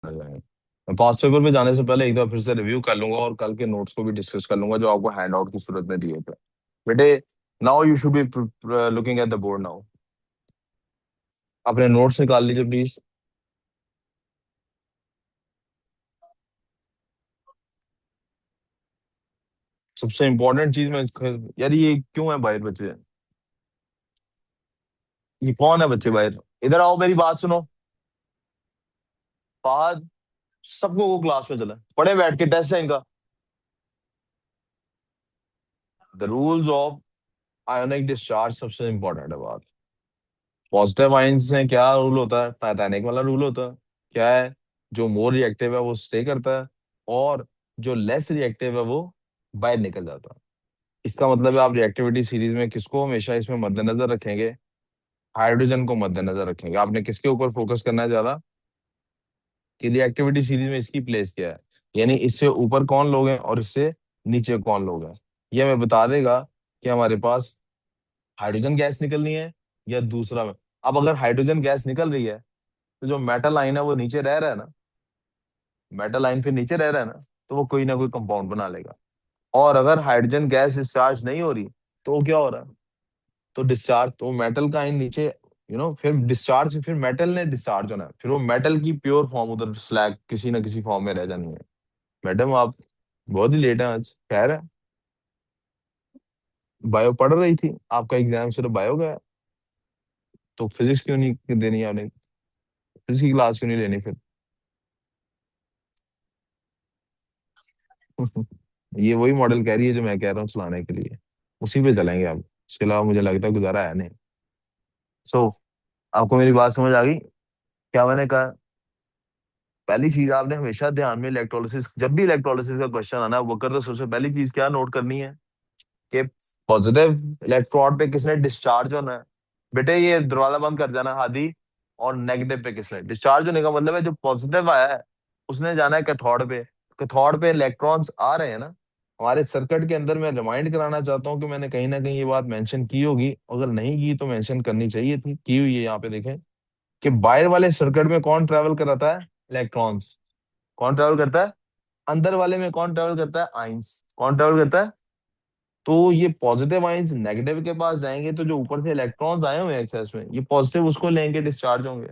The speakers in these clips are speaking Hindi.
मैं पास्ट पेपर पे जाने से पहले एक बार फिर से रिव्यू कर लूंगा और कल के नोट्स को भी डिस्कस कर लूंगा जो आपको हैंड आउट की सूरत में दिए थे बेटे। Now you should be looking at the board now. अपने नोट्स निकाल लीजिए प्लीज। सबसे इंपॉर्टेंट चीज में यार ये क्यों है बाहर बच्चे? ये कौन है बच्चे बाहर? इधर आओ, मेरी बात सुनो। फहद, सबको वो क्लास में चला पढ़े बैठ के, टेस्ट है इनका। The rules of ionic discharge सबसे इंपॉर्टेंट है बात। पॉजिटिव आयंस में क्या रूल होता है? टाइटैनिक वाला रूल होता है। क्या है? जो मोर रिएक्टिव है वो स्टे करता है, और जो लेस रिएक्टिव है वो बाहर निकल जाता है। इसका मतलब है आप रिएक्टिविटी सीरीज में किसको हमेशा इसमें मद्देनजर रखेंगे? हाइड्रोजन को मद्देनजर रखेंगे। आपने किसके ऊपर फोकस करना है ज्यादा कि रिएक्टिविटी सीरीज में इसकी प्लेस क्या है, यानी इससे ऊपर कौन लोग हैं और इससे नीचे कौन लोग हैं। ये हमें बता देगा कि हमारे पास हाइड्रोजन गैस निकलनी है या दूसरा में। अब अगर हाइड्रोजन गैस निकल रही है तो जो मेटल आइन है वो नीचे रह रहा है ना। मेटल आइन फिर नीचे रह रहा है ना, तो वो कोई ना कोई कंपाउंड बना लेगा। और अगर हाइड्रोजन गैस डिस्चार्ज नहीं हो रही तो वो क्या हो रहा है? तो डिस्चार्ज तो मेटल का आइन नीचे, फिर डिस्चार्ज, फिर मेटल ने डिस्चार्ज होना है, फिर वो मेटल की प्योर फॉर्म उधर स्लैग किसी ना किसी फॉर्म में रह जानी है। मैडम आप बहुत ही लेट हैं आज, खैर है। बायो पढ़ रही थी, आपका एग्जाम सिर्फ बायो का है, तो फिजिक्स क्यों नहीं देनी है आपने? फिजिक्स की क्लास क्यों नहीं लेनी फिर? ये वही मॉडल कह रही है जो मैं कह रहा हूँ चलाने के लिए, उसी पे चलेंगे अब। इसके अलावा मुझे लगता है गुजारा है नहीं। सो आपको मेरी बात समझ आ गई? क्या मैंने कहा? पहली चीज आपने हमेशा ध्यान में इलेक्ट्रोलिसिस, जब भी इलेक्ट्रोलिसिस का क्वेश्चन आना है वो कर, तो सबसे पहली चीज क्या नोट करनी है कि पॉजिटिव इलेक्ट्रोड पे किसने डिस्चार्ज होना है। बेटे ये दरवाजा बंद कर देना हादी। और नेगेटिव पे किसने डिस्चार्ज होने का मतलब है जो पॉजिटिव आया है उसने जाना है कैथोड पे। कैथोड पे इलेक्ट्रॉन्स आ रहे हैं ना हमारे सर्किट के अंदर। मैं रिमाइंड कराना चाहता हूँ कि मैंने कहीं ना कहीं ये बात मेंशन की होगी, अगर नहीं की तो मेंशन करनी चाहिए थी, की हुई है यहाँ पे देखें कि बाहर वाले सर्किट में कौन ट्रेवल कराता है? इलेक्ट्रॉन्स। कौन ट्रेवल करता है? अंदर वाले में कौन ट्रेवल करता है? आइंस। कौन ट्रेवल करता है? तो ये पॉजिटिव आइंस नेगेटिव के पास जाएंगे तो जो ऊपर से इलेक्ट्रॉन्स आए हुए हैं एक्सेस में, ये पॉजिटिव उसको लेंगे, डिस्चार्ज होंगे।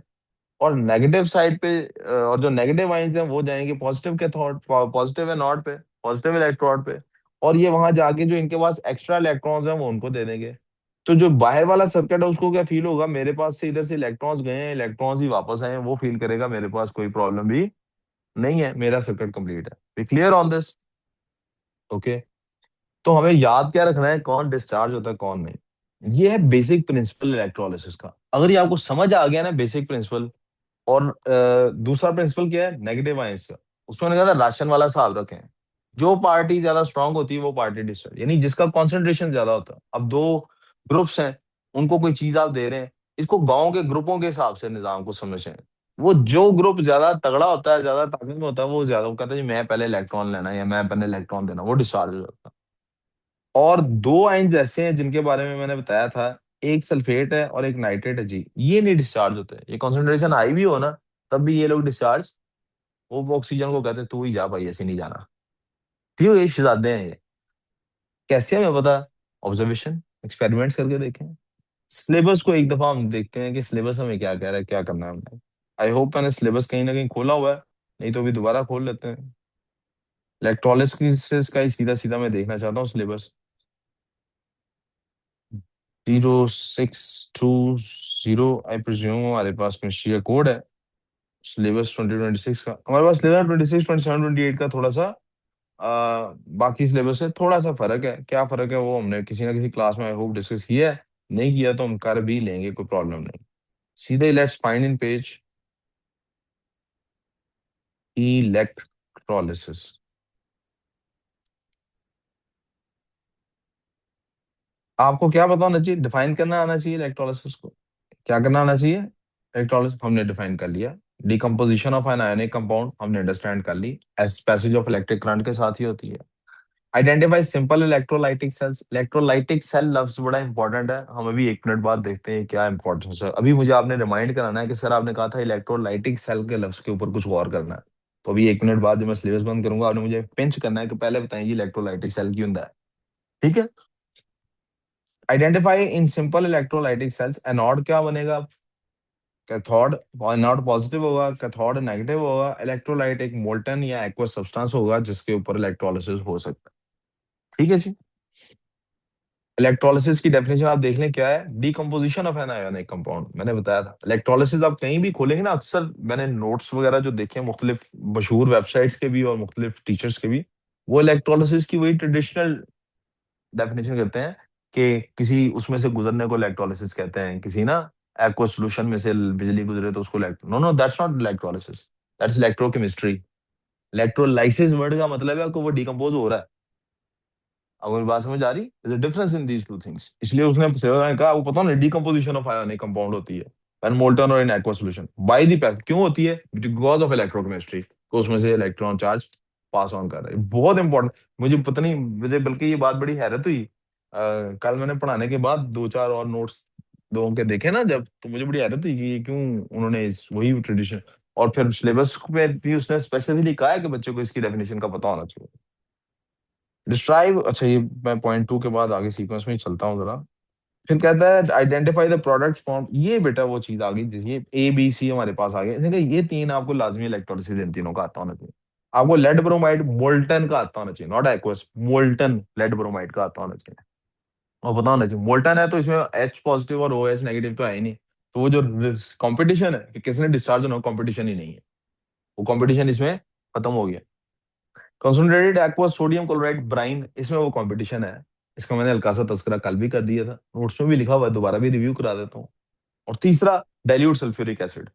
और नेगेटिव साइड पे और जो नेगेटिव आइंस हैं वो जाएंगे पॉजिटिव के थॉट, पॉजिटिव है नॉट पे, पॉजिटिव इलेक्ट्रोड पे। और ये वहां जाके जो इनके पास एक्स्ट्रा इलेक्ट्रॉन्स हैं वो उनको दे देंगे। तो जो बाहर वाला सर्किट है उसको क्या फील होगा? मेरे पास से इधर से इलेक्ट्रॉन्स गए हैं, इलेक्ट्रॉन्स ही वापस आए हैं, वो फील करेगा मेरे पास कोई प्रॉब्लम भी नहीं है, मेरा सर्किट कंप्लीट है। Clear on this? ओके। तो हमें याद क्या रखना है, कौन डिस्चार्ज होता है कौन नहीं। ये है बेसिक प्रिंसिपल इलेक्ट्रोलिसिस का। अगर ये आपको समझ आ गया ना बेसिक प्रिंसिपल। और दूसरा प्रिंसिपल क्या है नेगेटिव आयंस का, उसमें मैंने कहा था राशन वाला हिसाब रखें। जो पार्टी ज्यादा स्ट्रांग होती है वो पार्टी डिस्चार्ज, यानी जिसका कॉन्सेंट्रेशन ज्यादा होता है। अब दो ग्रुप्स हैं, उनको कोई चीज आप दे रहे हैं, इसको गांव के ग्रुपों के हिसाब से निजाम को समझें। वो जो ग्रुप ज्यादा तगड़ा होता है, ज्यादा ताकत में होता है, वो ज्यादा वो कहता है जी मैं पहले इलेक्ट्रॉन लेना है या मैं पहले इलेक्ट्रॉन देना, वो डिस्चार्ज हो जाता है। और दो आयंस ऐसे हैं जिनके बारे में मैंने बताया था, एक सल्फेट है और एक नाइट्रेट है जी, ये नहीं डिस्चार्ज होते। ये कॉन्सेंट्रेशन हाई भी हो ना तब भी ये लोग डिस्चार्ज, वो ऑक्सीजन को कहते हैं तू ही जा भाई, ऐसे नहीं जाना। क्यों? ये शहजादे हैं ये। कैसे हमें पता? ऑब्जर्वेशन, एक्सपेरिमेंट्स करके देखें। सिलेबस को एक दफा हम देखते हैं कि सिलेबस हमें क्या कह रहा है, क्या करना है हमने। आई होप मैंने सिलेबस कहीं ना कहीं खोला हुआ है, नहीं तो अभी दोबारा खोल लेते हैं। इलेक्ट्रोलिसिस का ही सीधा सीधा मैं देखना चाहता हूँ सिलेबस। 0620 आई प्रिज्यूम हमारे पास में कोड है। सिलेबस 2026 का हमारे पास, सिलेबस 26 27 28 का थोड़ा सा बाकी सिलेबस से थोड़ा सा फर्क है। क्या फर्क है वो हमने किसी ना किसी क्लास में आई होप डिस्कस किया है, नहीं किया तो हम कर भी लेंगे, कोई प्रॉब्लम नहीं। सीधे let's find in page electrolysis. आपको क्या पता होना चाहिए? डिफाइन करना आना चाहिए इलेक्ट्रोलिसिस को। क्या करना आना चाहिए? इलेक्ट्रोलिसिस हमने डिफाइन कर लिया। Decomposition of an ionic compound हमने अंडरस्टैंड कर ली, as passage of electric current के साथ ही होती है। Identify simple electrolytic cells. Electrolytic cell लफ्ज बड़ा इंपॉर्टेंट है, हम अभी 1 मिनट बाद देखते हैं क्या इंपॉर्टेंस है। अभी मुझे आपने रिमाइंड कराना है कि सर आपने कहा था इलेक्ट्रोलाइटिक सेल के लफ्ज के ऊपर कुछ गौर करना है। तो अभी 1 मिनट बाद जब मैं सिलेबस बंद करूंगा आपने मुझे पिंच करना है कि पहले बताएं इलेक्ट्रोलाइटिक सेल क्यों होता है। ठीक है। Identify in simple electrolytic cells, anode क्या बनेगा, कैथोड। एनोड पॉजिटिव होगा, कैथोड नेगेटिव होगा। इलेक्ट्रोलाइट एक मोल्टन या एक्वस सब्सटेंस होगा जिसके ऊपर इलेक्ट्रोलिसिस हो सकता है। ठीक है जी। इलेक्ट्रोलिसिस की डेफिनेशन आप देख लें क्या है, decomposition of an ionic compound. मैंने बताया था इलेक्ट्रोलिसिस आप कहीं भी खोलेंगे ना, अक्सर मैंने नोट्स वगैरह जो देखे हैं मुख्तलिफ मशहूर वेबसाइट्स के भी और मुख्तलिफ टीचर्स के भी, वो इलेक्ट्रोलिसिस की वही ट्रेडिशनल डेफिनेशन करते हैं कि किसी उसमें से गुजरने को इलेक्ट्रोलिसिस कहते हैं, किसी ना एक्वस सॉल्यूशन में से बिजली गुजरे तो उसको no no that's not electrolysis, that's electrochemistry. Electrolysis word का मतलब है कि वो डिकम्पोज हो रहा है। अब मेरी बात समझ आ रही, there's a difference in these two things। इसलिए उसने सेवा ने कहा वो पता ना डीकम्पोजिशन ऑफ आयोनिक कंपाउंड होती है व्हेन मोल्टन और in aqua solution by the path, क्यों होती है, बिकॉज ऑफ इलेक्ट्रोकेमिस्ट्री, तो उसमें से इलेक्ट्रॉन चार्ज पास ऑन कर रहा है। बहुत इंपॉर्टेंट, मुझे पता नहीं, मुझे बल्कि ये बात बड़ी हैरत हुई कल मैंने पढ़ाने के बाद 2 4 और नोट्स लोगों के देखे ना जब, तो मुझे बड़ी हैरत हुई कि ये क्यों उन्होंने वही ट्रेडिशन, और फिर सिलेबस पे भी उसने स्पेसिफिकली कहा है कि बच्चों को इसकी डेफिनेशन का पता होना चाहिए। डिस्क्राइब, अच्छा ये मैं पॉइंट 2 के बाद आगे सीक्वेंस में ही चलता हूँ जरा। फिर कहता है आइडेंटिफाई द प्रोडक्ट फॉर्म, ये बेटा वो चीज आ गई जिस ये ए बी सी हमारे पास आ गए, इसने कहा ये तीन आपको लाजमी इलेक्ट्रोलिसिस इन तीनों का आता होना चाहिए। आपको लेड ब्रोमाइड मोल्टन का आता होना चाहिए, not aqueous, molten lead bromide का आता होना चाहिए। और पता होना चाहिए मोल्टन है तो इसमें एच पॉजिटिव और ओ एच नेगेटिव तो है ही नहीं। तो वो जो कंपटीशन है कि किसने डिस्चार्ज होना, कंपटीशन ही नहीं है, वो कंपटीशन इसमें खत्म हो गया। Concentrated aqua sodium chloride brine, इसमें वो कंपटीशन है। इसका मैंने हल्का सा तस्करा कल भी कर दिया था, नोट्स में भी लिखा हुआ है, दोबारा भी रिव्यू करा देता हूँ। और तीसरा डाइल्यूट सल्फ्यूरिक एसिड।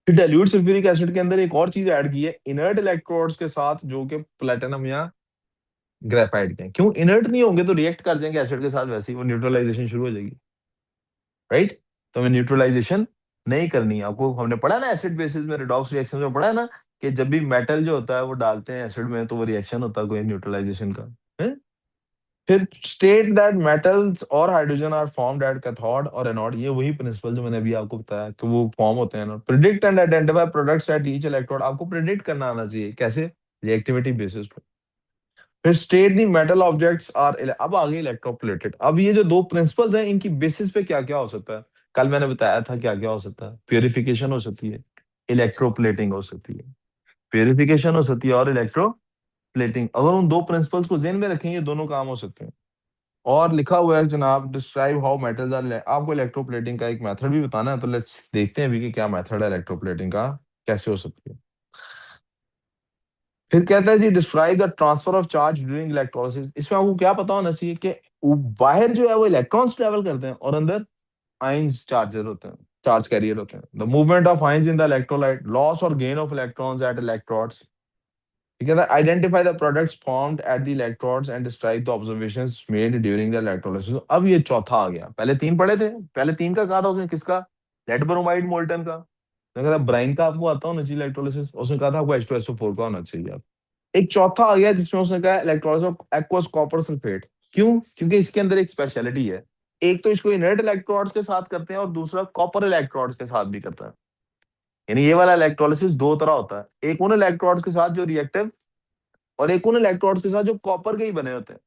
फिर डाइल्यूट सल्फ्यूरिक एसिड के अंदर एक और चीज ऐड की है इनर्ट इलेक्ट्रोड्स के साथ, जो कि प्लेटिनम या ग्रेफाइट के हैं। क्यों इनर्ट नहीं होंगे तो रिएक्ट कर जाएंगे एसिड के साथ, वैसे ही वो न्यूट्रलाइजेशन शुरू हो जाएगी। राइट। तो हमें न्यूट्रलाइजेशन नहीं करनी है। आपको हमने पढ़ा ना एसिड बेसिस में रिडॉक्स रिएक्शन में पढ़ा है ना, कि जब भी मेटल जो होता है वो डालते हैं एसिड में तो वो रिएक्शन होता है कोई न्यूट्रलाइजेशन का है? फिर स्टेट दैट मेटल्स और hydrogen are formed at cathode और एनोड, ये वही प्रिंसिपल जो मैंने अभी आपको बताया कि वो फॉर्म होते हैं। Predict and identify products at each electrode, आपको प्रिडिक्ट करना आना चाहिए कैसे, रिएक्टिविटी बेसिस पे। फिर state the metal objects are, अब आगे इलेक्ट्रोप्लेटेड। अब ये जो दो प्रिंसिपल्स हैं इनकी बेसिस पे क्या क्या हो सकता है, कल मैंने बताया था क्या क्या हो सकता है। प्यूरिफिकेशन हो सकती है, इलेक्ट्रोप्लेटिंग हो सकती है, प्यूरिफिकेशन हो सकती है और इलेक्ट्रोप्लेटिंग। अगर उन दो प्रिंसिपल्स को जेन में रखेंगे दोनों काम हो सकते हैं। और लिखा हुआ है जनाब डिस्क्राइब हाउ मेटल्स आर, आपको इलेक्ट्रोप्लेटिंग का एक मेथड भी बताना है, तो लेट्स देखते हैं अभी कि क्या मेथड है इलेक्ट्रोप्लेटिंग का, कैसे हो सकती है। फिर कहता है जी describe the transfer of charge during electrolysis. इसमें आपको क्या पता होना चाहिए कि बाहर जो है वो इलेक्ट्रॉन्स ट्रेवल करते हैं और अंदर आइंस चार्जर होते हैं, चार्ज कैरियर होते हैं। The movement of ions in the electrolyte, loss और gain of electrons at electrodes. ठीक है ना, identify the products formed at the electrodes and describe the observations made during the electrolysis. अब ये चौथा आ गया, पहले तीन पढ़े थे, पहले तीन का कहा था उसने, किसका, लेड ब्रोमाइड मोल्टन का। उसने कहा था ब्राइन का आपको आता होना चाहिए इलेक्ट्रोलिसिस, उसने कहा था आपको H2SO4 का होना चाहिए। एक चौथा आ गया जिसमें उसने कहा electrolysis of aqueous copper sulphate. क्यों, क्योंकि इसके अंदर एक स्पेशलिटी है, एक तो इसको इनर्ट इलेक्ट्रोड्स के साथ करते हैं और दूसरा कॉपर इलेक्ट्रोड्स के साथ भी करते हैं। यानी ये वाला इलेक्ट्रोलिसिस दो तरह होता है, एक उन इलेक्ट्रोड्स के साथ जो रिएक्टिव, और एक उन इलेक्ट्रोड्स के साथ जो कॉपर के ही बने होते हैं।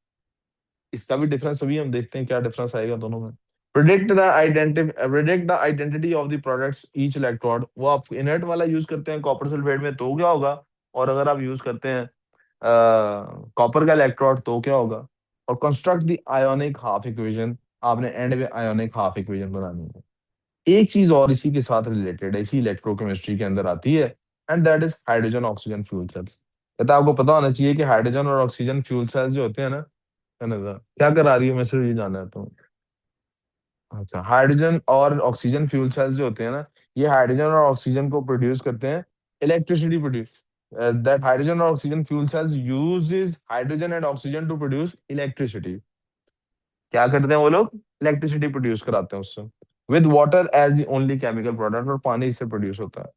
इसका भी डिफरेंस अभी हम देखते हैं क्या डिफरेंस आएगा दोनों में। Predict the identity of the products each electrode, वो आप इनर्ट वाला यूज करते हैं कॉपर सल्फेट में तो क्या होगा, और अगर आप यूज करते हैं कॉपर का इलेक्ट्रोड तो क्या होगा। और construct the ionic half equation, आपने एंड में आयोनिक हाफ इक्वेशन बनानी है। एक चीज और इसी के साथ रिलेटेड है, इसी इलेक्ट्रोकेमिस्ट्री के अंदर आती है, and that is hydrogen oxygen fuel sales. कहता है आपको पता होना चाहिए कि हाइड्रोजन और ऑक्सीजन फ्यूल सेल्स जो होते हैं ना, है ना, क्या करा रही है, मैं सिर्फ ये जानना चाहता हूँ। अच्छा, हाइड्रोजन और ऑक्सीजन फ्यूल सेल्स जो होते हैं ना, ये हाइड्रोजन और ऑक्सीजन को प्रोड्यूस करते हैं, इलेक्ट्रिसिटी प्रोड्यूस। दैट हाइड्रोजन और oxygen fuel cells uses hydrogen and oxygen to produce electricity. क्या करते हैं वो लोग, इलेक्ट्रिसिटी प्रोड्यूस कराते हैं उससे, with water as the only chemical product, और पानी इससे प्रोड्यूस होता है।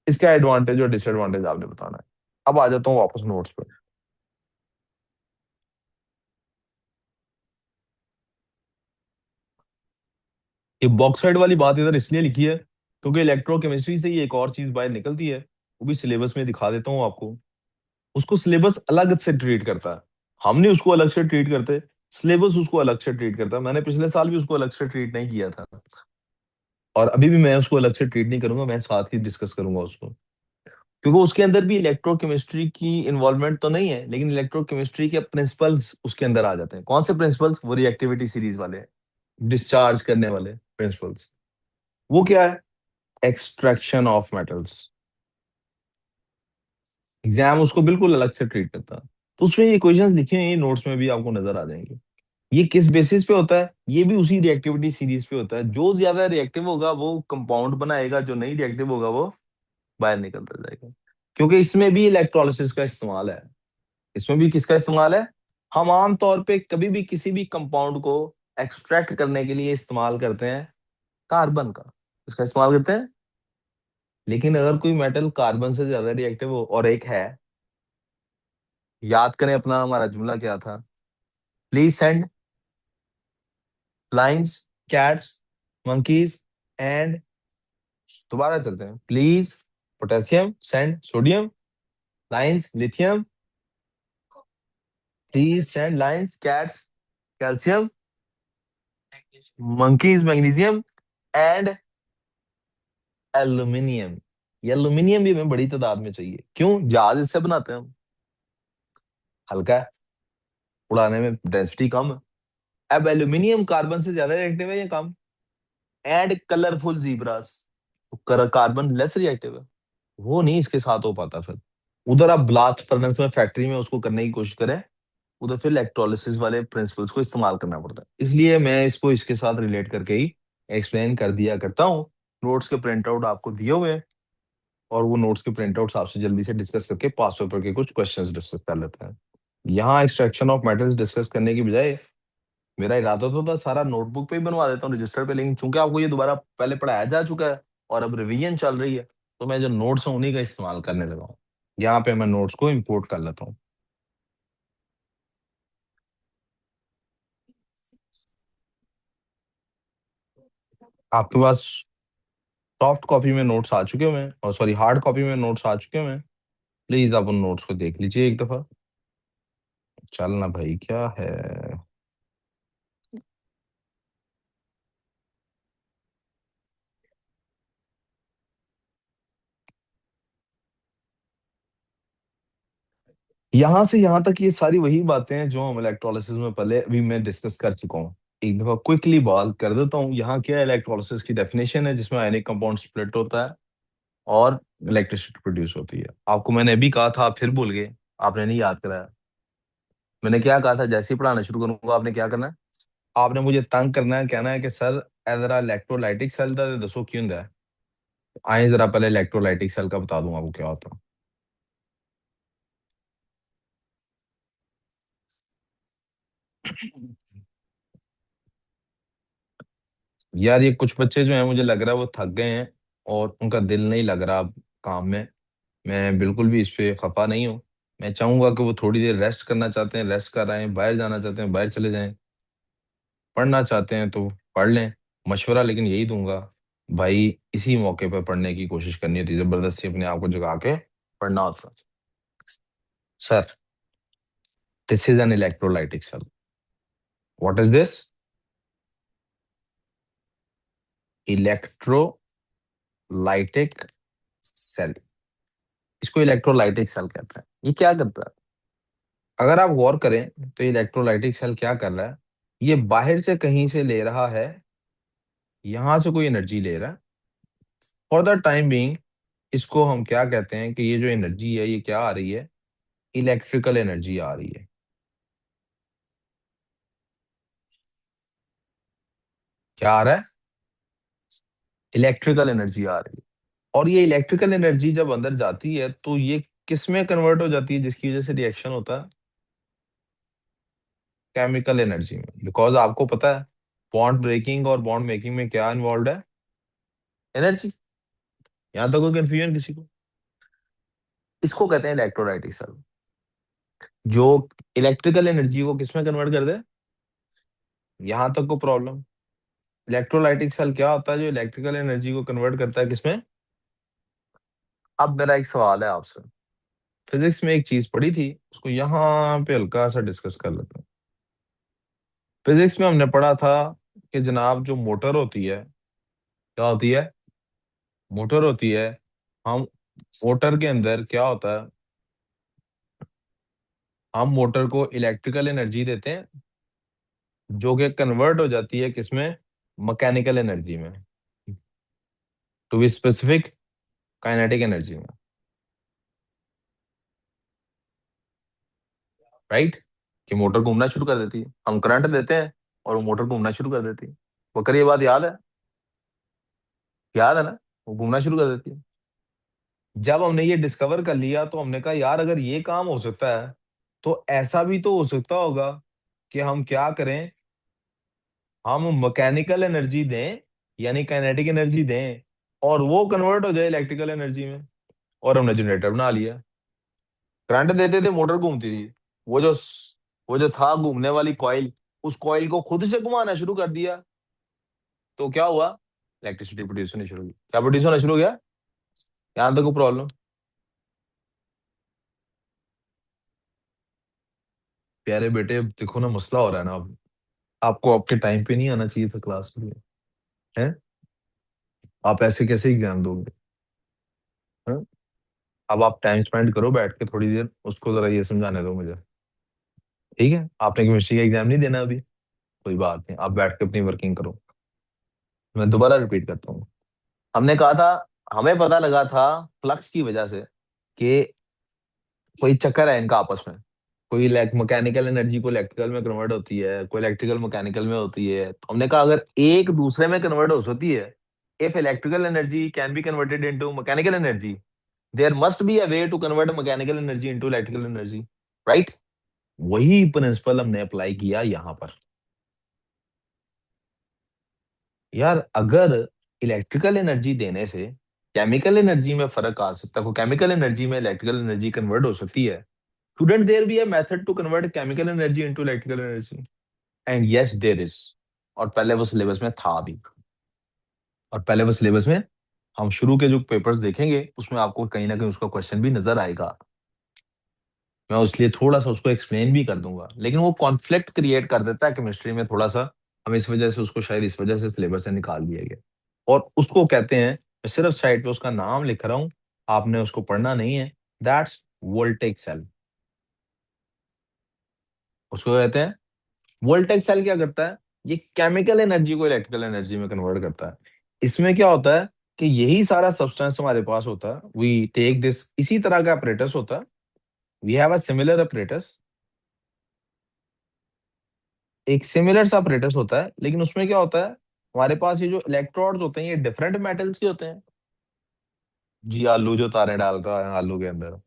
इसका एडवांटेज और डिसएडवांटेज आपने बताना है। अब आ जाता हूँ वापस नोट्स पे। ये बॉक्साइड वाली बात इधर इसलिए लिखी है क्योंकि इलेक्ट्रोकेमिस्ट्री से ही एक और चीज बाहर निकलती है, वो भी सिलेबस में दिखा देता हूँ आपको। उसको सिलेबस अलग से ट्रीट करता है, हमने उसको अलग से ट्रीट करते, सिलेबस उसको अलग से ट्रीट करता है। मैंने पिछले साल भी उसको अलग से ट्रीट नहीं किया था, और अभी भी मैं उसको अलग से ट्रीट नहीं करूंगा, मैं साथ ही डिस्कस करूंगा उसको। क्योंकि उसके अंदर भी इलेक्ट्रोकेमिस्ट्री की इन्वॉल्वमेंट तो नहीं है, लेकिन इलेक्ट्रोकेमिस्ट्री के प्रिंसिपल्स उसके अंदर आ जाते हैं। कौन से प्रिंसिपल्स? वो रिएक्टिविटी सीरीज वाले, डिस्चार्ज करने वाले प्रिंसिपल्स। वो क्या है? Extraction of metals. एग्जाम उसको बिल्कुल अलग से ट्रीट करता है। तो उसमें ये क्वेश्चंस लिखे हैं, ये नोट्स में भी आपको नजर आ जाएंगे। ये किस बेसिस पे होता है? ये भी उसी रिएक्टिविटी सीरीज पे होता है। जो ज्यादा रिएक्टिव होगा वो कंपाउंड बनाएगा, जो नहीं रिएक्टिव होगा वो बाहर निकलता जाएगा। क्योंकि इसमें भी इलेक्ट्रोलिसिस का इस्तेमाल है। इसमें भी किसका इस्तेमाल है? हम आमतौर पे कभी भी किसी भी कंपाउंड को एक्सट्रैक्ट करने के लिए इस्तेमाल करते हैं कार्बन का। इसका इस्तेमाल करते हैं। लेकिन अगर कोई मेटल कार्बन से ज्यादा रिएक्टिव हो, और एक है, याद करें अपना हमारा जुमला क्या था? Please send lions, cats, monkeys and, दोबारा चलते हैं। Please potassium send sodium, lines lithium, please send lions cats calcium, monkeys magnesium and aluminium. ये एल्यूमिनियम भी हमें बड़ी तादाद में चाहिए। क्यों? जहाज इससे बनाते हैं हम, हल्का है, उड़ाने में डेंसिटी कम है। अब एल्यूमिनियम कार्बन से ज्यादा रिएक्टिव है या कम? And colourful zebras, carbon less reactive है। वो नहीं इसके साथ हो पाता फिर। उधर आप ब्लास्ट फर्नेस में, फैक्ट्री में उसको करने की कोशिश करें, उधर फिर इलेक्ट्रोलिसिस वाले प्रिंसिपल्स को इस्तेमाल करना पड़ता है। इसलिए मैं इसको इसके साथ रिलेट करके ही एक्सप्लेन कर दिया करता हूँ। नोट्स के प्रिंट आउट आपको दिए हुए हैं, और वो नोट्स के प्रिंट आउट्स आपसे जल्दी से डिस्कस करके पास पेपर के कुछ क्वेश्चंस डिस्कस कर लेते हैं। यहाँ एक्सट्रैक्शन ऑफ मेटल्स डिस्कस करने की बजाय मेरा इरादा तो था सारा नोटबुक पे ही बनवा देता हूँ, रजिस्टर पे, लेकिन चूंकि आपको ये दोबारा पहले पढ़ाया जा चुका है और अब रिवीजन चल रही है, तो मैं जो नोट्स हैं उन्हीं का इस्तेमाल करने लगा हूँ। यहाँ पे मैं नोट्स को इम्पोर्ट कर लेता हूँ। आपके पास सॉफ्ट कॉपी में नोट्स आ चुके हुए हैं, और सॉरी हार्ड कॉपी में नोट्स आ चुके हुए हैं। प्लीज आप उन नोट्स को देख लीजिए एक दफा। चलना भाई, क्या है। यहाँ से यहाँ तक ये सारी वही बातें हैं जो हम इलेक्ट्रोलिसिस में पहले अभी मैं डिस्कस कर चुका हूँ। एक दफा क्विकली बात कर देता हूँ। यहाँ क्या इलेक्ट्रोलिसिस की डेफिनेशन है, जिसमें आयनिक कंपाउंड स्प्लिट होता है और इलेक्ट्रिसिटी प्रोड्यूस होती है। आपको मैंने अभी कहा था, आप फिर भूल गए, आपने नहीं याद कराया। मैंने क्या कहा था? जैसे ही पढ़ाना शुरू करूंगा आपने क्या करना है? आपने मुझे तंग करना है, कहना है कि सर ए जरा इलेक्ट्रोलाइटिक सेल का दसो क्यों होता है। आए जरा पहले इलेक्ट्रोलाइटिक सेल का बता दूं आपको क्या होता है। यार ये कुछ बच्चे जो हैं, मुझे लग रहा है वो थक गए हैं और उनका दिल नहीं लग रहा अब काम में। मैं बिल्कुल भी इस पे खफा नहीं हूँ। मैं चाहूंगा कि वो थोड़ी देर रेस्ट करना चाहते हैं, रेस्ट कर रहे हैं, बाहर जाना चाहते हैं बाहर चले जाएं, पढ़ना चाहते हैं तो पढ़ लें। मशवरा लेकिन यही दूंगा, भाई इसी मौके पर पढ़ने की कोशिश करनी होती, जबरदस्ती अपने आप को जगा के पढ़ना होता। Sir, this is an electrolytic cell. What is this? Electrolytic cell. इसको इलेक्ट्रोलाइटिक सेल कहते हैं। ये क्या करता है? अगर आप गौर करें तो इलेक्ट्रोलाइटिक सेल क्या कर रहा है? ये बाहर से कहीं से ले रहा है, यहां से कोई एनर्जी ले रहा है। फॉर द टाइम बीइंग इसको हम क्या कहते हैं कि ये जो एनर्जी है ये क्या आ रही है? इलेक्ट्रिकल एनर्जी आ रही है। क्या आ रहा है? इलेक्ट्रिकल एनर्जी आ रही है। और ये इलेक्ट्रिकल एनर्जी जब अंदर जाती है तो ये किस में कन्वर्ट हो जाती है, जिसकी वजह से रिएक्शन होता है? केमिकल एनर्जी में। बिकॉज आपको पता है बॉन्ड ब्रेकिंग और बॉन्ड मेकिंग में क्या इन्वॉल्व है? एनर्जी। यहाँ तक कोई कंफ्यूजन किसी को? इसको कहते हैं इलेक्ट्रोलाइटिक सेल, जो इलेक्ट्रिकल एनर्जी को किस में कन्वर्ट कर दे। यहां तक को प्रॉब्लम? इलेक्ट्रोलाइटिक सेल क्या होता है? जो इलेक्ट्रिकल एनर्जी को कन्वर्ट करता है किसमें? अब मेरा एक सवाल है आपसे। फिजिक्स में एक चीज पढ़ी थी, उसको यहाँ पे हल्का सा डिस्कस कर लेते हैं। फिजिक्स में हमने पढ़ा था कि जनाब जो मोटर होती है, क्या होती है? मोटर होती है। हम मोटर के अंदर क्या होता है? हम मोटर को इलेक्ट्रिकल एनर्जी देते हैं, जो कि कन्वर्ट हो जाती है किसमें? मैकेनिकल एनर्जी में। To be specific, kinetic energy में। राइट? कि मोटर घूमना शुरू कर देती है, हम करंट देते हैं और वो मोटर घूमना शुरू कर देती है। वो कर, ये बात याद है? याद है ना? वो घूमना शुरू कर देती है। जब हमने ये डिस्कवर कर लिया तो हमने कहा यार, अगर ये काम हो सकता है तो ऐसा भी तो हो सकता होगा कि हम क्या करें, हम मैकेनिकल एनर्जी दें, यानी काइनेटिक एनर्जी दें, और वो कन्वर्ट हो जाए इलेक्ट्रिकल एनर्जी में। और हमने जनरेटर बना लिया। करंट देते थे, मोटर घूमती थी। वो जो वो जो था घूमने वाली कॉइल, उस कॉइल को खुद से घुमाना शुरू कर दिया। तो क्या हुआ? इलेक्ट्रिसिटी प्रोड्यूस होनी शुरू हुई। क्या प्रोड्यूस होना शुरू हो गया? यहां तक कोई प्रॉब्लम? प्यारे बेटे, अब देखो ना, मसला हो रहा है ना अब। आपको आपके टाइम पे नहीं आना चाहिए था क्लास में। है? आप ऐसे कैसे एग्जाम दोगे? हैं? अब आप टाइम स्पेंड करो बैठ के थोड़ी देर, उसको जरा ये समझाने दो मुझे। ठीक है? आपने केमिस्ट्री का एग्जाम नहीं देना अभी, कोई बात नहीं, आप बैठ के अपनी वर्किंग करो। मैं दोबारा रिपीट करता हूँ। हमने कहा था, हमें पता लगा था फ्लक्स की वजह से कि कोई चक्कर है इनका आपस में। कोई मैकेनिकल एनर्जी को इलेक्ट्रिकल में कन्वर्ट होती है, कोई इलेक्ट्रिकल मैकेनिकल में होती है। तो हमने कहा अगर एक दूसरे में कन्वर्ट हो सकती है, if electrical energy can be converted into mechanical energy, there must be a way to convert mechanical energy into electrical energy. Right? वही प्रिंसिपल हमने अप्लाई किया यहाँ पर। यार, अगर इलेक्ट्रिकल एनर्जी देने से केमिकल एनर्जी में फर्क आ सकता है, केमिकल एनर्जी में इलेक्ट्रिकल एनर्जी कन्वर्ट हो सकती है, shouldn't there be a method to convert chemical energy into electrical energy? And yes, there is. और पहले वो सिलेबस में था भी। और पहले वो सिलेबस में हम शुरू के जो पेपर्स देखेंगे उसमें आपको कहीं ना कहीं उसका क्वेश्चन भी नजर आएगा। मैं उसलिए थोड़ा सा उसको एक्सप्लेन भी कर दूंगा, लेकिन वो कॉन्फ्लिक्ट क्रिएट कर देता है केमिस्ट्री में थोड़ा सा। हम इस वजह से उसको शायद इस वजह से सिलेबस से निकाल दिया गया। और उसको कहते हैं, मैं सिर्फ साइड पे उसका नाम लिख रहा हूँ, आपने उसको पढ़ना नहीं है। That's voltaic cell. उसको कहते हैं वोल्टेक सेल। क्या करता है? ये केमिकल एनर्जी को इलेक्ट्रिकल एनर्जी में कन्वर्ट करता है। इसमें क्या होता है कि यही सारा सब्सटेंस हमारे पास होता है, वी टेक दिस, इसी तरह का अपरेटस होता है। We have a similar apparatus. एक सिमिलर सा अपरेटस होता है, लेकिन उसमें क्या होता है, हमारे पास ये जो इलेक्ट्रोड्स होते हैं ये डिफरेंट मेटल्स के होते हैं। जी, आलू जो तारे डालता है आलू के अंदर,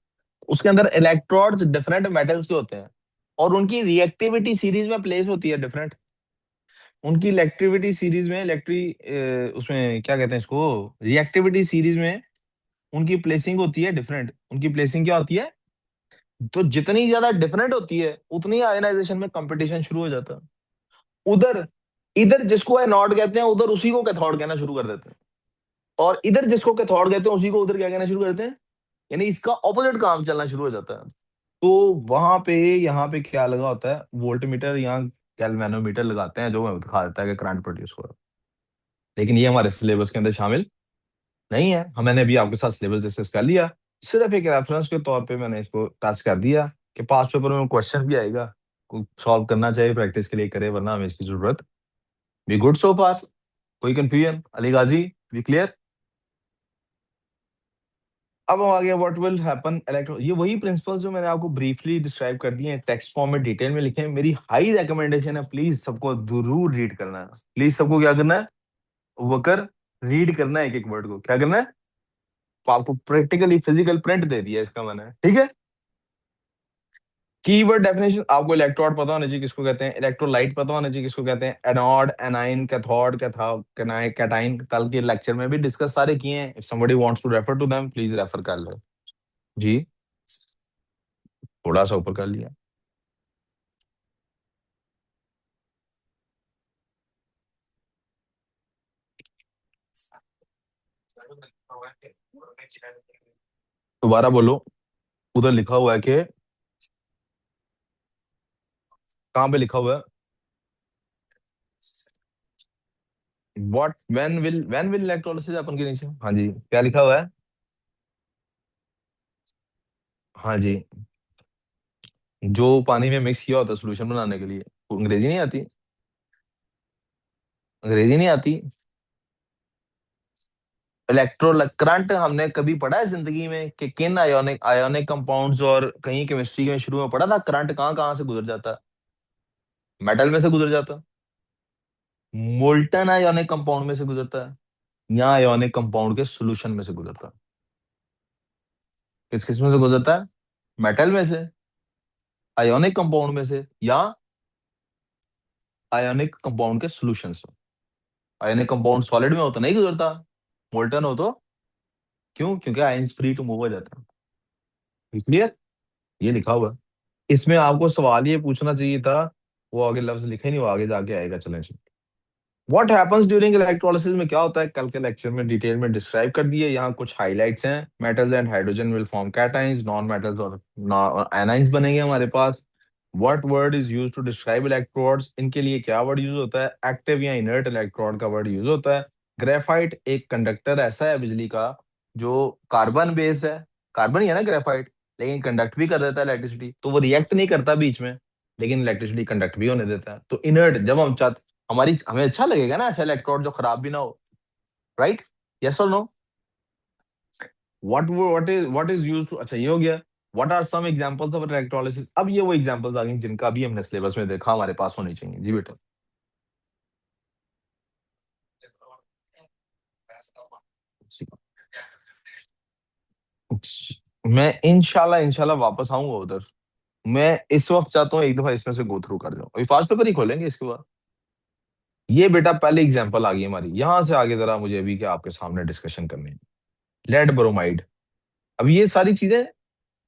उसके अंदर इलेक्ट्रोड्स डिफरेंट मेटल्स के होते हैं। और उनकी रिएक्टिविटी सीरीज में प्लेस होती है डिफरेंट। उनकी इलेक्ट्रिविटी सीरीज में उसमें क्या कहते हैं इसको, रिएक्टिविटी सीरीज में उनकी प्लेसिंग होती है डिफरेंट। उनकी प्लेसिंग क्या होती है? तो जितनी ज्यादा डिफरेंट होती है उतनी आयनाइजेशन में कंपटीशन शुरू हो जाता है। उधर, इधर जिसको एनोड कहते हैं उधर उसी को कैथोड कहना शुरू कर देते हैं। और इधर जिसको कैथोड कहते हैं उसी को उधर क्या कहना शुरू करते हैं। यानी इसका ऑपोजिट काम चलना शुरू हो जाता है। तो वहां पे, यहाँ पे क्या लगा होता है, वोल्ट मीटर, यहाँ गैल्वेनोमीटर लगाते हैं, जो हमें दिखा देता है कि करंट प्रोड्यूस हो रहा है। लेकिन ये हमारे सिलेबस के अंदर शामिल नहीं है। हम, मैंने अभी आपके साथ सिलेबस डिस्कस कर लिया, सिर्फ एक रेफरेंस के तौर पे मैंने इसको टच कर दिया कि पास पेपर में क्वेश्चन भी आएगा, सॉल्व करना चाहिए, प्रैक्टिस के लिए करे, वरना हमें इसकी जरूरत भी। Good so pass? कोई confusion? Ali Ghazi, we clear? अब हम आ गया व्हाट विल हैपन इलेक्ट्रो, ये वही प्रिंसिपल्स जो मैंने आपको ब्रीफली डिस्क्राइब कर दिए हैं, टेक्स्ट फॉर्म में डिटेल में लिखे हैं। मेरी हाई रिकमेंडेशन है, प्लीज सबको जरूर रीड करना है। प्लीज सबको क्या करना है? वकर रीड करना है, एक एक वर्ड को क्या करना है। तो आपको प्रैक्टिकली फिजिकल प्रिंट दे दिया इसका मैंने, ठीक है? कीवर्ड डेफिनेशन आपको, इलेक्ट्रोड पता होना चाहिए किसको कहते हैं, इलेक्ट्रोलाइट पता होना चाहिए किसको कहते हैं, एनोड, एनाइन, कैथोड, कैटाइन, कल के लेक्चर में भी डिस्कस सारे किए हैं। If somebody wants to refer to them, please refer कर लो। जी, थोड़ा सा ऊपर कर लिया। दोबारा बोलो। उधर लिखा हुआ है कि, कहाँ पे लिखा हुआ है? व्हाट व्हेन विल इलेक्ट्रोलिसिस अपन के नीचे, हाँ जी क्या लिखा हुआ है? हाँ जी। जो पानी में मिक्स किया होता है सोल्यूशन बनाने के लिए, वो अंग्रेजी नहीं आती? अंग्रेजी नहीं आती? इलेक्ट्रो करंट हमने कभी पढ़ा है जिंदगी में कि किन आयोनिक आयोनिक कंपाउंड्स, और कहीं केमिस्ट्री में शुरू में पढ़ा था करंट कहाँ कहाँ से गुजर जाता है? मेटल में से गुजर जाता है। मोल्टन आयोनिक कंपाउंड में से गुजरता है, या आयोनिक कंपाउंड के सोल्यूशन में से गुजरता है? किस किस में से गुजरता है? मेटल में से, आयोनिक कंपाउंड में से, या आयोनिक कंपाउंड के सोल्यूशन से। आयोनिक कंपाउंड सॉलिड में होता नहीं गुजरता, मोल्टन हो तो। क्यों? क्योंकि आयंस फ्री टू मूव हो जाता है, इसलिए ये लिखा हुआ है। इसमें आपको सवाल ये पूछना चाहिए था, वो आगे लफ्ज लिखे नहीं, वो आगे जाके आएगा, चलें। व्हाट हैपेंस ड्यूरिंग इलेक्ट्रोलिसिस में क्या होता है, कल के लेक्चर में डिटेल में डिस्क्राइब कर दिए, यहाँ कुछ हाइलाइट्स हैं। Metals and hydrogen will form cations, non metals और एनाइंस बनेंगे हमारे पास। What word is used to describe electrodes, इनके लिए क्या वर्ड यूज होता है? एक्टिव या इनर्ट इलेक्ट्रोड का वर्ड यूज होता है। ग्रेफाइट एक कंडक्टर ऐसा है बिजली का जो कार्बन बेस्ड है, कार्बन ही है ना ग्रेफाइट, लेकिन कंडक्ट भी कर देता है इलेक्ट्रिसिटी, तो वो रिएक्ट नहीं करता बीच में, लेकिन इलेक्ट्रिसिटी कंडक्ट भी होने देता है। तो इनर्ट, जब हम चाहते, हमारी हमें अच्छा लगेगा ना ऐसा इलेक्ट्रोड जो खराब भी ना हो, राइट? यस और no? What is used to, अच्छा ये हो गया। What are some examples of electrolysis, अब ये वो एग्जांपल्स आ गई जिनका भी हमने सिलेबस में देखा, हमारे पास होनी चाहिए जी बेटा। मैं इंशाल्लाह इंशाल्लाह वापस आऊंगा उधर। मैं इस वक्त चाहता हूँ एक दफा इसमें से गो थ्रू कर जाऊं, अभी पांच पेपर ही खोलेंगे इसके बाद। ये बेटा पहले एग्जांपल आ गई हमारी, यहां से आगे जरा मुझे अभी क्या आपके सामने डिस्कशन करनी है। Lead bromide. अब ये सारी चीजें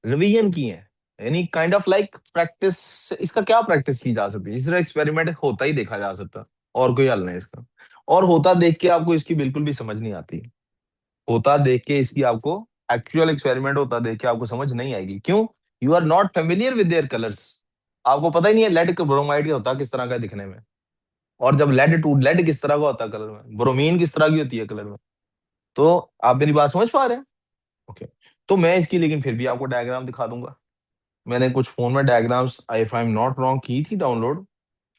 रिवीजन की है, यानी काइंड ऑफ लाइक प्रैक्टिस। इसका क्या प्रैक्टिस की जा सकती है? इस तरह एक्सपेरिमेंट होता ही देखा जा सकता है, और कोई हल नहीं इसका। और होता देख के आपको इसकी बिल्कुल भी समझ नहीं आती। होता देख के इसकी आपको, एक्चुअल एक्सपेरिमेंट होता देख के आपको समझ नहीं आएगी। क्यों? You are not familiar with their colours. आपको पता ही नहीं है लेड ब्रोमाइड का होता किस तरह का है दिखने में, और जब लेड किस तरह का होता है कलर में, ब्रोमीन किस तरह की होती है कलर में। तो आप मेरी बात समझ पा रहे हैं? ओके। तो मैं इसकी लेकिन फिर भी आपको डायग्राम दिखा दूंगा। मैंने कुछ फोन में diagrams, if I am not wrong, की थी डाउनलोड।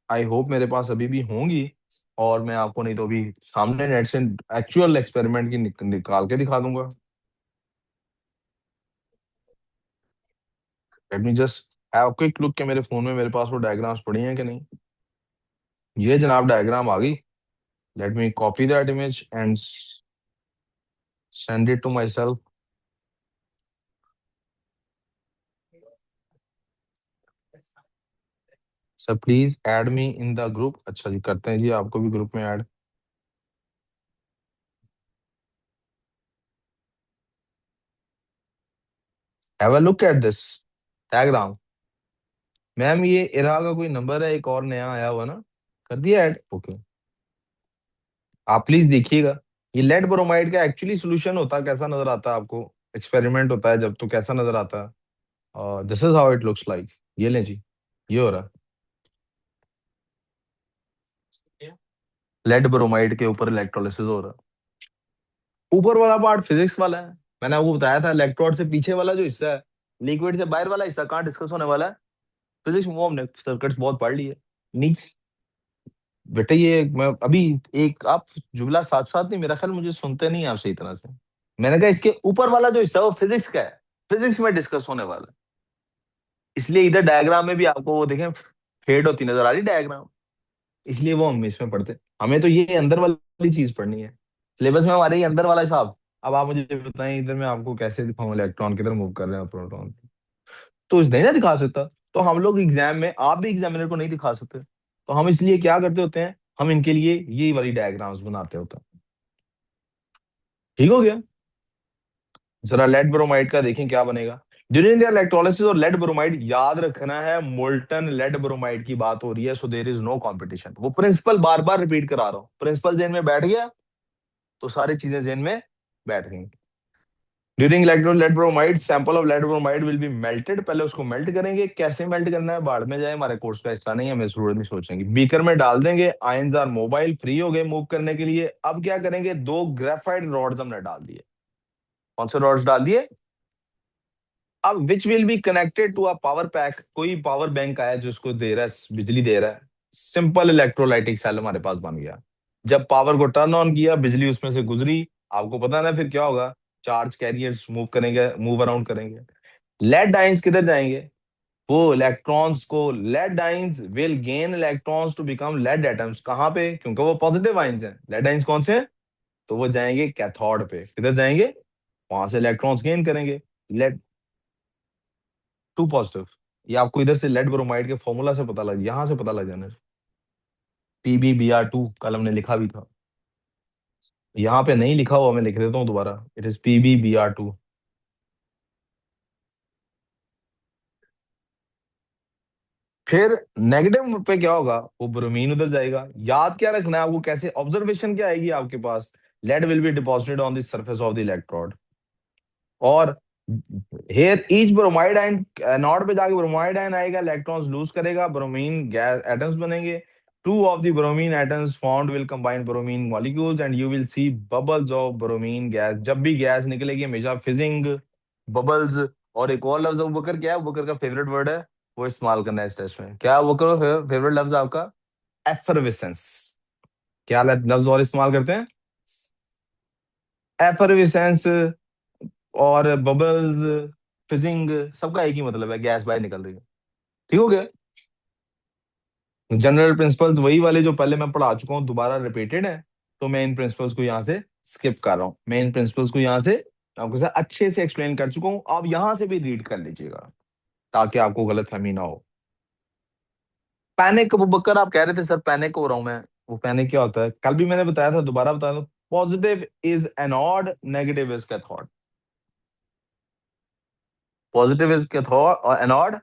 आई होप मेरे पास अभी भी होंगी, और मैं आपको नहीं तो अभी सामने नेट से एक्चुअल एक्सपेरिमेंट की निकाल के दिखा दूंगा। Let me just have quick look के मेरे फोन में मेरे पास वो डायग्राम्स पड़ी हैं कि नहीं। ये जनाब डायग्राम आ गई। Let me copy that image and send it to myself. Sir please add me in the group. अच्छा जी, करते हैं जी, आपको भी ग्रुप में add. Have a look at this diagram. Ma'am ये इरा का कोई नंबर है, एक और नया आया हुआ ना? कर दिया ऐड, ओके। आप प्लीज देखिएगा। ये लेड ब्रोमाइड का एक्चुअली सोल्यूशन होता है, कैसा नजर आता है आपको? एक्सपेरिमेंट होता है जब, तो कैसा नजर आता है? This is how it looks like. ये लें जी, ये हो रहा है लेड ब्रोमाइड के ऊपर इलेक्ट्रोलिसिस हो रहा है। ऊपर वाला पार्ट फिजिक्स वाला है, मैंने आपको बताया था। इलेक्ट्रोड से पीछे वाला जो हिस्सा है, लिक्विड से बाहर वाला हिस्सा, कहाँ डिस्कस होने वाला है? फिजिक्स में, वो हमने सर्किट्स बहुत पढ़ लिए। नीचे बेटा, ये मैं अभी, एक आप जुमला साथ साथ नहीं, मेरा ख्याल मुझे सुनते नहीं आप सही तरह से। मैंने कहा इसके ऊपर वाला जो हिस्सा है वो फिजिक्स का है, फिजिक्स में डिस्कस होने वाला है। इसलिए इधर डायग्राम में भी आपको वो देखें फेड होती नजर आ रही डायग्राम, इसलिए वो हम इसमें पढ़ते। हमें तो ये अंदर वाली चीज पढ़नी है, सिलेबस में हमारे ये अंदर वाला हिसाब। अब आप मुझे बताएं इधर मैं आपको कैसे दिखाऊं इलेक्ट्रॉन किधर मूव कर रहे हैं, प्रोटॉन। तो नहीं ना दिखा सकता। तो हम लोग एग्जाम में, आप भी एग्जामिनर को नहीं दिखा सकते, तो हम इसलिए क्या करते होते हैं, हम इनके लिए ये वाली डायग्राम्स बनाते होते हैं। ठीक हो गया? जरा लेड ब्रोमाइड का देखें क्या बनेगा। ड्यूरिंग द इलेक्ट्रोलिसिस और लेड ब्रोमाइड, याद रखना है मोल्टन लेड ब्रोमाइड की बात हो रही है, so there is no competition. वो प्रिंसिपल बार बार रिपीट करा रहा हूं, प्रिंसिपल जेन में बैठ गया तो सारी चीजें जेन में बैठ गई। During lead bromide sample of lead bromide will be melted, पहले उसको मेल्ट करेंगे। कैसे मेल्ट करना है बाढ़ में जाए, हमारे कोर्स का हिस्सा नहीं है, हमें जरूरत नहीं सोचेंगे। बीकर में डाल देंगे, आयंस आर मोबाइल, फ्री हो गए मूव करने के लिए। अब क्या करेंगे, दो ग्रेफाइट रॉड्स हमने डाल दिए। कौन से रॉड्स डाल दिए? अब which will be connected to a power pack, कोई पावर बैंक आया जिसको दे रहा है, बिजली दे रहा है। सिंपल इलेक्ट्रोलाइटिक सेल हमारे पास बन गया। जब पावर को टर्न ऑन किया, बिजली उसमें से गुजरी, आपको पता ना फिर क्या होगा, चार्ज कैरियर्स मूव करेंगे, मूव अराउंड करेंगे। लेड आइंस किधर जाएंगे? वो इलेक्ट्रॉन्स को, lead ions will gain electrons to become lead atoms. कहाँ पे? क्योंकि वो पॉजिटिव आइंस हैं। लेड आइंस कौन से हैं? तो वो जाएंगे कैथोड पे। किधर जाएंगे? वहां से इलेक्ट्रॉन्स गेन करेंगे। Lead to positive. ये आपको इधर से लेड ब्रोमाइड के फॉर्मूला से पता लग, यहां से पता लग जाना। PbBr2 कल हमने लिखा भी था, यहाँ पे नहीं लिखा हुआ, मैं लिख देता हूँ दोबारा। It is PbBr2। फिर नेगेटिव पे क्या होगा, वो ब्रोमीन उधर जाएगा। याद क्या रखना है आपको, कैसे ऑब्जर्वेशन क्या आएगी आपके पास, lead will be deposited on the surface of the electrode. और here each bromide ion, node पे जाके ब्रोमाइड आयन आएगा, इलेक्ट्रॉन्स लूज करेगा, ब्रोमीन गैस एटम्स बनेंगे। Two of the bromine atoms found will combine bromine molecules and you will see bubbles of bromine gas. जब भी गैस निकलेगी हमेशा फिजिंग, बबल्स। और एक और लफ्ज बकर, क्या है बकर का फेवरेट वर्ड है, वो इस्तेमाल करना है इस टेस्ट में। क्या बकर का फेवरेट लफ्ज है आपका? एफरविसेंस। क्या लफ्ज और इस्तेमाल करते हैं? एफरविसेंस और बबल्स, फिजिंग, सबका एक ही मतलब है, गैस बाहर निकल रही है। ठीक हो गया? जनरल प्रिंसिपल्स वही वाले जो पहले मैं पढ़ा चुका हूँ, दोबारा रिपीटेड है। तो मैं इन प्रिंसिपल्स को यहाँ से स्किप कर रहा हूँ। मैं इन प्रिंसिपल्स को यहाँ से आपके साथ अच्छे से एक्सप्लेन कर चुका हूँ, आप यहाँ से भी रीड कर लीजिएगा ताकि आपको गलतफहमी ना हो। पैनिक, अबू बकर आप कह रहे थे सर पैनिक हो रहा हूं मैं, वो पैनिक क्या होता है? कल भी मैंने बताया था, दोबारा बता दो। Positive is anode, negative is cathode. Positive is cathode और एनोड,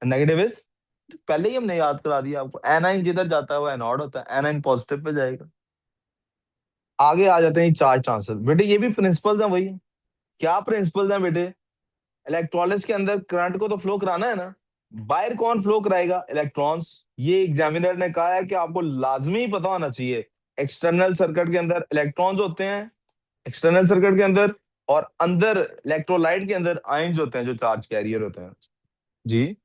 नेगेटिव इज, पहले ही हमने याद करा दिया आपको। एनाइन जिधर जाता है वो एनोड होता है, एनाइन पॉजिटिव पे जाएगा। आगे आ जाते हैं चार्ज ट्रांसफर। बेटे ये भी प्रिंसिपल्स हैं वही। क्या प्रिंसिपल्स हैं बेटे? इलेक्ट्रोलिस के अंदर करंट को तो फ्लो कराना है ना। बाहर कौन फ्लो कराएगा? इलेक्ट्रॉन्स। ये एग्जामिनर ने कहा है कि आपको लाजमी पता होना चाहिए, एक्सटर्नल सर्किट के अंदर इलेक्ट्रॉन्स होते हैं, एक्सटर्नल सर्किट के अंदर। और अंदर इलेक्ट्रोलाइट के अंदर आयंस होते हैं जो चार्ज कैरियर होते हैं। जी।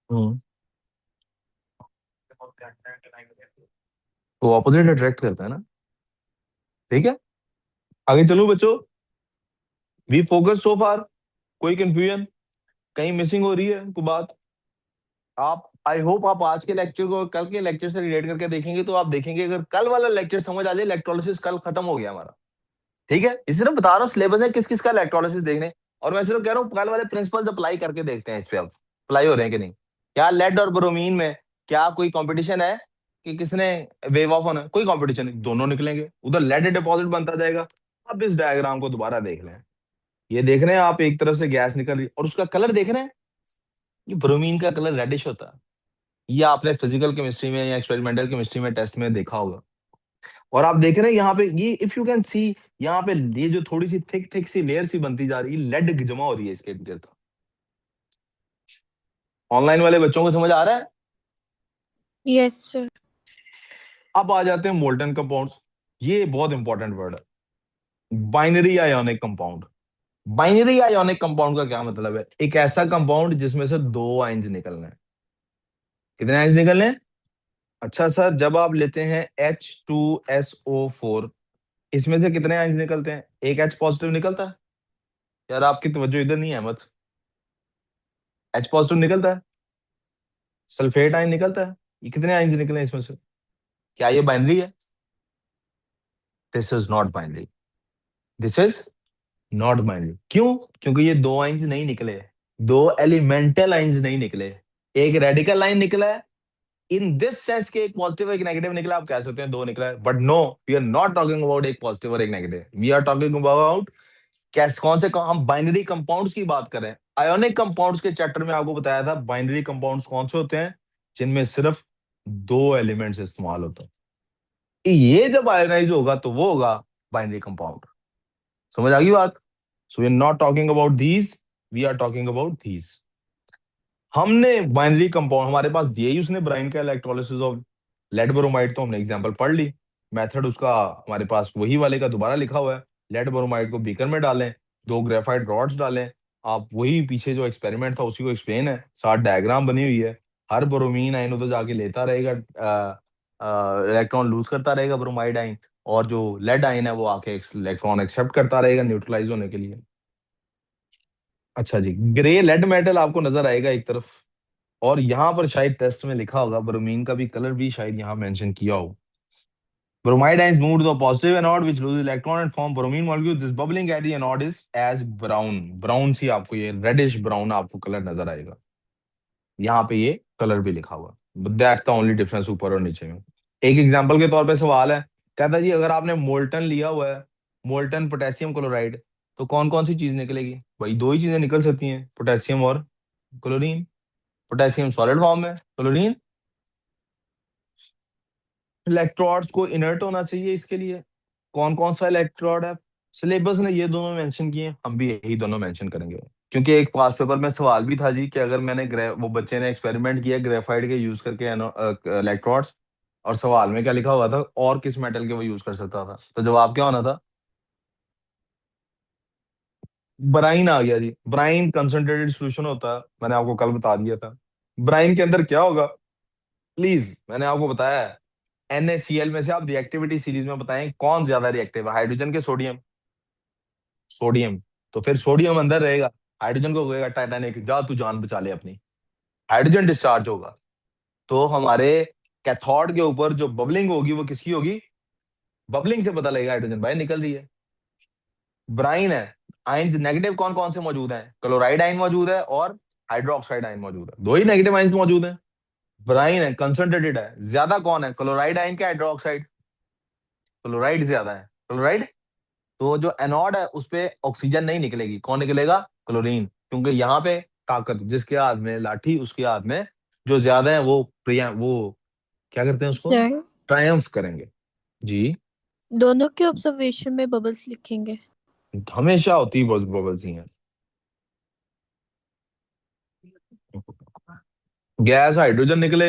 हम्म। वो ऑपोजिट अट्रैक्ट करता है ना। ठीक है, आगे चलो बच्चों। वी फोकस सो फार। कोई कंफ्यूजन, कहीं मिसिंग हो रही है कोई बात? आप, आई होप आप आज के लेक्चर को कल के लेक्चर से रिलेट करके देखेंगे तो आप देखेंगे अगर कल वाला लेक्चर समझ आ जाए, इलेक्ट्रोलिसिस कल खत्म हो गया हमारा। ठीक है, इस सिर्फ बता रहा हूँ सिलेबस है किस किस का इलेक्ट्रोलिसिस देखने। और मैं सिर्फ कह रहा हूँ कल वाले प्रिंसिपल्स अप्लाई करके देखते हैं इस पे, अब अप्लाई हो रहे हैं कि नहीं। क्या लेड और ब्रोमीन में क्या कोई कंपटीशन है कि किसने वेव ऑफ होना? कोई कंपटीशन नहीं, दोनों निकलेंगे, उधर लेड डिपॉजिट बनता जाएगा। अब इस डायग्राम को दोबारा देख लें। ये देख रहे हैं आप, एक तरफ से गैस निकल रही और उसका कलर देख रहे हैं, ये ब्रोमीन का कलर रेडिश होता है। ये आपने फिजिकल केमिस्ट्री में या एक्सपेरिमेंटल केमिस्ट्री में टेस्ट में देखा होगा। और आप देख रहे हैं यहाँ पे, ये इफ यू कैन सी, यहाँ पे ये जो थोड़ी सी थिक थिक सी लेयर सी बनती जा रही है, लेड जमा हो रही है इसके अंदर। तो ऑनलाइन वाले बच्चों को समझ आ रहा है? Yes sir. अब आ जाते हैं मोल्टन कंपाउंड्स। ये बहुत इंपॉर्टेंट वर्ड है, binary ionic compound. Binary ionic compound का क्या मतलब है? एक ऐसा कंपाउंड जिसमें से दो आइंस निकलने हैं। कितने आइंस निकलने हैं? अच्छा सर, जब आप लेते हैं H2SO4, इसमें से कितने आइंस निकलते हैं? एक H पॉजिटिव निकलता है। यार आपकी तवज्जो इधर नहीं है मत। H पॉजिटिव निकलता है, सल्फेट आयन निकलता है। ये कितने आयन्स निकले इसमें से? क्या ये बाइनरी है? This is not binary. This is not binary. क्यों? क्योंकि ये दो आयन्स नहीं निकले, दो एलिमेंटल आयन्स नहीं निकले, एक रेडिकल लाइन निकला है। इन दिस सेंस के एक पॉजिटिव एक नेगेटिव निकला, आप कह सकते हैं दो निकला है, but no, we are not talking about एक पॉजिटिव और एक negative. We are talking about कैसे, कौन से, हम बाइनरी कंपाउंड्स की बात कर रहे हैं। आयोनिक कंपाउंड्स के चैप्टर में आपको बताया था बाइनरी कंपाउंड्स कौन से होते हैं, जिनमें सिर्फ दो एलिमेंट्स इस्तेमाल होते हैं। कि ये जब आयोनाइज होगा तो वो होगा बाइनरी कंपाउंड। समझ आ गई बात? So we are not talking about these, we are talking about these. हमने बाइनरी कंपाउंड हमारे पास दिए ही उसने, ब्राइन का इलेक्ट्रोलिसिस ऑफ लेड ब्रोमाइड, तो हमने एग्जांपल पढ़ ली। मेथड उसका हमारे पास वही वाले का दोबारा लिखा हुआ है। लेड ब्रोमाइड को बीकर में डालें, दो ग्रेफाइट रॉड्स डालें। आप वही पीछे जो एक्सपेरिमेंट था उसी को एक्सप्लेन है, साथ डायग्राम बनी हुई है। हर ब्रोमीन आयन उधर जाके लेता रहेगा, इलेक्ट्रॉन लूज करता रहेगा ब्रोमाइड आयन, और जो लेड आयन है वो आके इलेक्ट्रॉन एक्सेप्ट करता रहेगा न्यूट्रलाइज होने के लिए। अच्छा जी, ग्रे लेड मेटल आपको नजर आएगा एक तरफ, और यहाँ पर शायद टेस्ट में लिखा होगा, ब्रोमीन का भी कलर भी शायद यहाँ मेंशन किया हो। Bromide ions move to the positive anode which loses electron and form bromine molecule. This bubbling at the anode is as brown. Brown सी आपको ये रेडिश ब्राउन आपको कलर नजर आएगा। यहाँ पे ये कलर भी लिखा हुआ, दैट द ओनली डिफरेंस ऊपर और नीचे में। एक एग्जांपल के तौर पे सवाल है, कहता है जी अगर आपने मोल्टन लिया हुआ है, मोल्टन पोटेशियम क्लोराइड, तो कौन कौन सी चीज निकलेगी? भाई दो ही चीजें निकल सकती हैं, पोटेशियम और क्लोरीन। पोटेशियम सॉलिड फॉर्म में, क्लोरीन इलेक्ट्रोड्स को इनर्ट होना चाहिए इसके लिए। कौन कौन सा इलेक्ट्रोड है? सिलेबस ने ये दोनों मेंशन किए, हम भी यही दोनों मेंशन करेंगे। क्योंकि एक पास पेपर में सवाल भी था जी कि अगर मैंने वो बच्चे ने एक्सपेरिमेंट किया ग्रेफाइट के यूज करके इलेक्ट्रोड्स, और सवाल में क्या लिखा हुआ था और किस मेटल के वो यूज कर सकता था, तो जवाब क्या होना था? ब्राइन आ गया जी। ब्राइन कंसंट्रेटेड सॉल्यूशन होता है, मैंने आपको कल बता दिया था। ब्राइन के अंदर क्या होगा, प्लीज मैंने आपको बताया है। NaCl में से आप रिएक्टिविटी सीरीज में बताएं कौन ज्यादा रिएक्टिव है, हाइड्रोजन के सोडियम? सोडियम। तो फिर सोडियम अंदर रहेगा, हाइड्रोजन को कहेगा टाइटैनिक जा तू जान बचा ले अपनी, हाइड्रोजन डिस्चार्ज होगा। तो हमारे कैथोड के ऊपर जो बबलिंग होगी वो किसकी होगी? बबलिंग से पता लगेगा हाइड्रोजन बाहर निकल रही है। ब्राइन है, आयंस नेगेटिव कौन कौन से मौजूद हैं? क्लोराइड आयन मौजूद है और हाइड्रोक्साइड आयन मौजूद है, दो ही नेगेटिव आयंस मौजूद हैं। ब्राइन है, कंसंट्रेटेड है, ज्यादा कौन है, क्लोराइड आयन के हाइड्रोक्साइड? क्लोराइड ज्यादा है, क्लोराइड। तो जो एनोड है उस पे ऑक्सीजन नहीं निकलेगी, कौन निकलेगा? क्लोरीन। क्योंकि यहाँ पे ताकत जिसके हाथ में लाठी उसके हाथ में जो ज्यादा है वो प्रिया वो क्या करते हैं उसको? सर, ट्रायम्फ करेंगे। जी। दोनों के ऑब्जर्वेशन में बबल्स लिखेंगे। हमेशा होती बस बबल्स ही हैं। गैस हाइड्रोजन निकले,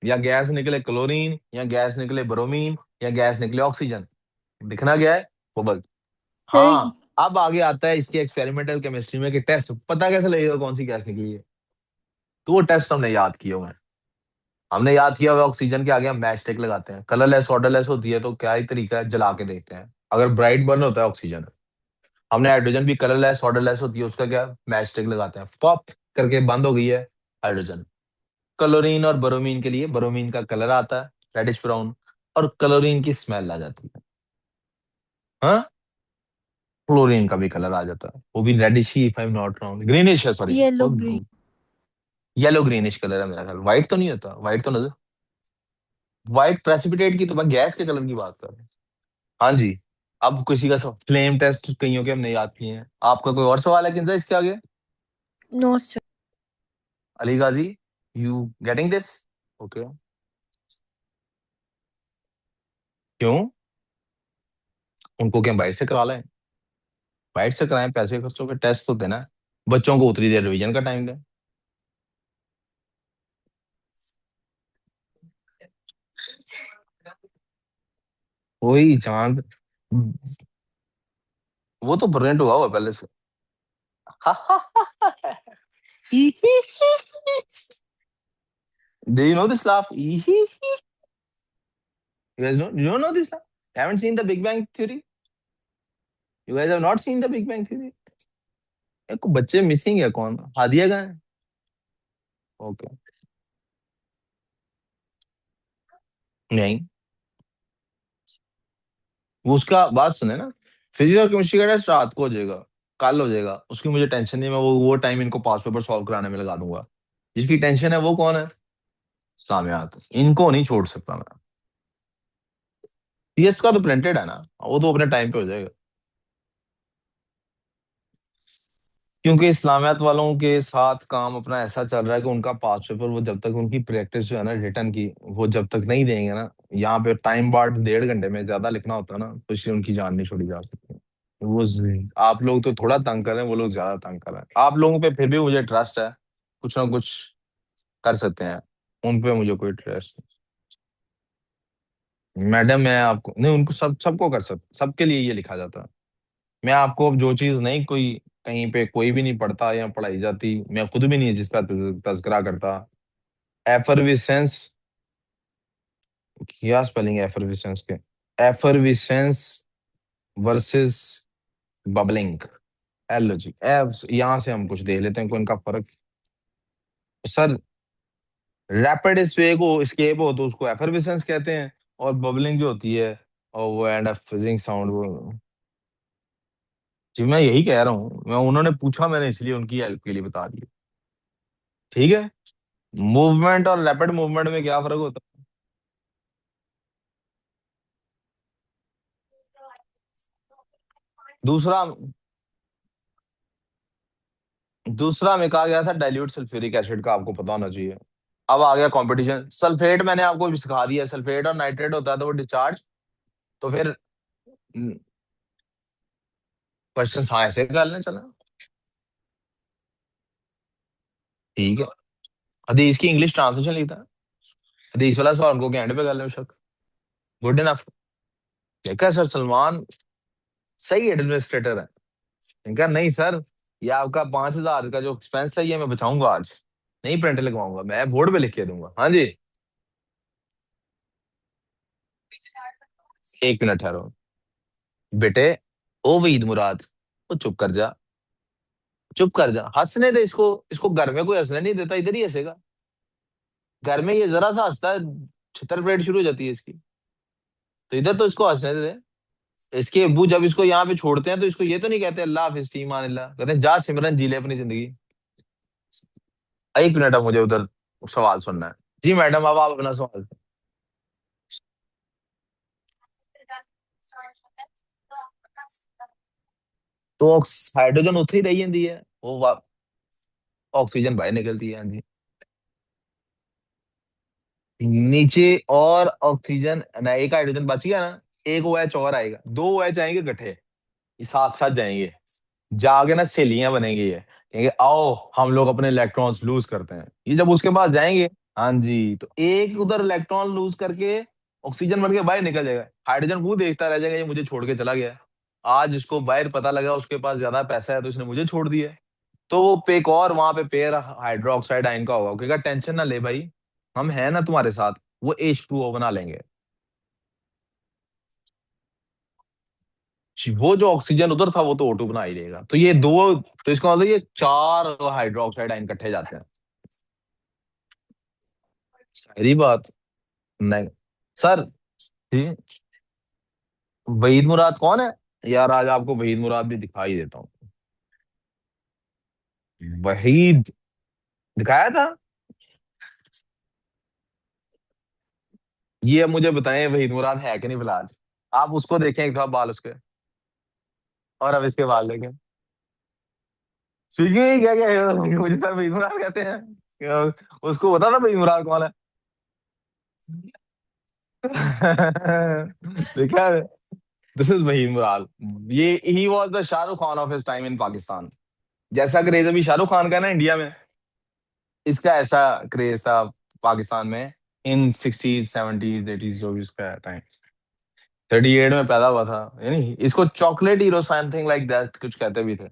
या गैस निकले क्लोरीन, या गैस निकले ब्रोमीन, या गैस निकले ऑक्सीजन, दिखना क्या है? बबल। सर, हाँ, अब आगे आता है इसके एक्सपेरिमेंटल केमिस्ट्री में कि टेस्ट पता कैसे लगेगा कौन सी गैस निकली है। तो वो टेस्ट हमने याद किए हुए हैं। हमने याद किया हुआ ऑक्सीजन के आगे हम मैच स्टिक लगाते हैं, कलरलेस ऑर्डरलेस होती है, तो क्या ही तरीका है, जला के देखते हैं। अगर ब्राइट बर्न होता है ऑक्सीजन, हमने हाइड्रोजन भी कलरलेस ऑर्डरलेस होती है, उसका क्या मैच स्टिक लगाते हैं, पॉप करके बंद हो गई है हाइड्रोजन। क्लोरीन और ब्रोमीन के लिए, ब्रोमीन का कलर आता है रेडिश ब्राउन, और क्लोरीन की स्मेल आ जाती है। हाँ, क्लोरीन का भी कलर आ जाता है, वो भी रेडिश ही, if I am not wrong, greenish है, sorry. Yellow green. Yellow greenish colour है मेरा ख्याल, व्हाइट तो नहीं होता, व्हाइट तो नजर, व्हाइट प्रेसिपिटेट की तो मैं गैस के कलर की बात कर रहा हूँ। हाँ जी। अब किसी का फ्लेम टेस्ट कईयों के हमने याद किए हैं, आपका कोई और सवाल है किंजा इसके आगे? No sir. Ali Ghazi, you getting this? Okay. क्यों? उनको क्या बाइट से करा लें? बाइट से कराएं, पैसे खर्चों पे टेस्ट तो देना है, बच्चों को उतरी देर रिवीजन का टाइम दें। वही चांद, वो तो प्रेजेंट हुआ हुआ पहले से। Do you know this laugh? You guys know? You don't know this laugh? Haven't seen the Big Bang Theory? You guys have not seen the Big Bang Theory? एक बच्चे मिसिंग है, कौन? हादिया का है? ओके। नहीं, वो उसका बात सुने ना, फिजिक्स और केमिस्ट्री का टेस्ट रात को हो जाएगा, कल हो जाएगा, उसकी मुझे टेंशन नहीं है, मैं वो टाइम इनको पास पेपर सॉल्व कराने में लगा दूंगा। जिसकी टेंशन है वो कौन है? साम्यात, इनको नहीं छोड़ सकता मैं। पीएस का तो प्रिंटेड है ना, वो तो अपने टाइम पे हो जाएगा। क्योंकि इस्लामियात वालों के साथ काम अपना ऐसा चल रहा है कि उनका पास पेपर वो जब तक उनकी प्रैक्टिस जो है ना रिटर्न की, वो जब तक नहीं देंगे ना, यहाँ पे टाइम बार्ड 1.5 घंटे में ज्यादा लिखना होता है ना, तो इसलिए उनकी जान नहीं छोड़ी जा सकती। आप लोग तो थोड़ा तंग कर रहे हैं, वो लोग ज्यादा तंग कर रहे हैं। आप लोगों पे फिर भी मुझे ट्रस्ट है, कुछ ना कुछ कर सकते हैं। उन पे मुझे कोई ट्रस्ट नहीं। मैडम मैं आपको नहीं, उनको सबको कर सकते, सबके लिए ये लिखा जाता है। मैं आपको अब जो चीज नहीं, कोई कहीं पे कोई भी नहीं पढ़ता या पढ़ाई जाती, मैं खुद भी नहीं है जिसका तस्करा करता। एफरविसेंस, क्या स्पेलिंग है एफरविसेंस के? Effervescence versus bubbling, L G F, यहाँ से हम कुछ देख लेते हैं कोई इनका फर्क। सर, रैपिड स्पेक हो स्केप हो तो उसको एफरविसेंस कहते हैं, और बबलिंग जो होती है, और वो एंड ऑफ फिजिंग साउंड वो। जी मैं यही कह रहा हूँ, मैं उन्होंने पूछा, मैंने इसलिए उनकी हेल्प के लिए बता दिया। ठीक है। मूवमेंट और रैपिड मूवमेंट में क्या फर्क होता है? दूसरा, दूसरा में कहा गया था डाइल्यूट सल्फ्यूरिक एसिड का, आपको पता होना चाहिए। अब आ गया कंपटीशन। सल्फेट मैंने आपको भी सिखा दिया, सल्फेट और नाइट्रेट होता है तो वो डिस्चार्ज। तो फिर क्वेश्चन हाँ ऐसे कर लें, चला। ठीक है। हदीस की इंग्लिश ट्रांसलेशन लिखता है। हदीस वाला सवाल को एंड पे कर लें शक। Good enough. देखा सर, सलमान सही एडमिनिस्ट्रेटर है। इनका नहीं सर, ये आपका 5,000 का जो एक्सपेंस है ये मैं बचाऊंगा आज। नहीं प्रिंट लगवाऊंगा, मैं बोर्ड पे लिख के दूंगा। हाँ जी। 1 मिनट ठहरो बेटे। ओ वहीद मुराद, वो चुप कर जा, चुप कर जा, हंसने दे इसको। इसको घर में कोई हंसने नहीं देता, इधर ही हंसेगा। घर में ये जरा सा हंसता है, छितर परेड शुरू हो जाती है इसकी। तो इधर तो इसको हंसने दे। इसके अब्बू जब इसको यहाँ पे छोड़ते हैं तो इसको ये तो नहीं कहते अल्लाह हाफिज फी मान अल्लाह, कहते हैं जा सिमरन जी ले अपनी जिंदगी। 1 मिनट, अब मुझे उधर सवाल सुनना है। जी मैडम, अब आप अपना सवाल। तो हाइड्रोजन उतर ही रही जाती है, वो ऑक्सीजन बाहर निकलती है। हाँ जी। नीचे और ऑक्सीजन ना, एक हाइड्रोजन बच गया ना, एक ओ एच और आएगा, दो ओ एच आएंगे इकट्ठे, ये साथ साथ जाएंगे। जाके ना सहेलियां बनेंगी, ये कहेंगे आओ हम लोग अपने इलेक्ट्रॉन्स लूज करते हैं, ये जब उसके पास जाएंगे। हाँ जी, तो एक उधर इलेक्ट्रॉन लूज करके ऑक्सीजन बन के बाहर निकल जाएगा। हाइड्रोजन वो देखता रह जाएगा, ये मुझे छोड़ के चला गया। आज इसको बाहर पता लगा उसके पास ज्यादा पैसा है तो इसने मुझे छोड़ दिया। तो वो पेक और वहां पे पेयर हाइड्रोक्साइड आयन का होगा, क्योंकि टेंशन ना ले भाई, हम है ना तुम्हारे साथ, वो H2O बना लेंगे। वो जो ऑक्सीजन उधर था वो तो O2 बना ही देगा, तो ये दो, तो इसका मतलब ये 4 हाइड्रोक्साइड आयन इकट्ठे जाते हैं। सारी बात। नहीं सर। ठीक। वहीद मुराद कौन है? यार आज आपको वहीद मुराद भी दिखाई देता हूँ। वहीद दिखाया था। ये अब मुझे बताएं वहीद मुराद है कि नहीं फिलहाल। आप उसको देखें एक दफा बाल उसके, और अब इसके बाल देखें। स्विगी क्या क्या है? मुझे सर वहीद मुराद कहते हैं। उसको बता था वहीद मुराद कौन है? देखा, दिस इज वहीद मुराद। ये he was the Shahrukh Khan of his time in Pakistan. जैसा क्रेज अभी शाहरुख खान का है ना इंडिया में, इसका ऐसा क्रेज था पाकिस्तान में इन 60s 70s 80s, जो भी इसका टाइम। 38 में पैदा हुआ था, यानी इसको chocolate hero something like that कुछ कहते भी थे।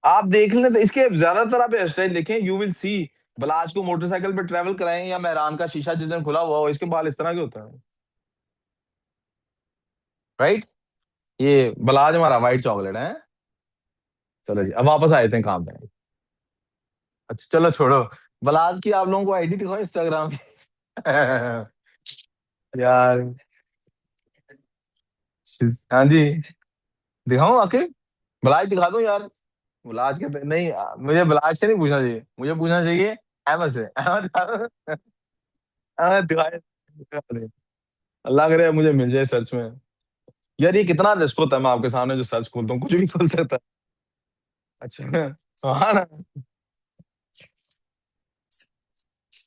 आप देख लें तो इसके ज्यादातर आप हेयर स्टाइल देखें, यू विल सी। बलाज को मोटरसाइकिल पे ट्रेवल कराएं या मेहरान का शीशा जिस दिन खुला हुआ हो, इसके बाल इस तरह के होते हैं। राइट। ये बलाज हमारा व्हाइट चॉकलेट है। चलो जी, अब वापस आए थे काम पे। अच्छा चलो छोड़ो। बलाज की आप लोगों को आईडी दिखाओ इंस्टाग्राम की। यार। हाँ जी, दिखाऊं आके? बलाज दिखा दूं यार? बलाज के नहीं, मुझे बलाज से नहीं पूछना चाहिए, मुझे पूछना चाहिए अहमद से। अहमद दिखा दो। अहमद दिखाए। अल्लाह करे मुझे मिल जाए सर्च में। यार ये कितना रिस्क होता है, मैं आपके सामने जो सर्च खोलता हूँ कुछ भी खोल सकता है। अच्छा। हाँ ना।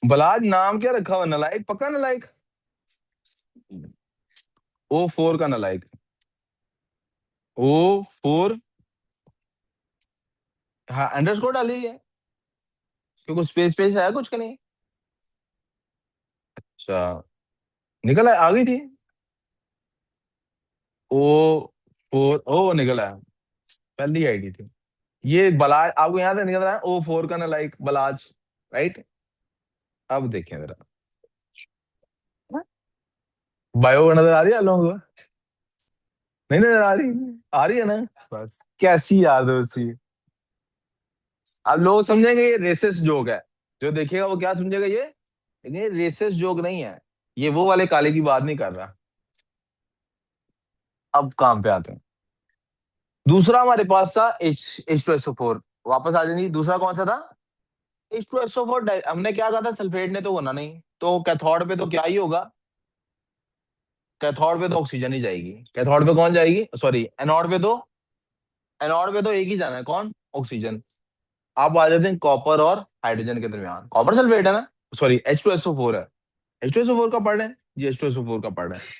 बलाज नाम क्या रखा हुआ, नलायक, पक्का नलायक। O4 का नालायक। O4। हाँ, अंडरस्कोर डाली है, क्योंकि स्पेस स्पेस है कुछ का नहीं। अच्छा, निकल आ गई थी। O4, ओ निकला है। पहली आईडी थी ये बलाज, आपको यहाँ से निकल रहा है O4 का नालायक बलाज, राइट। अब देखें जरा, बायो नजर आ रही है लोगों को? नहीं नजर आ रही है ना? बस कैसी याद दोस्ती। अब लोग समझेंगे ये रेसिस्ट जोक है, जो देखेगा वो क्या समझेगा ये, लेकिन ये रेसिस्ट जोक नहीं है। ये वो वाले काले की बात नहीं कर रहा। अब काम पे आते हैं। दूसरा हमारे पास था H2SO4। वापस आ जाएंगे, दूसरा कौन सा था? H2SO4। हमने क्या कहा था, सल्फेट ने तो होना नहीं, तो कैथोड पे तो क्या ही होगा, कैथोड पे तो ऑक्सीजन ही जाएगी। कैथोड पे कौन जाएगी, सॉरी एनोड पे तो, एनोड पे तो एक ही जाना है, कौन? ऑक्सीजन। आप आ जाते हैं कॉपर और हाइड्रोजन के दरमियान, कॉपर सल्फेट है ना, सॉरी H2SO4 है। H2SO4 का पढ़ रहे हैं जी, H2SO4 का पढ़ रहे हैं।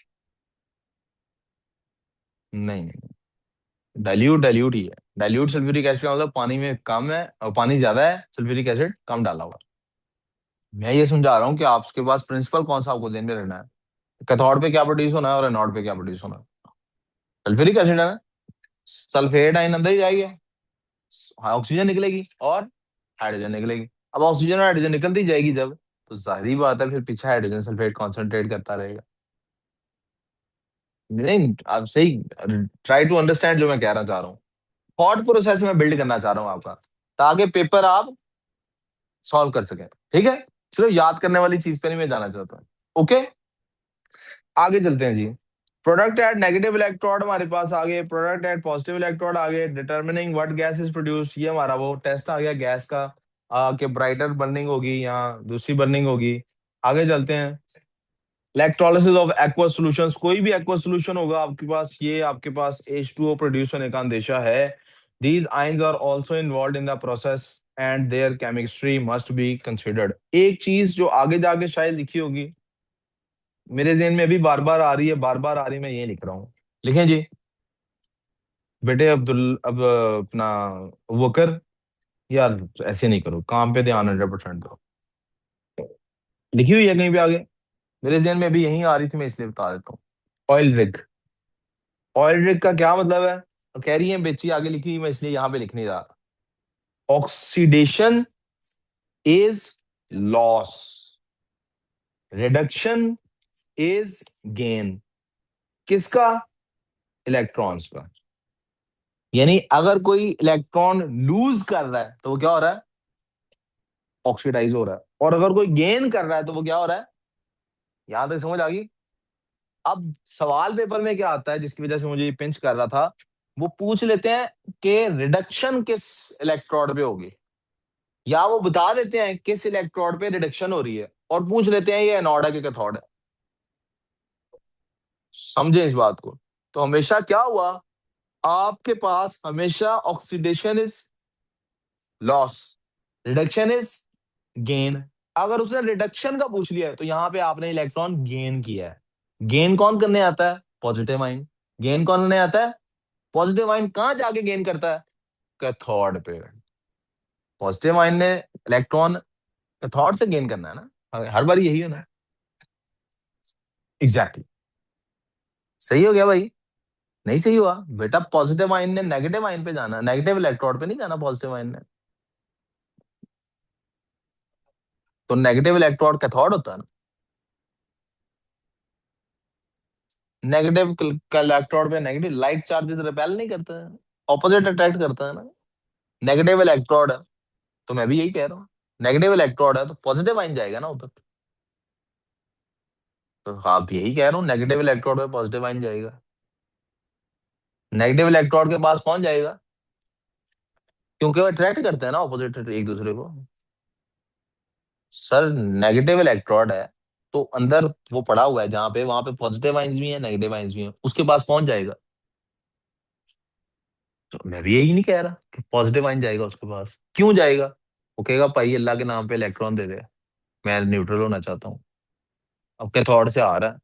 नहीं नहीं, डाइल्यूट डाइल्यूट ही है। डाइल्यूट सल्फ्यूरिक एसिड का मतलब पानी में कम है और पानी ज्यादा है, सल्फ्यूरिक एसिड कम डाला हुआ। मैं ये समझा रहा हूँ कि आपके पास प्रिंसिपल कौन सा आपको ध्यान में रखना है, कैथोड पे क्या प्रोड्यूस होना है और एनोड पे क्या प्रोड्यूस होना है। सल्फ्यूरिक एसिड है ना, सल्फेट आयन अंदर ही जाएगी, हाँ, ऑक्सीजन निकलेगी और हाइड्रोजन निकलेगी। अब ऑक्सीजन और हाइड्रोजन निकलती जाएगी जब, तो जाहिर बात है फिर पीछे हाइड्रोजन सल्फेट कॉन्सेंट्रेट करता रहेगा। नहीं, आप सही, ट्राई टू अंडरस्टैंड जो मैं कहना चाह रहा हूँ। थॉट प्रोसेस में बिल्ड करना चाह रहा हूँ आपका, ताकि पेपर आप सॉल्व कर सकें। ठीक है, सिर्फ याद करने वाली चीज पे नहीं मैं जाना चाहता। ओके, आगे चलते हैं जी। प्रोडक्ट एट नेगेटिव इलेक्ट्रोड हमारे पास आ गए, प्रोडक्ट एट पॉजिटिव इलेक्ट्रोड आ गए। Determining what gas is produce, ये हमारा वो टेस्ट आ गया गैस का, कि ब्राइटर बर्निंग होगी या दूसरी बर्निंग होगी। आगे चलते हैं। इलेक्ट्रोलिसिस ऑफ एक्वस सॉल्यूशंस, कोई भी एक्वस सॉल्यूशन होगा आपके पास, ये आपके पास H2O प्रोड्यूस होने का अंदेशा है। These ions are also involved in the process and their chemistry must be considered. एक चीज जो आगे जाके शायद लिखी होगी, मेरे ज़हन में अभी बार बार आ रही है, बार बार आ रही है, मैं ये लिख रहा हूँ। लिखें जी। बेटे अब्दुल, अब अपना वकर, यार ऐसे नहीं करो, काम पे ध्यान 100% दो। लिखी हुई है कहीं पे आगे, मेरे ज़हन में अभी यही आ रही थी, मैं इसलिए बता देता हूँ। Oil rig. ऑयल रिग का क्या मतलब है, तो कह रही है बेची, आगे लिखी हुई, मैं इसलिए यहाँ पे लिख नहीं रहा। Oxidation is loss, reduction is gain. किसका? इलेक्ट्रॉन्स का। यानी अगर कोई इलेक्ट्रॉन लूज कर रहा है तो वो क्या हो रहा है? ऑक्सीडाइज हो रहा है। और अगर कोई गेन कर रहा है तो वो क्या हो रहा है? यहां तक समझ आ गई? अब सवाल पेपर में क्या आता है, जिसकी वजह से मुझे ये पिंच कर रहा था, वो पूछ लेते हैं कि रिडक्शन किस इलेक्ट्रोड पे होगी, या वो बता देते हैं किस इलेक्ट्रोड पे रिडक्शन हो रही है, और पूछ लेते हैं ये एनोड है कि कैथोड है। समझे इस बात को? तो हमेशा क्या हुआ, आपके पास हमेशा oxidation is loss, reduction is gain. अगर उसने रिडक्शन का पूछ लिया है तो यहां पे आपने इलेक्ट्रॉन गेन किया है। गेन कौन करने आता है? Positive ion. गेन कौन करने आता है? Positive ion. कहां जाके गेन करता है? कैथोड पे। पॉजिटिव आइन ने इलेक्ट्रॉन कैथोड से गेन करना है ना, हर बार यही है ना। Exactly exactly. सही हो गया भाई? नहीं सही हुआ बेटा, पॉजिटिव आइन ने नेगेटिव आइन पे जाना, नेगेटिव इलेक्ट्रोड पे नहीं जाना पॉजिटिव आइन ने। तो नेगेटिव इलेक्ट्रोड कैथोड होता है ना। नेगेटिव इलेक्ट्रोड पे नेगेटिव लाइट चार्जेस रिपेल नहीं करता है, ऑपोजिट अट्रैक्ट करता है ना। नेगेटिव इलेक्ट्रोड है, तो मैं भी यही कह रहा हूँ, नेगेटिव इलेक्ट्रोड है तो पॉजिटिव आइन जाएगा ना उधर। तो आप यही कह रहा हूँ, नेगेटिव इलेक्ट्रोड पे पॉजिटिव आइन जाएगा। नेगेटिव इलेक्ट्रोड के पास कौन जाएगा? क्योंकि वो अट्रैक्ट करते हैं ना ऑपोजिट एक दूसरे को। सर नेगेटिव इलेक्ट्रोड है तो अंदर वो पड़ा हुआ है जहां पे, वहां पे पॉजिटिव आइंस भी है नेगेटिव आइंस भी है, उसके पास पहुंच जाएगा। तो मैं भी यही नहीं कह रहा कि पॉजिटिव आइन जाएगा उसके पास, क्यों जाएगा? वो कहेगा भाई अल्लाह के नाम पे इलेक्ट्रॉन दे दे, मैं न्यूट्रल होना चाहता हूँ। अब कैथोड से आ रहा है,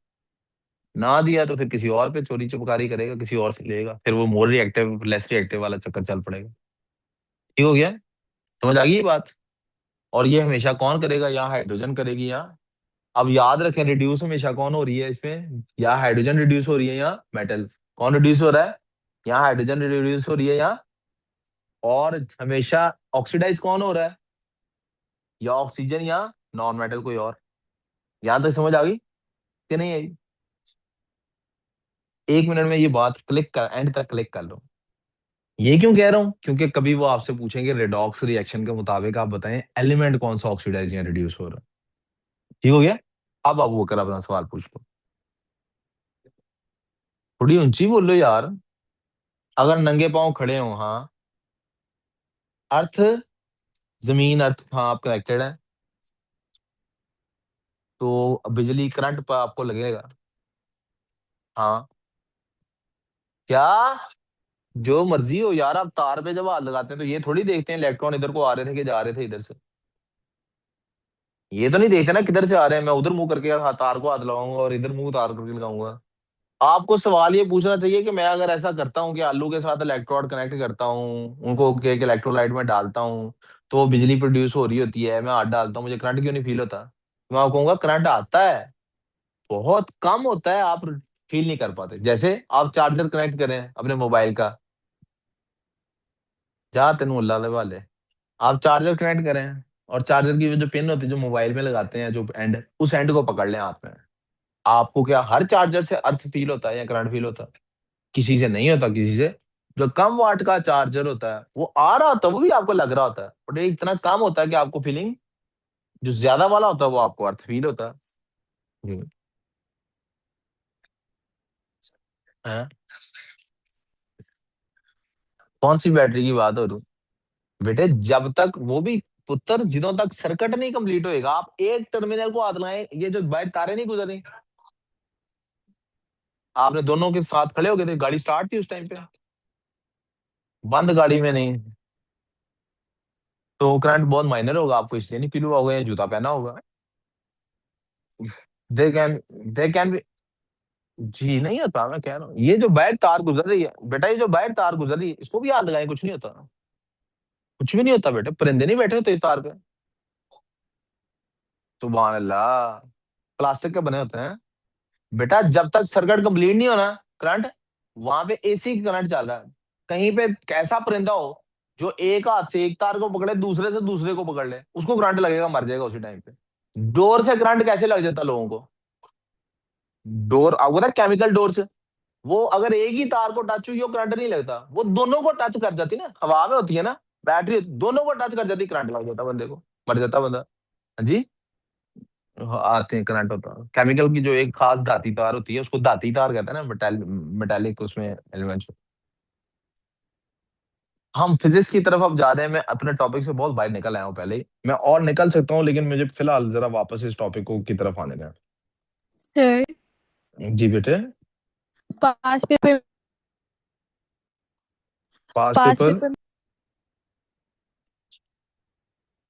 ना दिया तो फिर किसी और पे चोरी चुपकारी करेगा, किसी और से लेगा, फिर वो मोर रिएक्टिव लेस रिएक्टिव वाला चक्कर चल पड़ेगा। ठीक हो गया? समझ आ गई ये बात? और ये हमेशा कौन करेगा? या हाइड्रोजन करेगी या, अब याद रखें, रिड्यूस हमेशा कौन हो रही है इसमें? या हाइड्रोजन रिड्यूस हो रही है या मेटल। कौन रिड्यूस हो रहा है? या हाइड्रोजन रिड्यूस हो रही है या, और हमेशा ऑक्सीडाइज कौन हो रहा है? या ऑक्सीजन या नॉन मेटल कोई और। यहां तक समझ आ गई कि नहीं आई? 1 मिनट में ये बात क्लिक कर, एंड तक क्लिक कर लो। ये क्यों कह रहा हूं? क्योंकि कभी वो आपसे पूछेंगे रेडॉक्स रिएक्शन के मुताबिक आप बताएं एलिमेंट कौन सा ऑक्सीडाइज या रिड्यूस हो रहा है। ठीक हो गया? अब आप वो कर अपना सवाल पूछ लो। थोड़ी ऊंची बोलो यार। अगर नंगे पांव खड़े हो, हाँ। अर्थ, जमीन अर्थ, हाँ आप कनेक्टेड है, तो बिजली करंट पर आपको लगेगा। हाँ। क्या? जो मर्जी हो यार, आप तार पे जब हाथ लगाते हैं तो ये थोड़ी देखते हैं इलेक्ट्रॉन इधर को आ रहे थे कि जा रहे थे इधर से। ये तो नहीं देखते ना किधर से आ रहे हैं, मैं उधर मुंह करके तार को हाथ लगाऊंगा और इधर मुंह तार करके लगाऊंगा। आपको सवाल ये पूछना चाहिए कि मैं अगर ऐसा करता हूँ कि आलू के साथ इलेक्ट्रोड कनेक्ट करता हूँ, उनको एक इलेक्ट्रोलाइट में डालता हूँ, तो बिजली प्रोड्यूस हो रही होती है, मैं हाथ डालता हूँ, मुझे करंट क्यों नहीं फील होता? मैं आपको कहूंगा करंट आता है, बहुत कम होता है, आप फील नहीं कर पाते। जैसे आप चार्जर कनेक्ट करें अपने मोबाइल का, जा तेन अल्लाह दे वाले, आप चार्जर कनेक्ट करें और चार्जर की जो पिन होती है जो मोबाइल में लगाते हैं, जो एंड, उस एंड को पकड़ लें हाथ में, आपको क्या हर चार्जर से अर्थ फील होता है या करंट फील होता है? किसी से नहीं होता, किसी से। जो कम वाट का चार्जर होता है वो आ रहा होता है, वो भी आपको लग रहा होता है, बट ये इतना कम होता है कि आपको फीलिंग, जो ज्यादा वाला होता है वो आपको अर्थ फील होता है। जी। हाँ? कौन सी बैटरी की बात हो रही? बेटे जब तक वो भी, पुत्र जितों तक सर्किट नहीं कंप्लीट होएगा, आप एक टर्मिनल को हाथ लगाए, ये जो बाहर तारे नहीं गुजर रही, आपने दोनों के साथ खड़े हो गए थे, गाड़ी स्टार्ट थी उस टाइम पे, बंद गाड़ी में नहीं, तो करंट बहुत माइनर होगा, आपको इसलिए नहीं फील हुआ होगा, या जूता पहना होगा। They can they can be, जी नहीं होता, मैं कह रहा हूँ ये जो बाहर तार गुजर रही है बेटा, ये जो बाहर तार गुजर रही है इसको भी हाथ लगाए, कुछ नहीं होता। कुछ भी नहीं होता बेटा, परिंदे नहीं बैठे होते इस तार पे। सुभान अल्लाह। प्लास्टिक के बने होते हैं बेटा, जब तक सर्किट कंप्लीट नहीं होना, करंट, वहां पे एसी करंट चल रहा है। कहीं पे कैसा परिंदा हो जो एक हाथ से एक तार को पकड़े, दूसरे से दूसरे को पकड़ ले, उसको करंट लगेगा, मर जाएगा उसी टाइम पे। डोर से करंट कैसे लग जाता लोगों को? डोर आपको पता है, केमिकल डोर से, वो अगर एक ही तार को टच हुई, वो करंट नहीं लगता, वो दोनों को टच कर जाती ना, हवा में होती है ना बैटरी, दोनों को टच कर जाती, करंट लग जाता बंदे को, मर जाता बंदा। हाँ जी। हाँ, आते हैं करंट होता है, केमिकल की जो एक खास धाती तार होती है उसको धाती तार कहते हैं ना, मेटालिक उसमें एलिमेंट्स। हम फिजिक्स की तरफ अब जा रहे हैं, मैं अपने टॉपिक से बहुत बाहर निकल आया हूँ पहले ही, मैं और निकल सकता हूँ लेकिन मुझे फिलहाल जरा वापस इस टॉपिक को की तरफ आने दें। सर, जी बेटे। पास पेपर पास पास पेपर। पेपर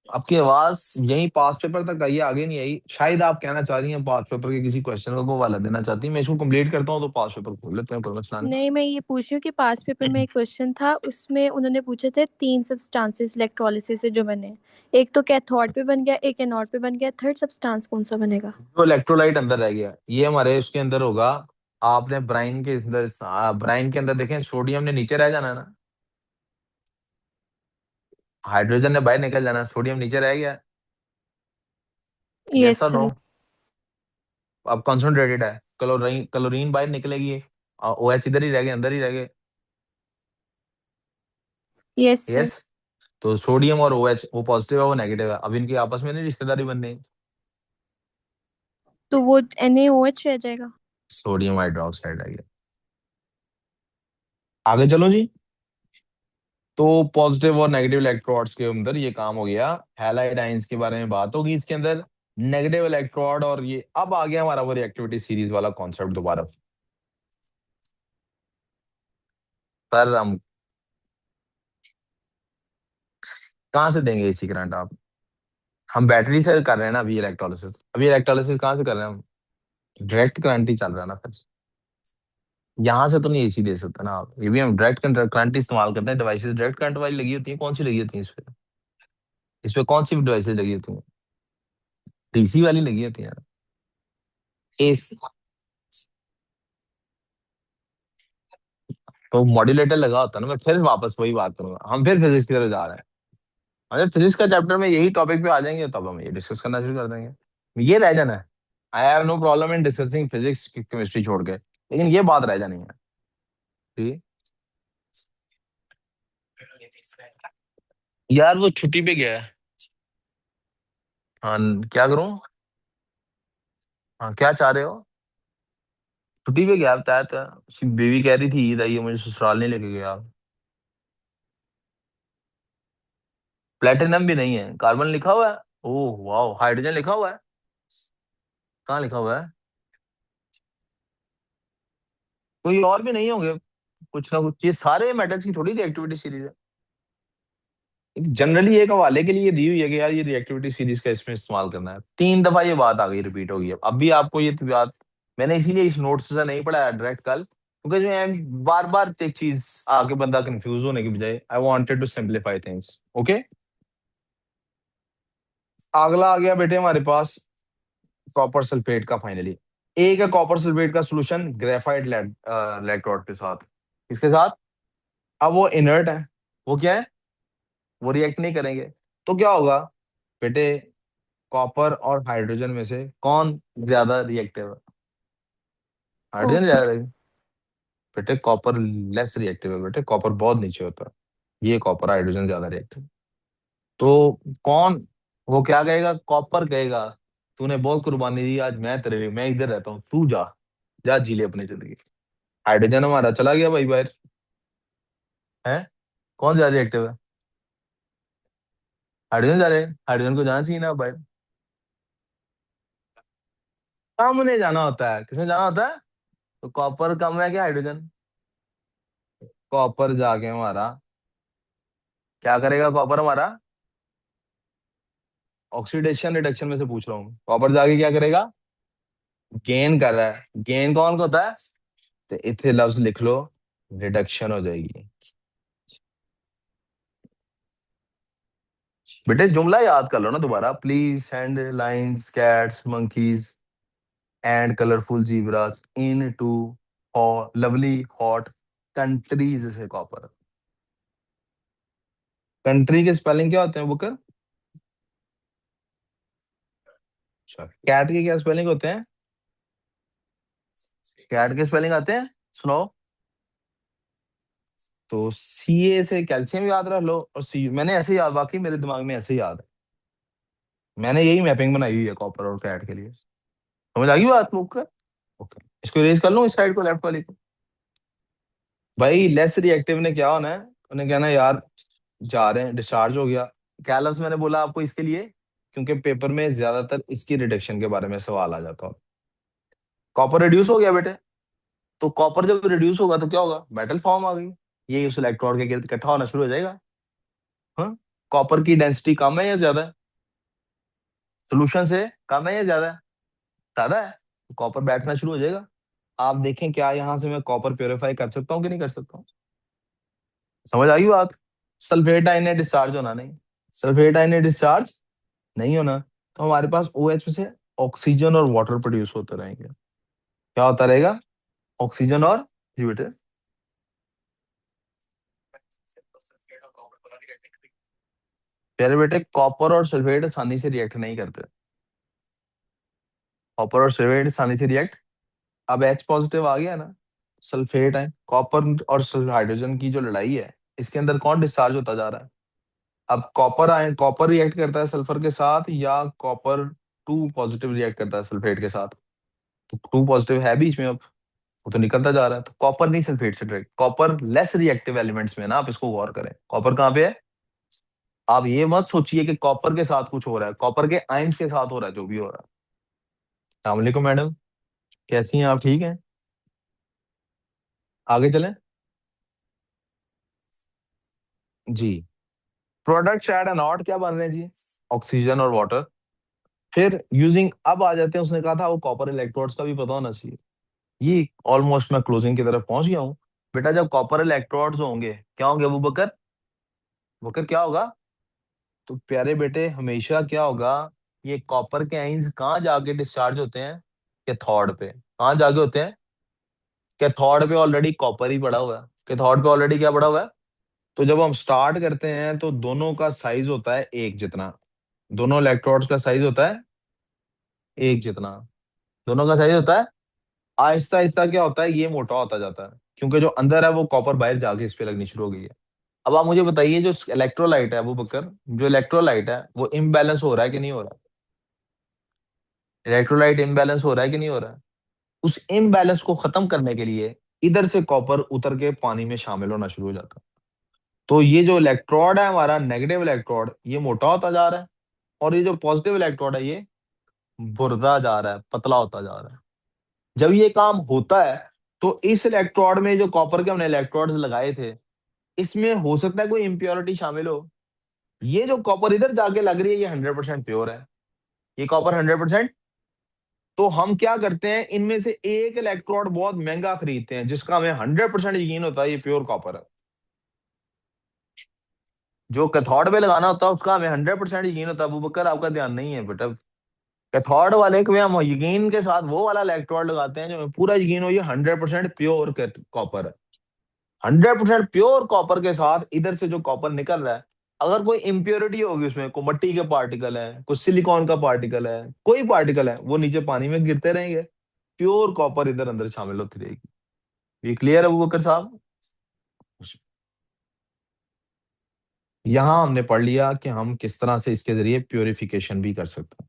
आपकी आवाज यही पास पेपर तक आई है, आगे नहीं आई, शायद आप कहना चाह रही हैं पास पेपर के किसी क्वेश्चन को हवाला देना चाहती हैं, मैं इसको कंप्लीट करता हूँ तो पास पेपर खोल लेते हैं, कोई मसला नहीं। नहीं, मैं ये पूछ रही हूँ कि पास पेपर में एक क्वेश्चन था, उसमें उन्होंने पूछे थे 3 सब्सटेंसेस इलेक्ट्रोलिसिस से जो बने। एक तो कैथोड पे बन गया, एक एनोड पे बन गया, थर्ड सब्सटेंस कौन सा बनेगा? जो इलेक्ट्रोलाइट अंदर रह गया ये हमारे उसके अंदर होगा। आपने ब्राइन के अंदर, ब्राइन के अंदर देखें, सोडियम ने नीचे रह जाना है ना, हाइड्रोजन ने बाहर निकल जाना, सोडियम नीचे रह गया। यस यस और नो? सर। अब कॉन्सेंट्रेटेड है, क्लोरीन क्लोरीन बाहर निकलेगी, ओ एच इधर ही रह गए, अंदर ही रह गए। Yes sir. यस। तो सोडियम और ओ एच, वो पॉजिटिव है वो नेगेटिव है, अब इनकी आपस में नहीं रिश्तेदारी बननी। तो वो NaOH रह जाएगा। सोडियम हाइड्रोक्साइड है ये। आगे चलो जी। तो पॉजिटिव और नेगेटिव इलेक्ट्रोड्स के अंदर ये काम हो गया, हैलाइड आयंस के बारे में बात होगी इसके अंदर, नेगेटिव इलेक्ट्रोड, और ये अब आ गया हमारा वो रिएक्टिविटी सीरीज वाला कॉन्सेप्ट दोबारा। सर हम कहाँ से देंगे इसी करंट आप? हम बैटरी से कर रहे हैं ना अभी इलेक्ट्रोलिसिस, अभी इलेक्ट्रोलिसिस कहाँ से कर रहे हैं हम? डायरेक्ट करंट ही चल रहा है ना फिर। यहाँ से तो नहीं एसी दे सकता ना आप, ये भी हम डायरेक्ट करंट इस्तेमाल करते हैं, डिवाइसेस डायरेक्ट करंट वाली लगी होती है, कौन सी लगी होती है इस पे कौन सी डिवाइसेस लगी होती है? डीसी वाली लगी होती है। एस तो मॉड्यूलेटर लगा होता है ना, मैं फिर वापस वही बात करूंगा, हम फिर फिजिक्स की तरफ जा रहे हैं। अगर फिजिक्स का चैप्टर में यही टॉपिक पे आ जाएंगे तब हम ये डिस्कस करना शुरू कर देंगे, ये रह जाना है। I have no problem in discussing physics chemistry छोड़ के, लेकिन ये बात रह जानी है। ठीक। यार वो छुट्टी पे गया है। हाँ। क्या करूं? हाँ, क्या चाह रहे हो? छुट्टी पे गया बताया था, उसकी बीवी कह रही थी ईद आई है, मुझे ससुराल नहीं लेके गया। प्लेटिनम भी नहीं है, कार्बन लिखा हुआ है। ओह वाह, हाइड्रोजन लिखा हुआ है। कहाँ लिखा हुआ है? कोई और भी नहीं होंगे? कुछ ना कुछ, ये सारे मेटल्स की थोड़ी रिएक्टिविटी सीरीज है। जनरली एक हवाले के लिए दी हुई है कि यार ये रिएक्टिविटी सीरीज का इसमें इस्तेमाल करना है, 3 दफा ये बात आ गई, रिपीट होगी। अब भी आपको ये बात मैंने इसीलिए इस नोट्स से नहीं पढ़ाया डायरेक्ट कल, क्योंकि जो है बार बार एक चीज आके बंदा कंफ्यूज होने की बजाय I wanted to simplify things. Okay. अगला आ गया बेटे हमारे पास, कॉपर सल्फेट का फाइनली। एक है कॉपर सल्फेट का सोल्यूशन ग्रेफाइट इलेक्ट्रोड के साथ। इसके साथ, अब वो इनर्ट है, वो क्या है, वो रिएक्ट नहीं करेंगे। तो क्या होगा बेटे, कॉपर और हाइड्रोजन में से कौन ज्यादा रिएक्टिव है? Hydrogen copper. ज्यादा बेटे, कॉपर लेस रिएक्टिव है बेटे, कॉपर बहुत नीचे होता है, ये कॉपर, हाइड्रोजन ज्यादा रिएक्टिव। तो कौन, वो क्या कहेगा, कॉपर कहेगा तूने बहुत कुर्बानी दी, आज मैं तेरे लिए, मैं इधर रहता हूँ, तू जा, जा जी ले अपनी जिंदगी। हाइड्रोजन हमारा चला गया भाई बाहर। है, कौन ज्यादा रिएक्टिव है? हाइड्रोजन जा रहे हैं, हाइड्रोजन को जाना चाहिए ना भाई। सामने जाना होता है, किसमें जाना होता है? तो कॉपर कम है क्या हाइड्रोजन? कॉपर जाके हमारा क्या करेगा, कॉपर हमारा ऑक्सीडेशन रिडक्शन में से पूछ रहा हूँ, कॉपर जाके क्या करेगा, गेन कर रहा है। गेन कौन का होता है? तो इथे लफ्ज लिख लो, रिडक्शन हो जाएगी। बेटे जुमला याद कर लो ना दोबारा, please send lions cats monkeys and colourful zebras in to lovely hot countries से कॉपर। कंट्री के स्पेलिंग क्या होते हैं बुकर? अच्छा, कैट के क्या स्पेलिंग होते हैं? कैट के स्पेलिंग आते हैं, सुनाओ। तो सीए से कैल्शियम याद रख लो, और सी मैंने ऐसे याद, वाकई मेरे दिमाग में ऐसे याद है, मैंने यही मैपिंग बनाई हुई है कॉपर और कैट के लिए। समझ आ गई बात बुकर? ओके, इसको इरेज कर लूं, इस साइड को, लेफ्ट वाली को। भाई लेस रिएक्टिव ने क्या होना है, उन्हें कहना है यार जा रहे हैं, डिस्चार्ज हो गया। कैलस मैंने बोला आपको इसके लिए, क्योंकि पेपर में ज्यादातर इसकी रिडक्शन के बारे में सवाल आ जाता है। कॉपर रिड्यूस हो गया बेटे, तो कॉपर जब रिड्यूस होगा तो क्या होगा, मेटल फॉर्म आ गई, ये उस इलेक्ट्रोड के गिर्द इकट्ठा होना शुरू हो जाएगा। हाँ, कॉपर की डेंसिटी कम है या ज्यादा है? सोल्यूशन से कम है या ज्यादा है? ज्यादा है, तो कॉपर बैठना शुरू हो जाएगा। आप देखें क्या यहाँ से मैं कॉपर प्योरीफाई कर सकता हूँ कि नहीं कर सकता हूँ? समझ आ गई बात? सल्फेट आयन ने डिस्चार्ज होना नहीं, सल्फेट आयन ने डिस्चार्ज नहीं होना, तो हमारे पास OH में से ऑक्सीजन और वाटर प्रोड्यूस होते रहेंगे। क्या होता रहेगा, ऑक्सीजन और, जी बेटे, प्यारे बेटे, कॉपर और सल्फेट आसानी से रिएक्ट नहीं करते, कॉपर और सल्फेट आसानी से रिएक्ट। अब H पॉजिटिव आ गया ना, सल्फेट है, कॉपर और हाइड्रोजन की जो लड़ाई है, इसके अंदर कौन डिस्चार्ज होता जा रहा है? अब कॉपर आए, कॉपर रिएक्ट करता है सल्फर के साथ, या कॉपर 2 पॉजिटिव रिएक्ट करता है सल्फेट के साथ? तो 2 पॉजिटिव है बीच में, अब वो तो निकलता जा रहा है, तो कॉपर नहीं सल्फेट से direct, copper less reactive elements में ना, आप इसको गौर करें, कॉपर कहाँ पे है। आप ये मत सोचिए कि कॉपर के साथ कुछ हो रहा है, कॉपर के आयंस के साथ हो रहा है जो भी हो रहा है। अस्सलाम वालेकुम मैडम, कैसी हैं आप, ठीक हैं? आगे चलें। जी, प्रोडक्ट ऐड एंड नॉट क्या बन रहे हैं जी, ऑक्सीजन और वाटर। फिर यूजिंग, अब आ जाते हैं, उसने कहा था वो कॉपर इलेक्ट्रोड्स का भी पता होना चाहिए। ये ऑलमोस्ट मैं क्लोजिंग की तरफ पहुंच गया हूँ। बेटा जब कॉपर इलेक्ट्रोड्स होंगे क्या होंगे अबू बकर? बकर क्या होगा? तो प्यारे बेटे हमेशा क्या होगा, ये कॉपर के आयंस कहाँ जाके डिस्चार्ज होते हैं? कैथोड पे। कहाँ जाके होते हैं? कैथोड पे ऑलरेडी कॉपर ही पड़ा हुआ है। कैथोड पे ऑलरेडी क्या पड़ा हुआ है? तो जब हम स्टार्ट करते हैं तो दोनों का साइज होता है एक जितना। दोनों इलेक्ट्रोड्स का साइज होता है एक जितना। दोनों का साइज होता है। आहिस्ता आहिस्ता क्या होता है, ये मोटा होता जाता है क्योंकि जो अंदर है वो कॉपर बाहर जाके इस पे लगनी शुरू हो गई है। अब आप मुझे बताइए जो इलेक्ट्रोलाइट है वो बकर, जो इलेक्ट्रोलाइट है वो इम्बैलेंस हो रहा है कि नहीं हो रहा? इलेक्ट्रोलाइट इम्बैलेंस हो रहा है कि नहीं हो रहा है? उस इम्बैलेंस को खत्म करने के लिए इधर से कॉपर उतर के पानी में शामिल होना शुरू हो जाता है। तो ये जो इलेक्ट्रोड है हमारा नेगेटिव इलेक्ट्रोड, ये मोटा होता जा रहा है। और ये जो पॉजिटिव इलेक्ट्रोड है ये बुरदा जा रहा है, पतला होता जा रहा है। जब ये काम होता है तो इस इलेक्ट्रोड में जो कॉपर के हमने इलेक्ट्रोड्स लगाए थे, इसमें हो सकता है कोई इम्प्योरिटी शामिल हो। ये जो कॉपर इधर जाके लग रही है ये 100% प्योर है। ये कॉपर 100%। तो हम क्या करते हैं, इनमें से एक इलेक्ट्रोड बहुत महंगा खरीदते हैं जिसका हमें 100% यकीन होता है ये प्योर कॉपर है। जो कैथोड पे लगाना होता है उसका हमें 100% यकीन होता है। अबू बकर आपका ध्यान नहीं है बेटा। कैथोड वाले को हम यकीन के साथ वो वाला इलेक्ट्रोड लगाते हैं जो हमें पूरा यकीन हो ये 100% प्योर कॉपर है। 100% प्योर कॉपर के साथ इधर से जो कॉपर निकल रहा है, अगर कोई इम्प्योरिटी होगी उसमें, कोई मिट्टी के पार्टिकल है, कोई सिलिकॉन का पार्टिकल है, कोई पार्टिकल है, वो नीचे पानी में गिरते रहेंगे। प्योर कॉपर इधर अंदर शामिल होती रहेगी। ये क्लियर है अबू बकर साहब? यहां हमने पढ़ लिया कि हम किस तरह से इसके जरिए प्योरिफिकेशन भी कर सकते हैं।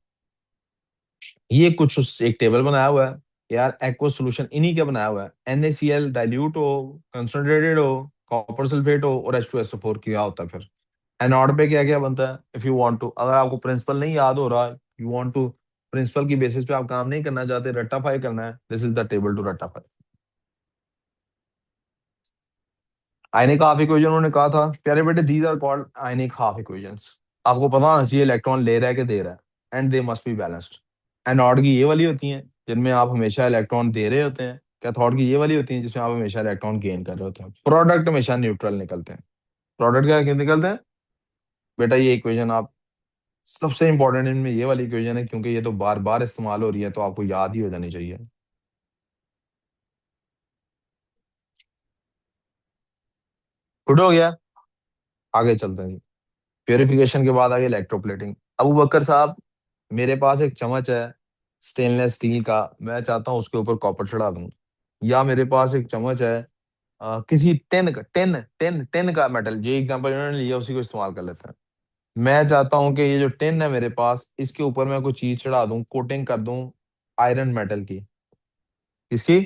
ये कुछ एक टेबल बनाया हुआ है यार, एक्वा सोल्यूशन इन्हीं का बनाया हुआ है। NaCl डाइल्यूट हो, कंसंट्रेटेड हो, कॉपर सल्फेट हो और H2SO4 क्या होता है फिर। एनोड पे क्या क्या बनता है, इफ यू वांट टू, अगर आपको प्रिंसिपल नहीं याद हो रहा, यू वांट टू, प्रिंसिपल की बेसिस पे आप काम नहीं करना चाहते, रट्टाफाई करना है, this is the table to रट्टाफाई। आयनिक हाफ इक्वेशन उन्होंने कहा था प्यारे बेटे, these are called ionic half equations. आपको पता होना चाहिए इलेक्ट्रॉन ले रहा है कि दे रहा है, and they must be balanced. Anode की ये वाली होती हैं जिनमें आप हमेशा इलेक्ट्रॉन दे रहे होते हैं। कैथोड की ये वाली होती हैं जिसमें आप हमेशा इलेक्ट्रॉन गेन कर रहे होते हैं। प्रोडक्ट हमेशा न्यूट्रल निकलते हैं। प्रोडक्ट क्या क्यों निकलते हैं? बेटा ये इक्वेशन आप, सबसे इंपॉर्टेंट इनमें ये वाली इक्वेशन है क्योंकि ये तो बार बार इस्तेमाल हो रही है तो आपको याद ही हो जानी चाहिए। गुड हो गया। आगे चलते हैं। प्योरिफिकेशन के बाद आगे इलेक्ट्रोप्लेटिंग। अबू बकर साहब, मेरे पास एक चम्मच है स्टेनलेस स्टील का, मैं चाहता हूँ उसके ऊपर कॉपर चढ़ा दूं। या मेरे पास एक चम्मच है किसी टिन का, टिन का मेटल, जो एग्जांपल इन्होंने लिया उसी को इस्तेमाल कर लेते हैं। मैं चाहता हूँ कि ये जो टिन है मेरे पास, इसके ऊपर मैं कोई चीज चढ़ा दूं, कोटिंग कर दूं आयरन मेटल की। इसकी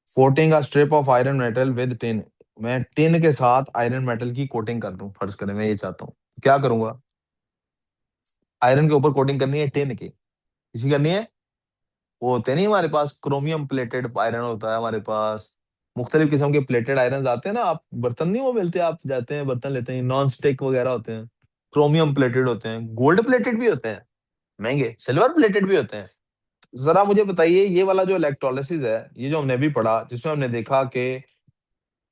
coating, a strip of iron metal with tin. मैं टिन के साथ आयरन मेटल की कोटिंग कर दूं, फर्ज करें मैं ये चाहता हूँ, क्या करूंगा? आयरन के ऊपर कोटिंग करनी है टिन की। इसी करनी है। वो होते नहीं हमारे पास क्रोमियम प्लेटेड आयरन होता है हमारे पास। मुख्तलिफ किस्म के प्लेटेड आयरन आते हैं ना, आप बर्तन नहीं वो मिलते, आप जाते हैं बर्तन लेते हैं, नॉन स्टिक वगैरह होते हैं। क्रोमियम प्लेटेड होते हैं, गोल्ड प्लेटेड भी होते हैं, महंगे सिल्वर प्लेटेड भी होते हैं। जरा मुझे बताइए ये वाला जो इलेक्ट्रोलिसिस है, ये जो हमने भी पढ़ा जिसमें हमने देखा कि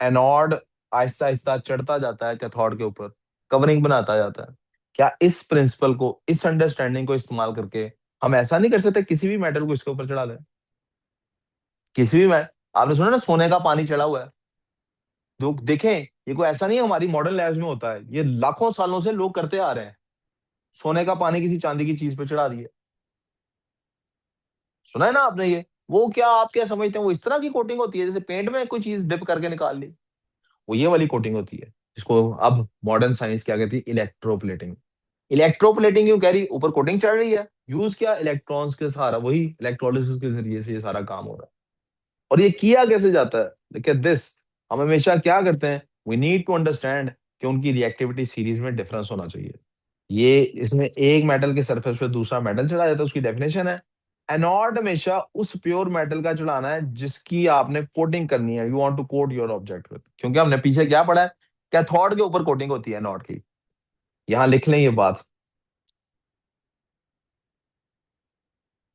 एनोड आहिस्ता आहिस्ता चढ़ता जाता है कैथोड के ऊपर, कवरिंग बनाता जाता है। क्या इस प्रिंसिपल को, इस अंडरस्टैंडिंग को इस्तेमाल करके हम ऐसा नहीं कर सकते किसी भी मेटल को इसके ऊपर चढ़ा दें? किसी भी मेटल, आपने सुना ना सोने का पानी चढ़ा हुआ है, लोग देखें, ये कोई ऐसा नहीं है हमारी मॉडर्न लैब्स में होता है, ये लाखों सालों से लोग करते आ रहे हैं। सोने का पानी किसी चांदी की चीज पे चढ़ा दिए, सुना है ना आपने ये? वो क्या आप क्या समझते हैं, वो इस तरह की कोटिंग होती है जैसे पेंट में कोई चीज डिप करके निकाल ली? वो ये वाली कोटिंग होती है जिसको अब मॉडर्न साइंस क्या कहती है, इलेक्ट्रोप्लेटिंग। इलेक्ट्रोप्लेटिंग क्यों कह रही, ऊपर कोटिंग चढ़ रही है, यूज क्या, इलेक्ट्रॉन्स के सहारा, वही इलेक्ट्रोलिसिस के जरिए से ये सारा काम हो रहा है। और ये किया कैसे जाता है, देखिए दिस, हम हमेशा क्या करते हैं, वी नीड टू अंडरस्टैंड कि उनकी रिएक्टिविटी सीरीज में डिफरेंस होना चाहिए। ये इसमें एक मेटल के सरफेस पे दूसरा मेटल चढ़ा जाता है, उसकी डेफिनेशन है। एनोड हमेशा उस प्योर मेटल का चढ़ाना है जिसकी आपने कोटिंग करनी है, you want to coat your object with, क्योंकि हमने पीछे क्या पढ़ा है, कैथोड के ऊपर कोटिंग होती है एनोड की। यहां लिख लें ये बात।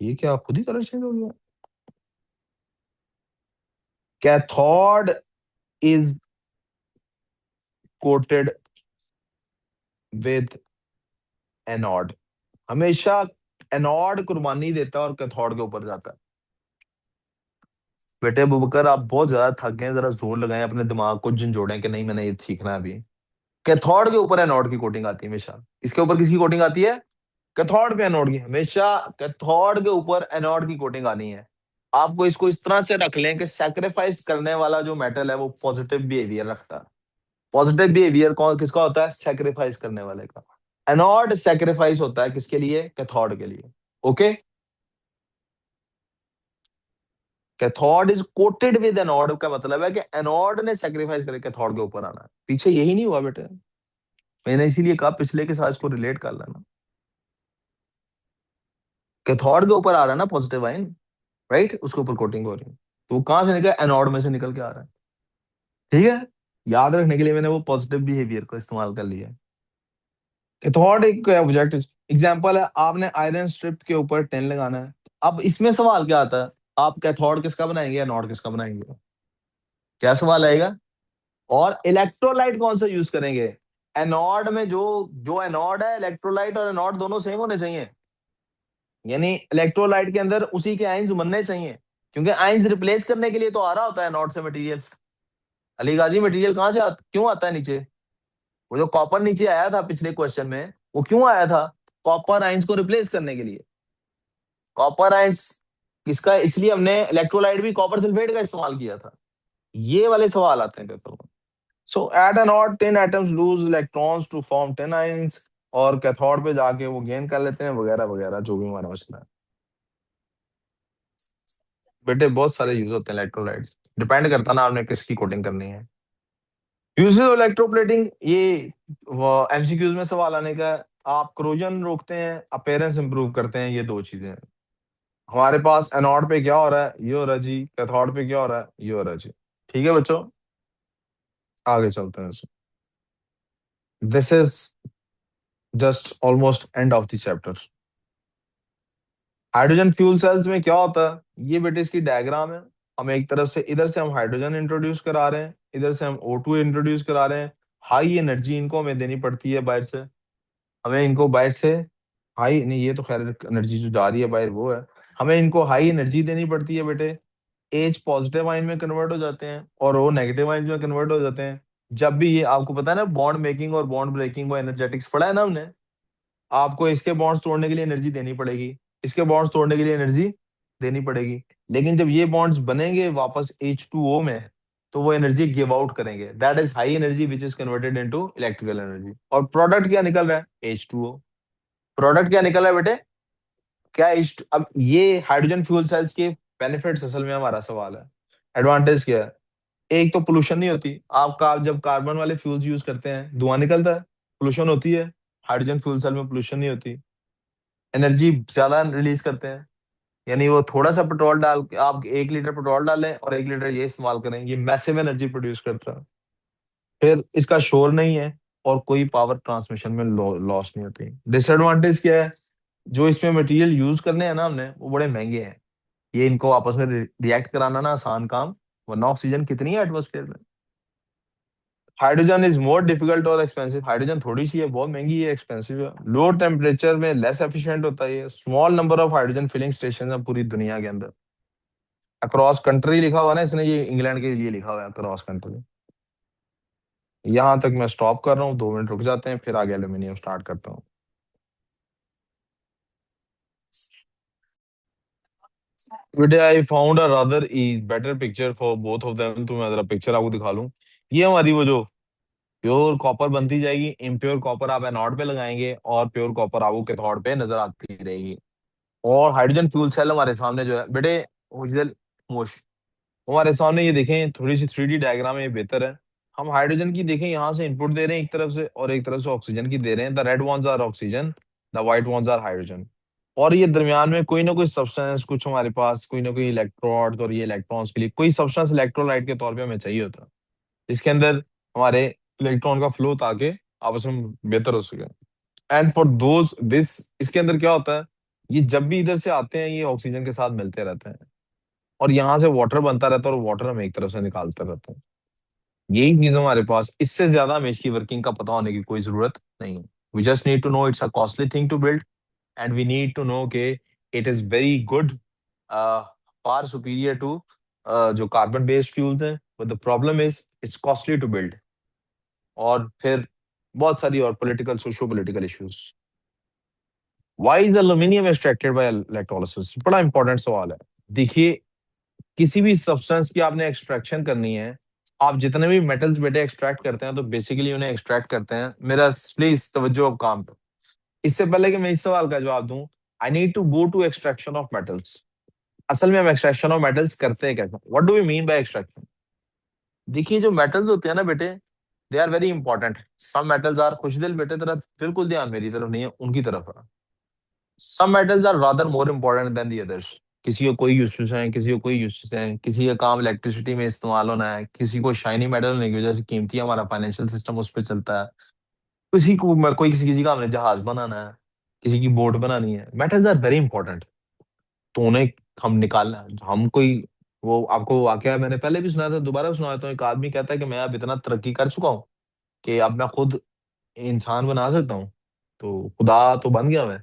ये क्या खुद ही कलर चेंज हो गया? Cathode is coated with anode. हमेशा एनोड कुर्बानी देता है और कैथोड के ऊपर जाता है। बेटे अबूबकर, आप बहुत ज्यादा थक गए हैं, जरा जोर लगाएं अपने दिमाग को, झंझोड़ें कि नहीं मैंने ये सीखना है अभी। कैथोड के ऊपर एनोड की कोटिंग आती है हमेशा। इसके ऊपर किसकी कोटिंग आती है? कैथोड पे एनोड की। हमेशा कैथोड के ऊपर एनोड की कोटिंग आनी है। आपको इसको इस तरह से रख लें कि सैक्रिफाइस करने वाला जो मेटल है वो पॉजिटिव बिहेवियर रखता है। पॉजिटिव बिहेवियर कौन किसका होता है? सैक्रिफाइस करने वाले का। एनोड सैक्रिफाइस होता है किसके लिए? कैथोड के लिए। Okay. Cathode is coated with anode का मतलब है कि एनोड ने सैक्रिफाइस करके कैथोड के ऊपर आना है। पीछे यही नहीं हुआ बेटे। मैंने इसीलिए कहा पिछले के साथ इसको रिलेट कर लेना। कैथोड के ऊपर आ रहा है ना पॉजिटिव आयन, राइट, उसके ऊपर कोटिंग हो रही है। तो वो कहां से निकल? एनोड में से निकल के आ रहा है। ठीक है। याद रखने के लिए मैंने वो पॉजिटिव बिहेवियर को इस्तेमाल कर लिया। कैथोड एक ऑब्जेक्ट एग्जांपल है। आपने आयरन स्ट्रिप के ऊपर टेन लगाना है। अब इसमें सवाल क्या आता है? आप कैथोड किसका बनाएंगे, एनोड किसका बनाएंगे? क्या सवाल आएगा? और इलेक्ट्रोलाइट कौन सा यूज करेंगे? एनोड में जो जो एनोड है, इलेक्ट्रोलाइट और एनोड दोनों सेम होने चाहिए। यानी इलेक्ट्रोलाइट के अंदर उसी के आयंस बनने चाहिए, क्योंकि आयंस रिप्लेस करने के लिए तो आ रहा होता है एनोड से मटेरियल। अली गाजी, मटेरियल कहाँ से क्यों आता है नीचे? वो जो कॉपर नीचे आया था पिछले क्वेश्चन में, वो क्यों आया था? कॉपर आयंस को रिप्लेस करने के लिए। कॉपर आयंस किसका? इसलिए हमने इलेक्ट्रोलाइट भी कॉपर सल्फेट का इस्तेमाल किया था। ये वाले सवाल आते हैं पेपर में। So at anode 10 atoms lose electrons to form 10 ions, और कैथोड पे जाके वो गेन कर लेते हैं, वगैरह वगैरह जो भी हमारा मसला है। बेटे बहुत सारे यूज होते हैं इलेक्ट्रोलाइट्स, डिपेंड करता ना आपने किसकी कोटिंग करनी है। यूजेस ऑफ इलेक्ट्रोप्लेटिंग, ये एमसीक्यूज में सवाल आने का है। आप क्रोजन रोकते हैं, अपीयरेंस इंप्रूव करते हैं, ये दो चीजें हैं। हमारे पास एनोड पे क्या हो रहा है? ये हो रहा है जी। कैथोड पे क्या हो रहा है? ये हो रहा है जी। ठीक है बच्चों, आगे चलते हैं। This is just almost end of the chapter. Hydrogen fuel cells में क्या होता है? ये बेटे इसकी डायग्राम है। हम एक तरफ से, इधर से हम हाइड्रोजन इंट्रोड्यूस करा रहे हैं, इधर से हम O2 इंट्रोड्यूस करा रहे हैं। हाई एनर्जी इनको हमें देनी पड़ती है बाहर से। हमें इनको बाहर से हाई नहीं, ये तो खैर एनर्जी जो जा रही है बाहर वो है। हमें इनको हाई एनर्जी देनी पड़ती है बेटे। एच पॉजिटिव आयन में कन्वर्ट हो जाते हैं और वो नेगेटिव आयन में कन्वर्ट हो जाते हैं। जब भी ये आपको पता है ना, बॉन्ड मेकिंग और बॉन्ड ब्रेकिंग, वो एनर्जेटिक्स पढ़ा है ना हमने। आपको इसके बॉन्ड्स तोड़ने के लिए एनर्जी देनी पड़ेगी, इसके बॉन्ड्स तोड़ने के लिए एनर्जी देनी पड़ेगी। लेकिन जब ये बॉन्ड्स बनेंगे वापस H2O में, तो वो एनर्जी गिव आउट करेंगे। That is high energy which is converted into electrical energy. और प्रोडक्ट क्या निकल रहा है? H2O। प्रोडक्ट क्या निकल रहा है बेटे? क्या H2? अब ये हाइड्रोजन फ्यूल सेल्स के बेनिफिट्स असल में हमारा सवाल है। एडवांटेज क्या है? एक तो पोल्यूशन नहीं होती। आपका जब कार्बन वाले फ्यूल्स यूज करते हैं धुआं निकलता है, पोल्यूशन होती है। हाइड्रोजन फ्यूल सेल में पोल्यूशन नहीं होती। एनर्जी ज्यादा रिलीज करते हैं। यानी वो थोड़ा सा पेट्रोल डाल के, आप 1 लीटर पेट्रोल डालें और 1 लीटर ये इस्तेमाल करें, ये मैसिव एनर्जी प्रोड्यूस करता है। फिर इसका शोर नहीं है, और कोई पावर ट्रांसमिशन में लॉस नहीं होती। डिसएडवांटेज क्या है? जो इसमें मटेरियल यूज करने हैं ना हमने, वो बड़े महंगे हैं। ये इनको आपस में रिएक्ट कराना ना आसान काम, वरना ऑक्सीजन कितनी है एटमोस्फेयर में। हाइड्रोजन इज मोर डिफिकल्ट और एक्सपेंसिव। हाइड्रोजन थोड़ी सी है, बहुत महंगी है, एक्सपेंसिव है। लो टेम्परेचर में लेस एफिशिएंट होता है ये। Small number of hydrogen filling station है पूरी दुनिया के अंदर। अक्रॉस कंट्री लिखा हुआ है ना इसने, ये इंग्लैंड के लिए लिखा हुआ है अक्रॉस कंट्री। यहां तक मैं स्टॉप कर रहा हूँ, 2 मिनट रुक जाते हैं, फिर आगे एल्यूमिनियम स्टार्ट करता हूँ। बेटे I found a rather E better picture for both of them. तो मैं जरा पिक्चर आपको दिखा लूं। ये हमारी वो जो प्योर कॉपर बनती जाएगी। इम्प्योर कॉपर आप एनोड पे लगाएंगे और प्योर कॉपर आपको कैथोड पे नजर आती रहेगी। और हाइड्रोजन फ्यूल सेल हमारे सामने जो है बेटे, ओरिजिनल मोश हमारे सामने ये देखें, थोड़ी सी 3D डायग्राम है, ये बेहतर है। हम हाइड्रोजन की देखें, यहाँ से इनपुट दे रहे हैं एक तरफ से, और एक तरफ से ऑक्सीजन की दे रहे हैं। The red ones are oxygen, the white ones are hydrogen. और ये दरमियान में कोई ना कोई सब्सटेंस, कुछ हमारे पास कोई ना कोई इलेक्ट्रोड, और ये इलेक्ट्रॉन्स के लिए कोई सब्सटेंस इलेक्ट्रोलाइट के तौर पे हमें चाहिए होता है, इसके अंदर हमारे इलेक्ट्रॉन का फ्लो, ताकि आपस में बेहतर हो सके। एंड फॉर दोज दिस, इसके अंदर क्या होता है? ये जब भी इधर से आते हैं, ये ऑक्सीजन के साथ मिलते रहते हैं। और यहाँ से वाटर बनता रहता है और वाटर हम एक तरफ से निकालते रहते हैं। यही चीज हमारे पास, इससे ज्यादा हमें इसकी वर्किंग का पता होने की कोई जरूरत नहीं है। We just need to know it's a costly thing to build, and we need to know के it is very good, far superior to जो कार्बन बेस्ड फ्यूल्स हैं, but the problem is it's costly to build. और फिर बहुत सारी और political, socio political issues. Why is aluminium extracted by electrolysis? बड़ा इंपॉर्टेंट सवाल है। देखिए, किसी भी सब्सटेंस की आपने एक्सट्रैक्शन करनी है, आप जितने भी मेटल्स बेटे एक्सट्रैक्ट करते हैं तो बेसिकली उन्हें एक्सट्रैक्ट करते हैं, मेरा प्लीज तवज्जो अब काम पे। इससे पहले कि मैं इस सवाल का जवाब दूं, I need to go to extraction of metals. असल में हम एक्सट्रैक्शन ऑफ मेटल्स करते हैं कैसे? What do we mean by extraction? देखिए, जो मेटल्स होते हैं ना बेटे, they are very important. Some metals are, Khush Dil बेटे तेरा बिल्कुल ध्यान मेरी तरफ नहीं है, उनकी तरफ है। Some metals are rather more important than the others. किसी को कोई यूसेज है, किसी को कोई यूसेज है, किसी का काम इलेक्ट्रिसिटी में इस्तेमाल होना है, किसी को शाइनी मेटल होने की वजह से कीमती हमारा फाइनेंशियल सिस्टम उस पर चलता है, किसी को कोई किसी किसी का हमने जहाज बनाना है, किसी की बोट बनानी है। Metals are very important. तो उन्हें हम निकालना, हम कोई, वो आपको वाकया मैंने पहले भी सुनाया था, दोबारा सुना देता हूँ। एक आदमी कहता है कि मैं अब इतना तरक्की कर चुका हूँ कि अब मैं खुद इंसान बना सकता हूँ, तो खुदा तो बन गया मैं।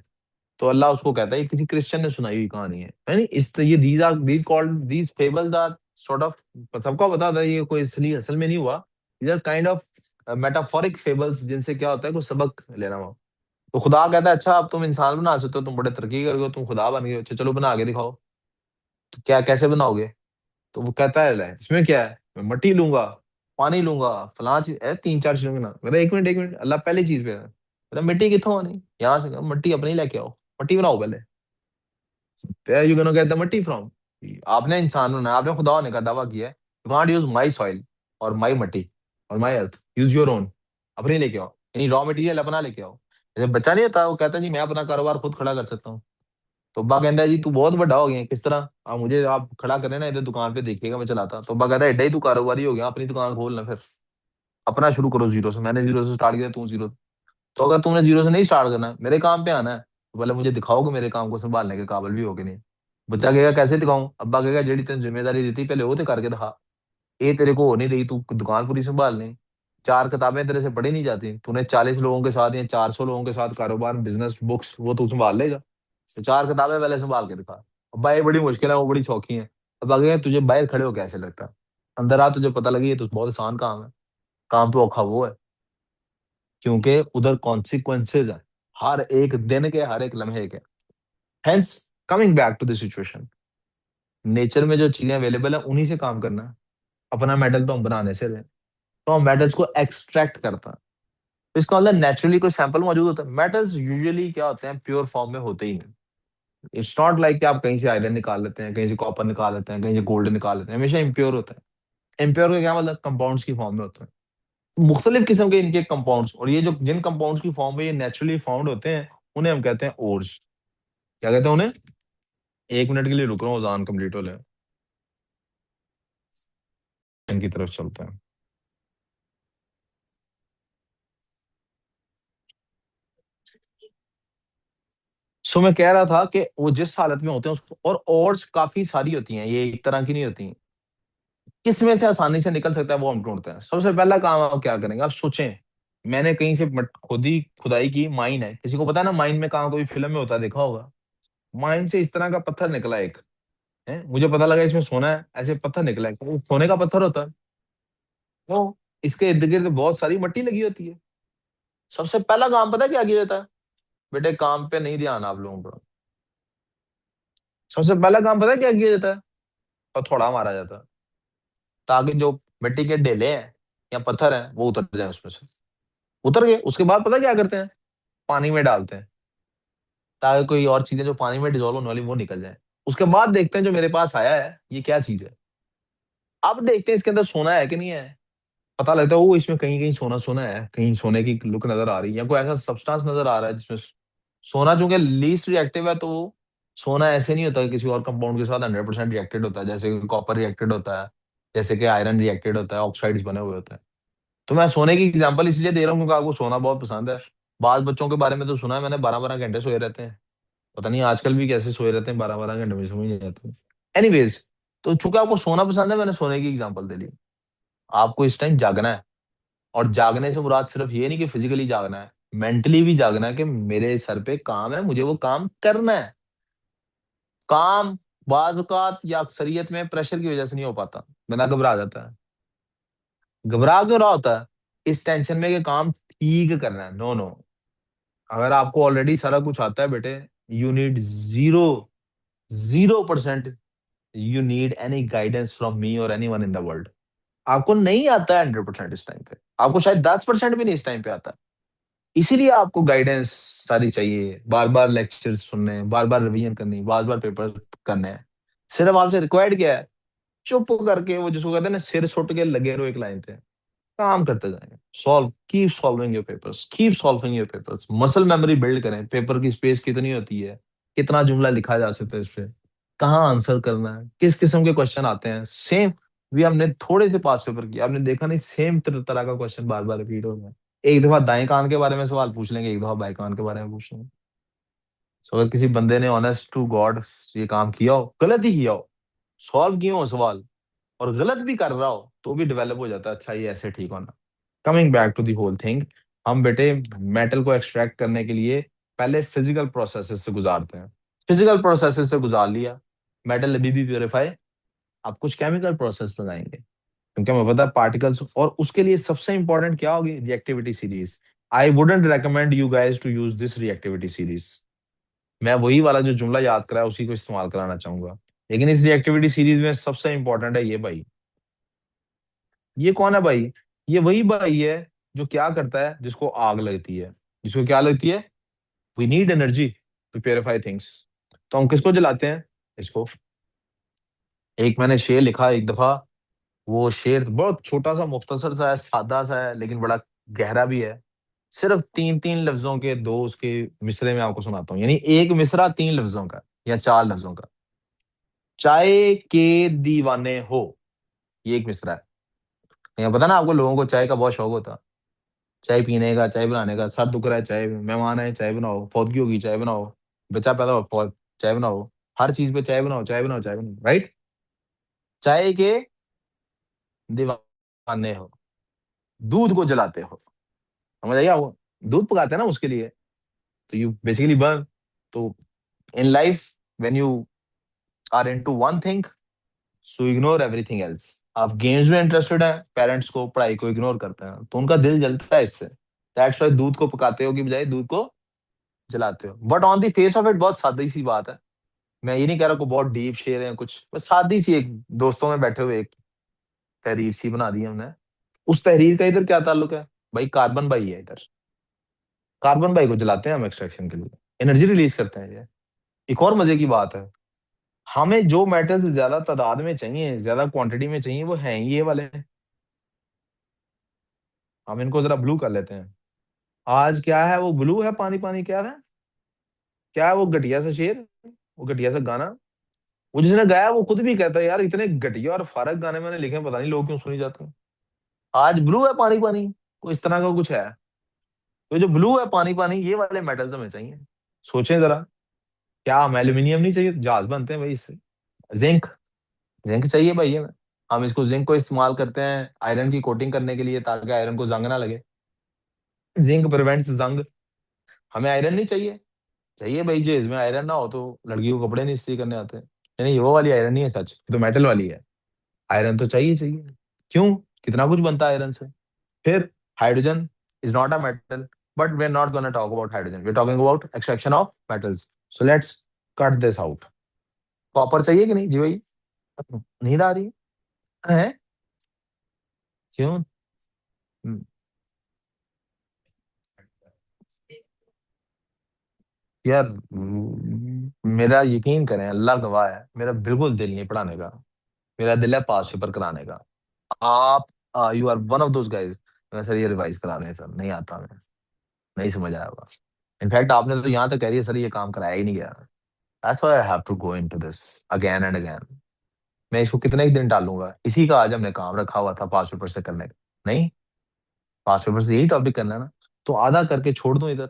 तो अल्लाह उसको कहता है, ये किसी क्रिश्चियन ने सुनाई हुई कहानी है, यानी इस ये these called these fables are sort of, सबको पता था ये कोई इसलिए असल में नहीं हुआ। These are kind of metaphoric fables, जिनसे क्या होता है, कुछ सबक लेना हुआ। तो खुदा कहता है, अच्छा अब तुम इंसान बना सकते हो, तुम बड़े तरक्की कर गए हो, तुम खुदा बन गए हो, अच्छा चलो बना के दिखाओ। तो क्या, कैसे बनाओगे? तो वो कहता है, "ले, इसमें क्या है, मैं मट्टी लूंगा, पानी लूंगा, फलां चीज है, तीन चार चीजों के नाम।" कहता है, एक मिनट एक मिनट, अल्लाह पहली चीज पे है। कहता है, मिट्टी कितों आनी? यहाँ से। कहा, मट्टी अपनी लेके आओ, मट्टी बनाओ पहले। Where you gonna get the मट्टी फ्रॉम? आपने इंसान बनाया, आपने खुदा होने का दावा किया है, you can't use my soil और माई मट्टी और माई अर्थ, यूज योर ओन। अपनी लेके आओ, यानी रॉ मटेरियल अपना लेके आओ। जब बच्चा नहीं होता, वो कहता है, जी मैं अपना कारोबार खुद खड़ा कर सकता हूँ। तो अब्बा कहता है, जी तू बहुत बड़ा हो गया है, किस तरह? आप मुझे आप खड़ा करें ना इधर दुकान पे, देखिएगा मैं चलाता। तो अब्बा कहता है, एडा ही तू कारोबारी हो गया, अपनी दुकान खोलना फिर, अपना शुरू करो जीरो से। मैंने जीरो से स्टार्ट किया, तू जीरो। तो अगर तुमने जीरो से नहीं स्टार्ट करना है, मेरे काम पे आना है, तो पहले मुझे दिखाओ कि मेरे काम को संभालने के काबिल भी हो कि नहीं। बच्चा कहेगा, कैसे दिखाऊं? अब्बा कहेगा, जेडी तेन जिम्मेदारी दी थी पहले वो तो करके दिखा। ये तेरे को हो नहीं रही, तू दुकान पूरी संभाल नहीं, चार किताबें तेरे से पढ़ी नहीं जाती, तूने 40 लोगों के साथ या 400 लोगों के साथ कारोबार, बिजनेस, बुक्स, वो तू संभाल लेगा? तो चार किताबें पहले संभाल के दिखा। अब्बा ये बड़ी मुश्किल है, वो बड़ी सौखी है। अब्बा कहेगा, तुझे बाहर खड़े हो कैसे लगता है, अंदर आ, तुझे पता लगी ये तो बहुत आसान काम है। काम तो औखा वो है, क्योंकि उधर कॉन्सिक्वेंसेज है, हर एक दिन के, हर एक लम्हे के। Hence, coming back to the situation, nature में जो चीजें अवेलेबल है उन्हीं से काम करना है। अपना मेटल तो हम बनाने से रहे, तो हम मेटल्स को एक्सट्रैक्ट करता है। तो इसका मतलब नेचुरली कोई सैंपल मौजूद होता है। मेटल्स यूजुअली क्या होते हैं, प्योर फॉर्म में होते ही नहीं। इट्स नॉट लाइक कि आप कहीं से आयरन निकाल लेते हैं, कहीं से कॉपर निकाल लेते हैं, कहीं से गोल्ड निकाल लेते हैं, हमेशा इम्प्योर होता है। इम्प्योर का क्या मतलब, कंपाउंड्स की फॉर्म में होता है। मुख्तलिफ किस्म के इनके कंपाउंड्स, और ये जो जिन कंपाउंड्स की फॉर्म में ये नेचुरली फाउंड होते हैं, उन्हें हम कहते हैं ओर्स। क्या कहते हैं उन्हें? एक मिनट के लिए रुक रहा हूँ, अजान कंप्लीट हो जाए, इनकी तरफ चलते हैं। सो मैं कह रहा था कि वो जिस हालत में होते हैं उसको, और ओर्स काफी सारी होती हैं, ये एक तरह की नहीं होती। किसमें से आसानी से निकल सकता है वो हम ढूंढते हैं। सबसे पहला काम आप क्या करेंगे, आप सोचें, मैंने कहीं से खुदी खुदाई की, माइन है, किसी को पता है ना माइन में कहाँ, कोई फिल्म में होता है, देखा होगा। माइन से इस तरह का पत्थर निकला एक, है, मुझे पता लगा इसमें सोना है, ऐसे पत्थर निकला है, वो सोने का पत्थर होता है। तो इसके इर्द गिर्द बहुत सारी मिट्टी लगी होती है। सबसे पहला काम पता है क्या किया जाता है? बेटे काम पे नहीं ध्यान आप लोगों का। सबसे पहला काम पता है क्या किया जाता है? हथौड़ा मारा जाता है, ताकि जो मिट्टी के ढेले हैं या पत्थर हैं वो उतर जाए उसमें से। उतर गए, उसके बाद पता क्या करते हैं? पानी में डालते हैं, ताकि कोई और चीजें जो पानी में डिजोल्व होने वाली वो निकल जाए। उसके बाद देखते हैं जो मेरे पास आया है ये क्या चीज है। अब देखते हैं इसके अंदर सोना है कि नहीं है। पता लगता है वो इसमें कहीं कहीं सोना सोना है, कहीं सोने की लुक नजर आ रही है, या कोई ऐसा सब्सटेंस नजर आ रहा है जिसमें सोना, चूंकि लीस्ट रिएक्टिव है, तो वो सोना ऐसे नहीं होता कि किसी और कंपाउंड के साथ 100% रिएक्टेड होता है, जैसे कि कॉपर रिएक्टेड होता है, जैसे कि आयरन रिएक्टेड होता है, ऑक्साइड्स बने हुए होते हैं। तो मैं सोने की एग्जांपल इसलिए दे रहा हूँ क्योंकि आपको सोना बहुत पसंद है। बाद बच्चों के बारे में तो सुना है मैंने, 12-12 घंटे सोए रहते हैं। पता नहीं आजकल भी कैसे सोए रहते हैं 12-12 घंटे, में समझ नहीं आता। एनीवेज, तो चूंकि आपको सोना पसंद है, मैंने सोने की एग्जांपल दे ली। आपको इस टाइम जागना है। और जागने से मुराद सिर्फ ये नहीं कि फिजिकली जागना है, मेंटली भी जागना है कि मेरे सर पे काम है, मुझे वो काम करना है। काम बाज़ औक़ात या अक्सरियत में प्रेशर की वजह से नहीं हो पाता, बंदा घबरा जाता है। घबरा क्यों रहा होता है? इस टेंशन में कि काम ठीक करना है। नो नो, अगर आपको ऑलरेडी सारा कुछ आता है बेटे, you need zero, 0%, you need any guidance from me और any one in the world. आपको नहीं आता है 100% इस टाइम पे, आपको शायद 10% भी नहीं इस टाइम पे आता। इसीलिए आपको गाइडेंस सारी चाहिए, बार बार लेक्चर्स सुनने, बार बार रिवीजन करनी, बार बार पेपर करने हैं। सिर्फ आपसे रिक्वायर्ड क्या है? चुप करके, वो जिसको कहते हैं ना, सिर सुट के लगे रहो एक लाइन पे, काम करते जाएंगे। Solve, keep solving your papers, keep solving your papers. Muscle memory build करें। पेपर की स्पेस कितनी होती है, कितना जुमला लिखा जा सकता है इस पे, कहाँ आंसर करना है, किस किस्म के क्वेश्चन आते हैं। सेम भी हमने थोड़े से पास पेपर किया, आपने देखा नहीं, सेम तरह का क्वेश्चन बार बार रिपीट हो रहा है। एक दफा दाएं कान के बारे में सवाल पूछ लेंगे, एक दफा बाएं कान के बारे में पूछ लेंगे। So, अगर किसी बंदे ने ऑनेस्ट टू गॉड ये काम किया हो, गलत ही किया हो, सॉल्व किए हो सवाल, और गलत भी कर रहा हो, तो भी डेवलप हो जाता है। अच्छा, ये ऐसे ठीक होना। Coming back to the whole thing, हम बेटे मेटल को एक्सट्रैक्ट करने के लिए पहले फिजिकल प्रोसेसेस से गुजारते हैं। फिजिकल प्रोसेसेस से गुजार लिया, मेटल अभी भी प्योरीफाई, आप कुछ केमिकल प्रोसेस लगाएंगे, क्योंकि हमें पता है पार्टिकल्स, और उसके लिए सबसे इंपॉर्टेंट क्या होगी? Reactivity series. I wouldn't recommend you guys to use this reactivity series. मैं वही वाला जो जुमला याद करा है उसी को इस्तेमाल कराना चाहूंगा। लेकिन इस रिएक्टिविटी सीरीज में सबसे इंपॉर्टेंट है ये भाई। ये कौन है भाई? ये वही भाई है जो क्या करता है, जिसको आग लगती है। जिसको क्या लगती है? We need energy to purify things. तो हम किसको जलाते हैं? इसको। एक मैंने शेर लिखा एक दफा, वो शेर बहुत छोटा सा, मुख्तसर सा है, सादा सा है, लेकिन बड़ा गहरा भी है। सिर्फ तीन तीन लफ्जों के दो उसके मिसरे में आपको सुनाता हूँ, यानी एक मिसरा 3 लफ्जों का या 4 लफ्जों का। चाय के दीवाने हो, ये एक मिसरा है। यहाँ पता ना आपको, लोगों को चाय का बहुत शौक होता, चाय पीने का, चाय बनाने का। सर दुख रहा है, चाय, मेहमान आए, चाय बनाओ, फौतगी होगी, चाय बनाओ, बच्चा पैदा हो, चाय बनाओ, हर चीज पे चाय बनाओ, चाय बनाओ, चाय बनाओ, राइट? चाय के दीवाने हो, दूध को जलाते हो। समझ आइए? वो दूध पकाते हैं ना उसके लिए, तो यू बेसिकली बर्न। तो in life, when you are into one thing, so ignore everything else. आप गेम्स में इंटरेस्टेड है, पेरेंट्स को, पढ़ाई को इग्नोर करते हैं, तो उनका दिल जलता है इससे। दैट्स व्हाई दूध को पकाते हो की बजाय दूध को जलाते हो। But on the face of it बहुत सादी सी बात है। मैं ये नहीं कह रहा को बहुत डीप शेर है कुछ, बस सादी सी एक दोस्तों में बैठे हुए एक तहरीर सी बना दी हमने। उस तहरीर का इधर क्या ताल्लुक है? भाई कार्बन भाई है इधर। कार्बन भाई को जलाते हैं हम एक्सट्रैक्शन के लिए, एनर्जी रिलीज करते हैं ये। एक और मजे की बात है, हमें जो मेटल्स ज्यादा तादाद में चाहिए, ज्यादा क्वांटिटी में चाहिए, वो हैं ये वाले। हम इनको जरा ब्लू कर लेते हैं। आज क्या है? वो ब्लू है, पानी पानी क्या है? क्या है वो घटिया सा शेर, वो घटिया सा गाना? वो जिसने गाया वो खुद भी कहता है, यार इतने घटिया और फारक गाने मैंने लिखे हैं, पता नहीं लोग क्यों सुनी जाते हैं। आज ब्लू है पानी पानी, कोई इस तरह का कुछ है। तो जो ब्लू है पानी पानी, ये वाले मेटल्स हमें चाहिए। सोचें जरा, क्या हमें एल्यूमिनियम नहीं चाहिए? जहाज बनते हैं भाई इससे। जिंक, जिंक चाहिए भाई हमें। हम इसको, जिंक को इस्तेमाल करते हैं आयरन की कोटिंग करने के लिए, ताकि आयरन को जंग ना लगे। जिंक प्रिवेंट्स जंग। हमें आयरन नहीं चाहिए? चाहिए भाई, जो इसमें आयरन ना हो तो लड़कियों को कपड़े नहीं इस्त्री करने आते। नहीं ये वो वाली आयरन नहीं है सच, ये तो मेटल वाली है। आयरन तो चाहिए चाहिए। क्यों? कितना कुछ बनता है आयरन से। फिर hydrogen is not a metal, but we are not gonna talk about hydrogen, we are talking about extraction of metals. So let's cut this out. Copper चाहिए कि नहीं जी भाई? नींद आ रही है? क्यों? यार मेरा यकीन करें, अल्लाह गवाह है, मेरा बिल्कुल दिल नहीं पढ़ाने का। मेरा दिल है पास पेपर कराने का। आप, you are one of those guys. Sir ये रिवाइज करा रहे हैं सर, नहीं आता हमें, नहीं समझ आया होगा। इनफैक्ट आपने तो यहाँ तक कह रही है सर ये काम कराया ही नहीं गया। That's why I have to go into this again and again. मैं इसको कितने ही दिन टालूंगा? इसी का आज हमने काम रखा हुआ था पास पेपर से करने का। नहीं, पास पेपर से यही टॉपिक करना है ना, तो आधा करके छोड़ दूं इधर।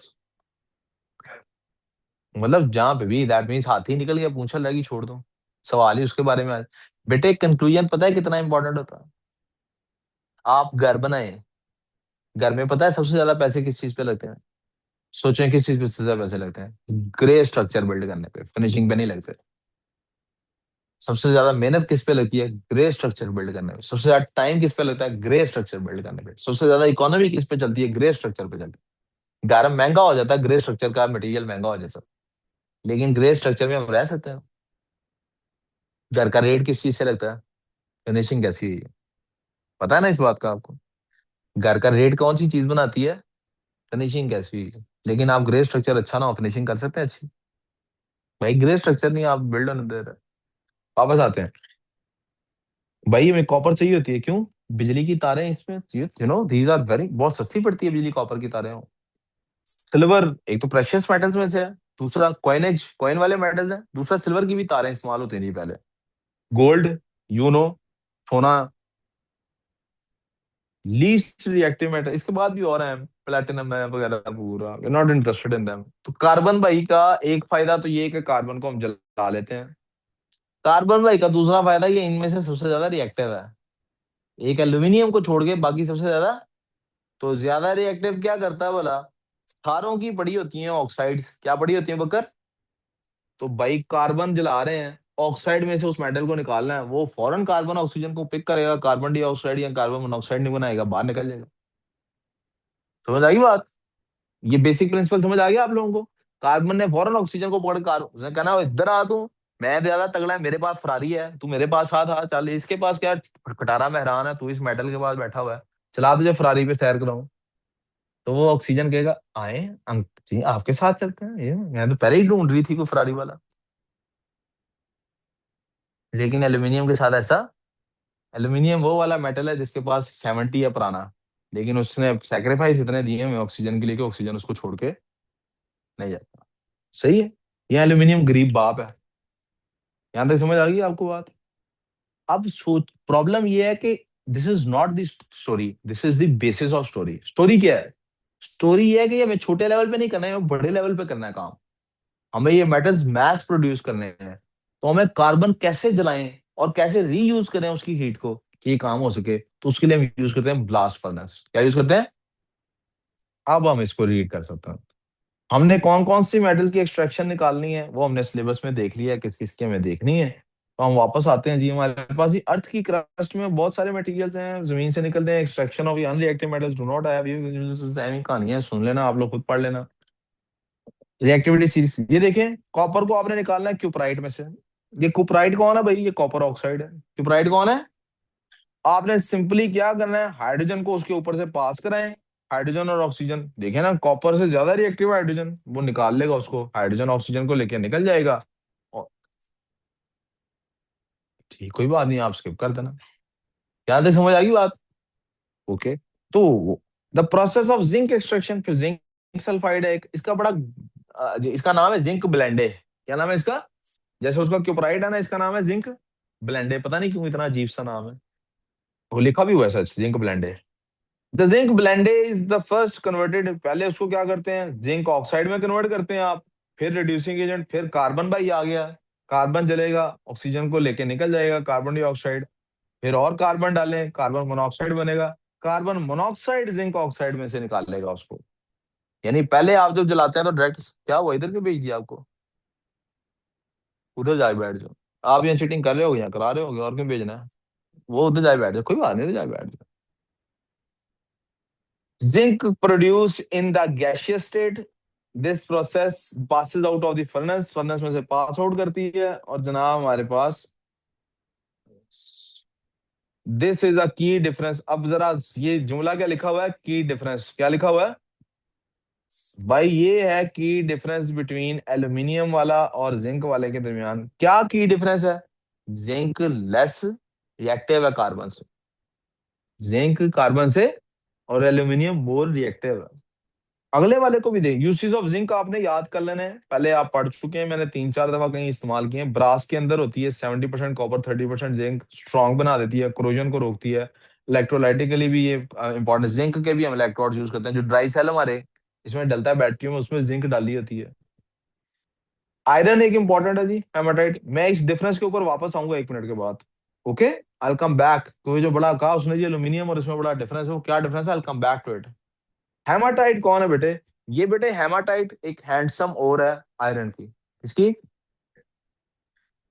मतलब जहां पे भी दैट मीन्स हाथी निकल गया पूंछल रहेगी, छोड़ दूं, सवाल ही उसके बारे में आए। बेटे कंक्लूजन पता है कितना इंपॉर्टेंट होता है? आप घर बनाए, घर में पता है सबसे ज्यादा पैसे किस चीज पे लगते हैं? सोचें किस चीज पे सबसे ज्यादा पैसे लगते हैं? ग्रे स्ट्रक्चर बिल्ड करने पे, फिनिशिंग पे नहीं लगते। सबसे ज्यादा मेहनत किस पे लगती है? ग्रे स्ट्रक्चर बिल्ड करने में। सबसे ज्यादा टाइम किस पे लगता है? ग्रे स्ट्रक्चर बिल्ड करने पे। सबसे ज्यादा इकोनॉमी किस पे चलती है? ग्रे स्ट्रक्चर पे चलती है। घर महंगा हो जाता है, ग्रे स्ट्रक्चर का मटेरियल महंगा हो जाता है, लेकिन ग्रे स्ट्रक्चर में हम रह सकते हैं। घर का रेट किस चीज से लगता है? फिनिशिंग कैसी हुई है? पता है ना इस बात का आपको? घर का रेट कौन सी चीज बनाती है? फिनिशिंग कैसी हुई है। लेकिन आप ग्रे स्ट्रक्चर अच्छा ना हो, फिनिशिंग कर सकते हैं अच्छी? भाई ग्रे स्ट्रक्चर नहीं आप बिल्ड होने दे रहे। वापस आते हैं। भाई हमें कॉपर चाहिए होती है, क्यों? बिजली की तारें इसमें, you know these are very, बहुत सस्ती पड़ती है बिजली कॉपर की तारें। सिल्वर एक तो प्रेशियस मेटल्स में से है, दूसरा कॉइनेज कॉइन वाले मेटल्स है, दूसरा सिल्वर की भी तारें इस्तेमाल होती थी पहले। गोल्ड, यूनो, सोना, लीस्ट रिएक्टिव मेटल। इसके बाद भी और हैं, प्लेटिनम है वगैरह, पूरा नॉट इंटरेस्टेड इन देम। तो कार्बन भाई का एक फायदा तो ये है कि कार्बन को हम जला लेते हैं। कार्बन भाई का दूसरा फायदा ये इनमें से सबसे ज्यादा रिएक्टिव है। एक एल्यूमिनियम को छोड़ के बाकी सबसे ज्यादा। तो ज्यादा रिएक्टिव क्या करता है बोला? क्षारों की पड़ी होती हैं ऑक्साइड्स, क्या पड़ी होती हैं बकर? तो भाई कार्बन जला रहे हैं, ऑक्साइड में से उस मेटल को निकालना है, वो फौरन कार्बन ऑक्सीजन को पिक करेगा, कार्बन डाइऑक्साइड या कार्बन मोनोऑक्साइड नहीं बनाएगा, बाहर निकल जाएगा। समझ आई बात? ये बेसिक प्रिंसिपल समझ आ गया आप लोगों को? कार्बन ने फौरन ऑक्सीजन को पकड़ कार उसने कहना इधर आ तू, मैं ज्यादा तगड़ा है, मेरे पास फरारी है, तू मेरे पास आ था, चल इसके पास क्या खटारा मेहरान है, तू इस मेटल के पास बैठा हुआ है, चला तुझे फरारी पे सैर कराऊं। तो वो ऑक्सीजन कहेगा आए अंक जी आपके साथ चलते हैं, ये मैं तो पहले ही ढूंढ रही थी कोई फरारी वाला। लेकिन एल्यूमिनियम के साथ ऐसा, एल्यूमिनियम वो वाला मेटल है जिसके पास 70 है पुराना, लेकिन उसने सेक्रीफाइस इतने दिए हैं ऑक्सीजन के लिए कि ऑक्सीजन उसको छोड़ के नहीं जाता। सही है। ये एल्यूमिनियम गरीब बाप है। यहां तक समझ आ गई आपको बात? अब सोच, प्रॉब्लम ये है कि this is not the story, this is the basis of story. Story क्या है? स्टोरी ये है कि हमें छोटे लेवल पे नहीं करना है, हमें बड़े लेवल पे करना है काम। हमें ये मेटल्स मैस प्रोड्यूस करने हैं। तो हमें कार्बन कैसे जलाएं और कैसे रीयूज करें उसकी हीट को कि ये काम हो सके, तो उसके लिए हम यूज करते हैं ब्लास्ट फर्नेस। क्या यूज करते हैं? अब हम इसको रीड कर सकते हैं। हमने कौन कौन सी मेटल की एक्सट्रैक्शन निकालनी है वो हमने सिलेबस में देख लिया है, किस किस की हमें देखनी है। तो हम वापस आते हैं जी, हमारे पास ये अर्थ की क्रस्ट में बहुत सारे मटेरियल्स हैं, जमीन से निकलते हैं, extraction of unreactive metals do not have you, कहानियां सुन लेना आप लोग, खुद पढ़ लेना। रिएक्टिविटी सीरीज ये देखें, कॉपर को आपने निकालना है क्यूपराइट में से। ये कुपराइट कौन है भाई? ये कॉपर ऑक्साइड है। क्यूपराइट कौन है? आपने सिंपली क्या करना है, हाइड्रोजन को उसके ऊपर से पास कराएं। हाइड्रोजन और ऑक्सीजन देखे ना, कॉपर से ज्यादा रिएक्टिव हाइड्रोजन, वो निकाल लेगा उसको, हाइड्रोजन ऑक्सीजन को लेके निकल जाएगा। और ठीक, कोई बात नहीं, आप स्किप कर देना। यहां तक समझ आ गई बात? ओके। तो the process of zinc extraction, फिर जिंक सल्फाइड है एक, इसका बड़ा इसका नाम है जिंक ब्लेंडे। क्या नाम है इसका? जैसे उसका क्यूपराइट है ना, इसका नाम है जिंक ब्लेंडे। पता नहीं क्यों इतना अजीब सा नाम है। वो लिखा भी हुआ है सच, zinc blende. The zinc blende is the first converted, पहले उसको क्या करते हैं, जिंक ऑक्साइड में कन्वर्ट करते हैं आप। फिर रिड्यूसिंग एजेंट, फिर कार्बन भाई आ गया। कार्बन जलेगा, ऑक्सीजन को लेके निकल जाएगा, कार्बन डाइऑक्साइड। फिर और कार्बन डालें, कार्बन मोनोऑक्साइड बनेगा। कार्बन मोनोऑक्साइड जिंक ऑक्साइड में से निकाल लेगा उसको। यानी पहले आप जब जलाते हैं तो डायरेक्ट क्या हुआ, इधर क्यों भेज दिया आपको? उधर जाए बैठ जाओ। आप यहाँ चीटिंग कर रहे हो, यहाँ करा रहे हो, और क्यों भेजना है? वो उधर जाए बैठ जाओ, कोई बात नहीं, उधर जाए बैठ जाओ। Zinc produced in the gaseous state. This process passes out of the furnace, furnace में से पास आउट करती है, और जनाब हमारे पास दिस इज अ की डिफरेंस। अब जरा ये जुमला क्या लिखा हुआ है, की डिफरेंस क्या लिखा हुआ है? भाई ये है की डिफरेंस बिटवीन एल्यूमिनियम वाला और जिंक वाले के दरमियान। क्या की डिफरेंस है? जिंक लेस रिएक्टिव है कार्बन से, जिंक कार्बन से, और एल्यूमिनियम मोर रिएक्टिव है। अगले वाले को भी दे, यूसेज ऑफ जिंक आपने याद कर लेने हैं, पहले आप पढ़ चुके हैं, मैंने 3 4 दफा कहीं इस्तेमाल किए हैं। ब्रास के अंदर होती है 70% कॉपर, 30% जिंक, स्ट्रॉन्ग बना देती है, क्रोजन को रोकती है। इलेक्ट्रोलाइटिकली भी ये इंपॉर्टेंट, जिंक के भी हम इलेक्ट्रोड यूज करते हैं। जो ड्राई सेल हमारे इसमें डलता है बैटरी में, उसमें जिंक डाली होती है। आयरन एक इंपॉर्टेंट है जी, हेमाटाइट। मैं इस डिफरेंस के ऊपर वापस आऊंगा 1 मिनट के बाद। ओके, आई कम बैक। तो ये जो बड़ा कहा उसने, ये एल्यूमिनियम और इसमें बड़ा डिफरेंस है, वो क्या डिफरेंस है, I come back to it. Haematite कौन है बेटे? ये बेटे हेमाटाइट एक हैंडसम ओर है आयरन की। इसकी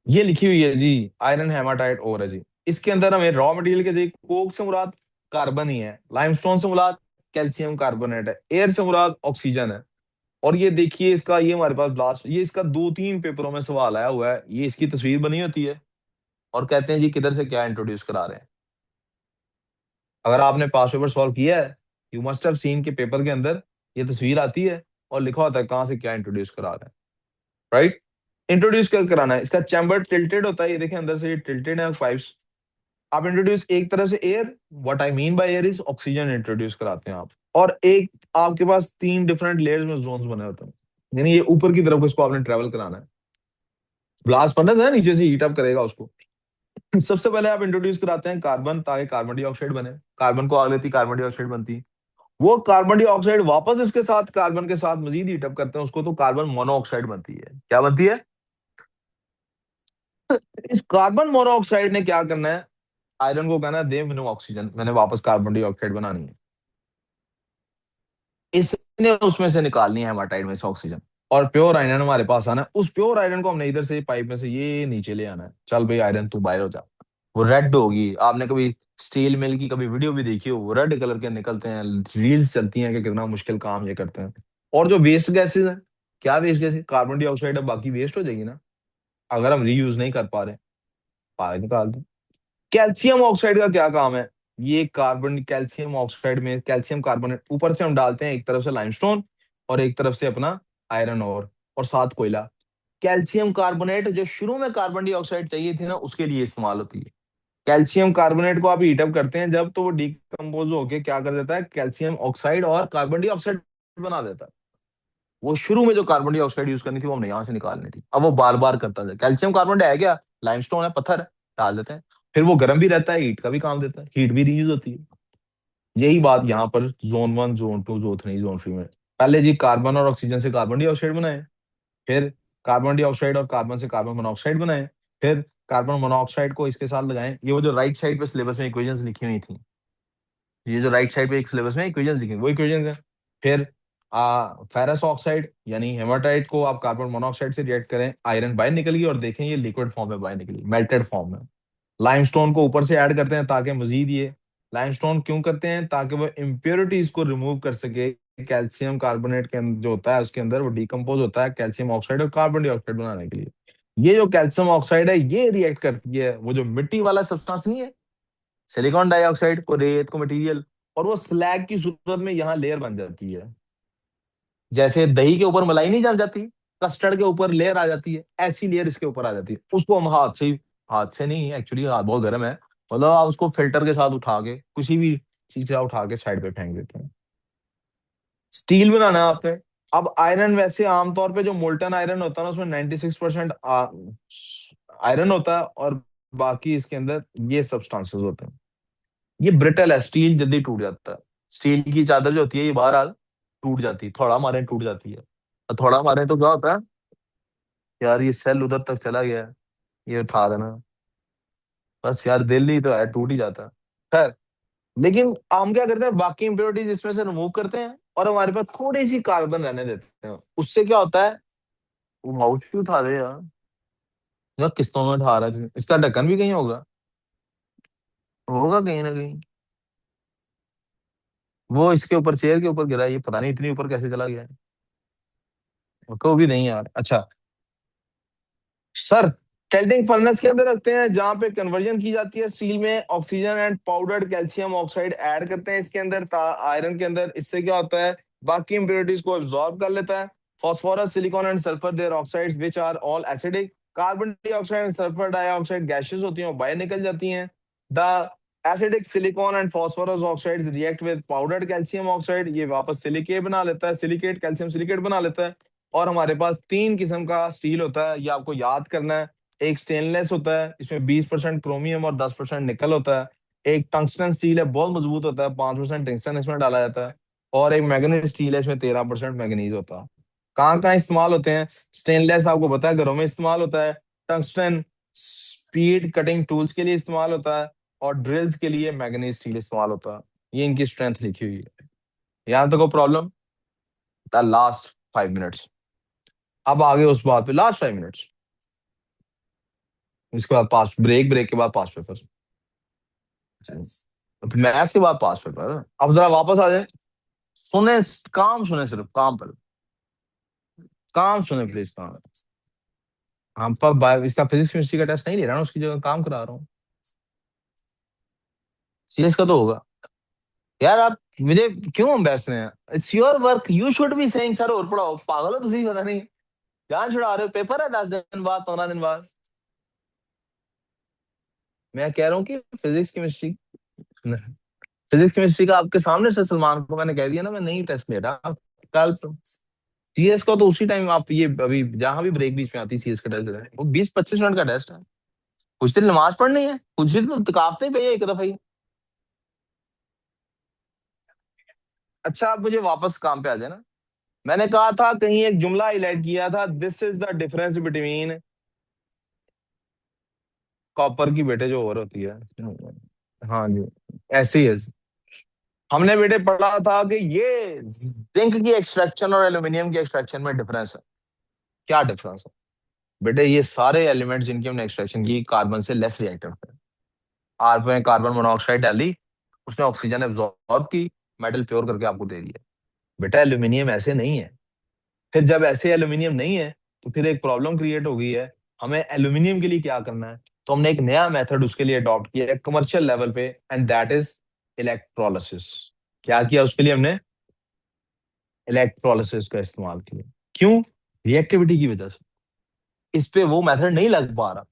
ये लिखी हुई है जी, आयरन हेमाटाइट ओर है जी। इसके अंदर हमें रॉ मटेरियल के जी, कोक से मुराद कार्बन ही है, लाइमस्टोन से मुराद कैल्शियम कार्बोनेट है, एयर से मुराद ऑक्सीजन है। और ये देखिए इसका, ये हमारे पास लास्ट, ये इसका 2-3 पेपरों में सवाल आया हुआ है, ये इसकी तस्वीर बनी होती है और कहते हैं जी किधर से क्या इंट्रोड्यूस करा रहे हैं। अगर आपने पास पेपर सॉल्व किया है, यू मस्ट हैव सीन के पेपर के अंदर ये तस्वीर आती है और लिखा होता है कहाँ से क्या इंट्रोड्यूस करा रहे हैं, राइट। इंट्रोड्यूस कर कराना है, इसका चैम्बर टिल्टेड होता है, ये देखें अंदर से ये टिल्टेड है पाइप्स। आप इंट्रोड्यूस एक तरह से air, what I mean by air is oxygen introduce कराते हैं आप। और एक आपके पास 3 डिफरेंट लेयर्स में जोन्स बने होते हैं, यानी ये ऊपर की तरफ इसको आपने ट्रेवल कराना है। ब्लास्ट फर्नेस है, नीचे से हीट अप करेगा उसको। सबसे पहले आप इंट्रोड्यूस कराते हैं कार्बन, ताकि कार्बन डाइऑक्साइड बने। कार्बन को आग लेती कार्बन डाइऑक्साइड बनती। वो कार्बन डाइऑक्साइड वापस इसके साथ कार्बन के साथ मजीद हीट अप करते हैं उसको, तो कार्बन मोनोऑक्साइड बनती है। क्या बनती है? इस कार्बन मोनोऑक्साइड ने क्या करना है, आयरन को कहना है दे मैंने ऑक्सीजन, मैंने वापस कार्बन डाइऑक्साइड बनानी है। इसने उसमें से निकालनी है हेमाटाइट में से ऑक्सीजन, और प्योर आयरन हमारे पास आना है। उस प्योर आयरन को हमने इधर से पाइप में से ये नीचे ले आना है। चल भाई आयरन तू बाहर हो जा। वो रेड होगी, आपने कभी स्टील मिल की कभी वीडियो भी देखी हो, वो रेड कलर के निकलते हैं, रील्स चलती हैं कि कितना मुश्किल काम ये करते हैं। और जो वेस्ट गैसेज हैं, क्या वेस्ट गैसेज, कार्बन डाइऑक्साइड है, बाकी वेस्ट हो जाएगी ना अगर हम रीयूज नहीं कर पा रहे, बाहर निकाल दें। कैल्शियम ऑक्साइड का क्या काम है? ये कार्बन, कैल्शियम ऑक्साइड में कैल्शियम कार्बोनेट ऊपर से हम डालते हैं, एक तरफ से लाइमस्टोन और एक तरफ से अपना आयरन और साथ कोयला। कैल्शियम कार्बोनेट जो शुरू में कार्बन डाइऑक्साइड चाहिए थी ना, उसके लिए इस्तेमाल होती है। कैल्शियम कार्बोनेट को आप हीटअप करते हैं जब, तो वो डिकम्पोज होके क्या कर देता है, कैल्शियम ऑक्साइड और कार्बन डाइऑक्साइड बना देता है। वो शुरू में जो कार्बन डाइऑक्साइड यूज करनी थी वो हमने यहाँ से निकालनी थी, अब वो बार बार करता है। कैल्शियम कार्बोनेट है क्या, लाइमस्टोन है, पत्थर है, डाल देते हैं। फिर वो गर्म भी रहता है, हीट का भी काम देता है, हीट भी रीयूज होती है। यही बात यहाँ पर जोन 1, जोन 2, जोन 3, जोन 3 में। पहले जी कार्बन और ऑक्सीजन से कार्बन डाइऑक्साइड बनाए, फिर कार्बन डाइऑक्साइड और कार्बन से कार्बन मोनोऑक्साइड बनाए, फिर कार्बन मोनोऑक्साइड को इसके साथ लगाएं। ये वो जो राइट साइड पे सिलेबस में इक्वेशंस लिखी हुई थी, ये जो राइट साइड पे एक सिलेबस में इक्वेशंस लिखी वो इक्वेशंस है। फिर फेरस ऑक्साइड यानी हेमाटाइट को आप कार्बन मोनोऑक्साइड से रिएक्ट करें, आयरन बाहर निकल गई, और देखें ये लिक्विड फॉर्म में बाहर निकली, मेल्टेड फॉर्म में। लाइमस्टोन को ऊपर से ऐड करते हैं ताकि मजीद ये, लाइमस्टोन क्यों करते हैं, ताकि वो इम्प्योरिटीज को रिमूव कर सके। कैल्शियम कार्बोनेट के जो होता है उसके अंदर वो डिकम्पोज होता है कैल्शियम ऑक्साइड और कार्बन डाइऑक्साइड बनाने के लिए। ये जो कैल्शियम ऑक्साइड है ये रिएक्ट करती है वो जो मिट्टी वाला सब्सटेंस नहीं है, सिलिकॉन डाइऑक्साइड को, रेत को, मटेरियल, और वो स्लैग की सूरत में यहाँ लेयर बन जाती है। जैसे दही के ऊपर मलाई नहीं जम जाती, कस्टर्ड के ऊपर लेयर आ जाती है, ऐसी लेयर इसके ऊपर आ जाती है। उसको हम हाथ से, हाथ से नहीं एक्चुअली, हाथ बहुत गर्म है, मतलब आप उसको फिल्टर के साथ उठा के किसी भी चीज से उठा के साइड पे फेंक देते हैं। स्टील बनाना है आपने। अब आयरन वैसे आमतौर पे जो मोल्टन आयरन होता है ना, उसमें 96% आयरन होता है, और बाकी इसके अंदर ये सब्सटेंसेस होते हैं। ये ब्रिटल है, स्टील जल्दी टूट जाता है। स्टील की चादर जो होती है ये बाहर टूट जाती है, थोड़ा मारे टूट जाती है। और थोड़ा मारे तो क्या होता है, यार ये सेल उधर तक चला गया है, ये उठा देना, बस यार दिल ही तो है, टूट ही जाता है। खैर, लेकिन हम क्या करते हैं, बाकी इंप्योरिटीज इसमें से रिमूव करते हैं और हमारे पास थोड़ी सी कार्बन रहने देते हैं। उससे क्या होता है, वो माउस भी उठा दे यार, यार किस्तों में उठा रहा है, इसका ढक्कन भी कहीं होगा, होगा कहीं ना कहीं। वो इसके ऊपर, चेयर के ऊपर गिरा है, ये पता नहीं इतनी ऊपर कैसे चला गया है, को भी नहीं यार। अच्छा सर, टेल्टिंग फर्नेस के अंदर रखते हैं जहां पे कन्वर्जन की जाती है स्टील में, oxygen and powdered calcium oxide add करते हैं इसके अंदर, आयरन के अंदर। इससे क्या होता है, बाकी इंप्योरिटीज को एब्जॉर्ब कर लेता है। Phosphorus, silicon and sulphur their oxides which are all acidic. Carbon dioxide and sulphur dioxide gases होती हैं, वो बाहर निकल जाती हैं। The acidic silicon and phosphorus oxides react with powdered calcium oxide, ये वापस सिलिकेट बना लेता है, सिलिकेट कैल्शियम सिलिकेट बना लेता है। और हमारे पास 3 किस्म का स्टील होता है, ये आपको याद करना है। एक स्टेनलेस होता है, इसमें 20% क्रोमियम और 10% निकल होता है। एक टंगस्टन स्टील है, बहुत मजबूत होता है, 5% टंगस्टन इसमें डाला जाता है। और एक मैग्नीज स्टील है, इसमें 13% मैग्नीज होता है। कहाँ कहाँ इस्तेमाल होते हैं? स्टेनलेस आपको पता है घरों में इस्तेमाल होता है। टंगस्टन स्पीड कटिंग टूल्स के लिए इस्तेमाल होता है, और ड्रिल्स के लिए मैग्नीज स्टील इस्तेमाल होता है। ये इनकी स्ट्रेंथ लिखी हुई है। यहाँ तक को प्रॉब्लम, द लास्ट 5 मिनट्स। अब आगे उस बात पे लास्ट 5 मिनट्स, इसके बाद पास ब्रेक, ब्रेक के बाद पास पेपर, मैथ्स के बाद पास पेपर। अब जरा वापस आ जाए, सुने, काम सुने, सिर्फ काम पर काम सुने प्लीज, काम। हम पर इसका फिजिक्स केमिस्ट्री का टेस्ट नहीं ले रहा हूँ, उसकी जगह काम करा रहा हूँ। सीएस का तो होगा यार। आप मुझे क्यों एम्बेस रहे हैं? It's your work, you should be saying sir और पढ़ाओ। पागल हो तुम, पता नहीं जान छुड़ा रहे हो। पेपर है 10 दिन बाद, 15 दिन बाद। मैं कह रहा हूँ कि फिजिक्स केमिस्ट्री, फिजिक्स केमिस्ट्री का आपके सामने से सलमान को मैंने कह दिया ना, मैं नहीं टेस्ट ले रहा कल। सीएस का तो उसी टाइम आप, ये अभी जहां भी ब्रेक बीच में आती है सीएस का टेस्ट है, वो 20-25 मिनट का टेस्ट है। कुछ दिन नमाज पढ़नी है, कुछ दिन तो तकाफते भैया एक दफा ही। अच्छा, आप मुझे वापस काम पे आ जाए ना। मैंने कहा था, कहीं एक जुमला हाईलाइट किया था, this is the difference between copper की बेटे जो और होती है। हाँ जी, ऐसे ही है। हमने बेटे पढ़ा था कि ये जिंक की एक्सट्रैक्शन और एल्यूमिनियम की एक्सट्रैक्शन में डिफरेंस है। क्या डिफरेंस है बेटे? ये सारे एलिमेंट्स जिनकी हमने एक्सट्रैक्शन की, कार्बन से लेस रिएक्टिव है। आर पे कार्बन मोनोऑक्साइड डाली, उसने ऑक्सीजन एब्जॉर्ब की, मेटल प्योर करके आपको दे दिया। बेटा एल्यूमिनियम ऐसे नहीं है। फिर जब ऐसे एल्यूमिनियम नहीं है, तो फिर एक प्रॉब्लम क्रिएट हो गई है। हमें एल्यूमिनियम के लिए क्या करना है? तो हमने एक नया मेथड उसके लिए अडॉप्ट किया है कमर्शियल लेवल पे, एंड दैट इज इलेक्ट्रोलिसिस। क्या किया उसके लिए हमने? इलेक्ट्रोलिसिस का इस्तेमाल किया। क्यों? रिएक्टिविटी की वजह से। इस पे वो मेथड नहीं लग पा रहा,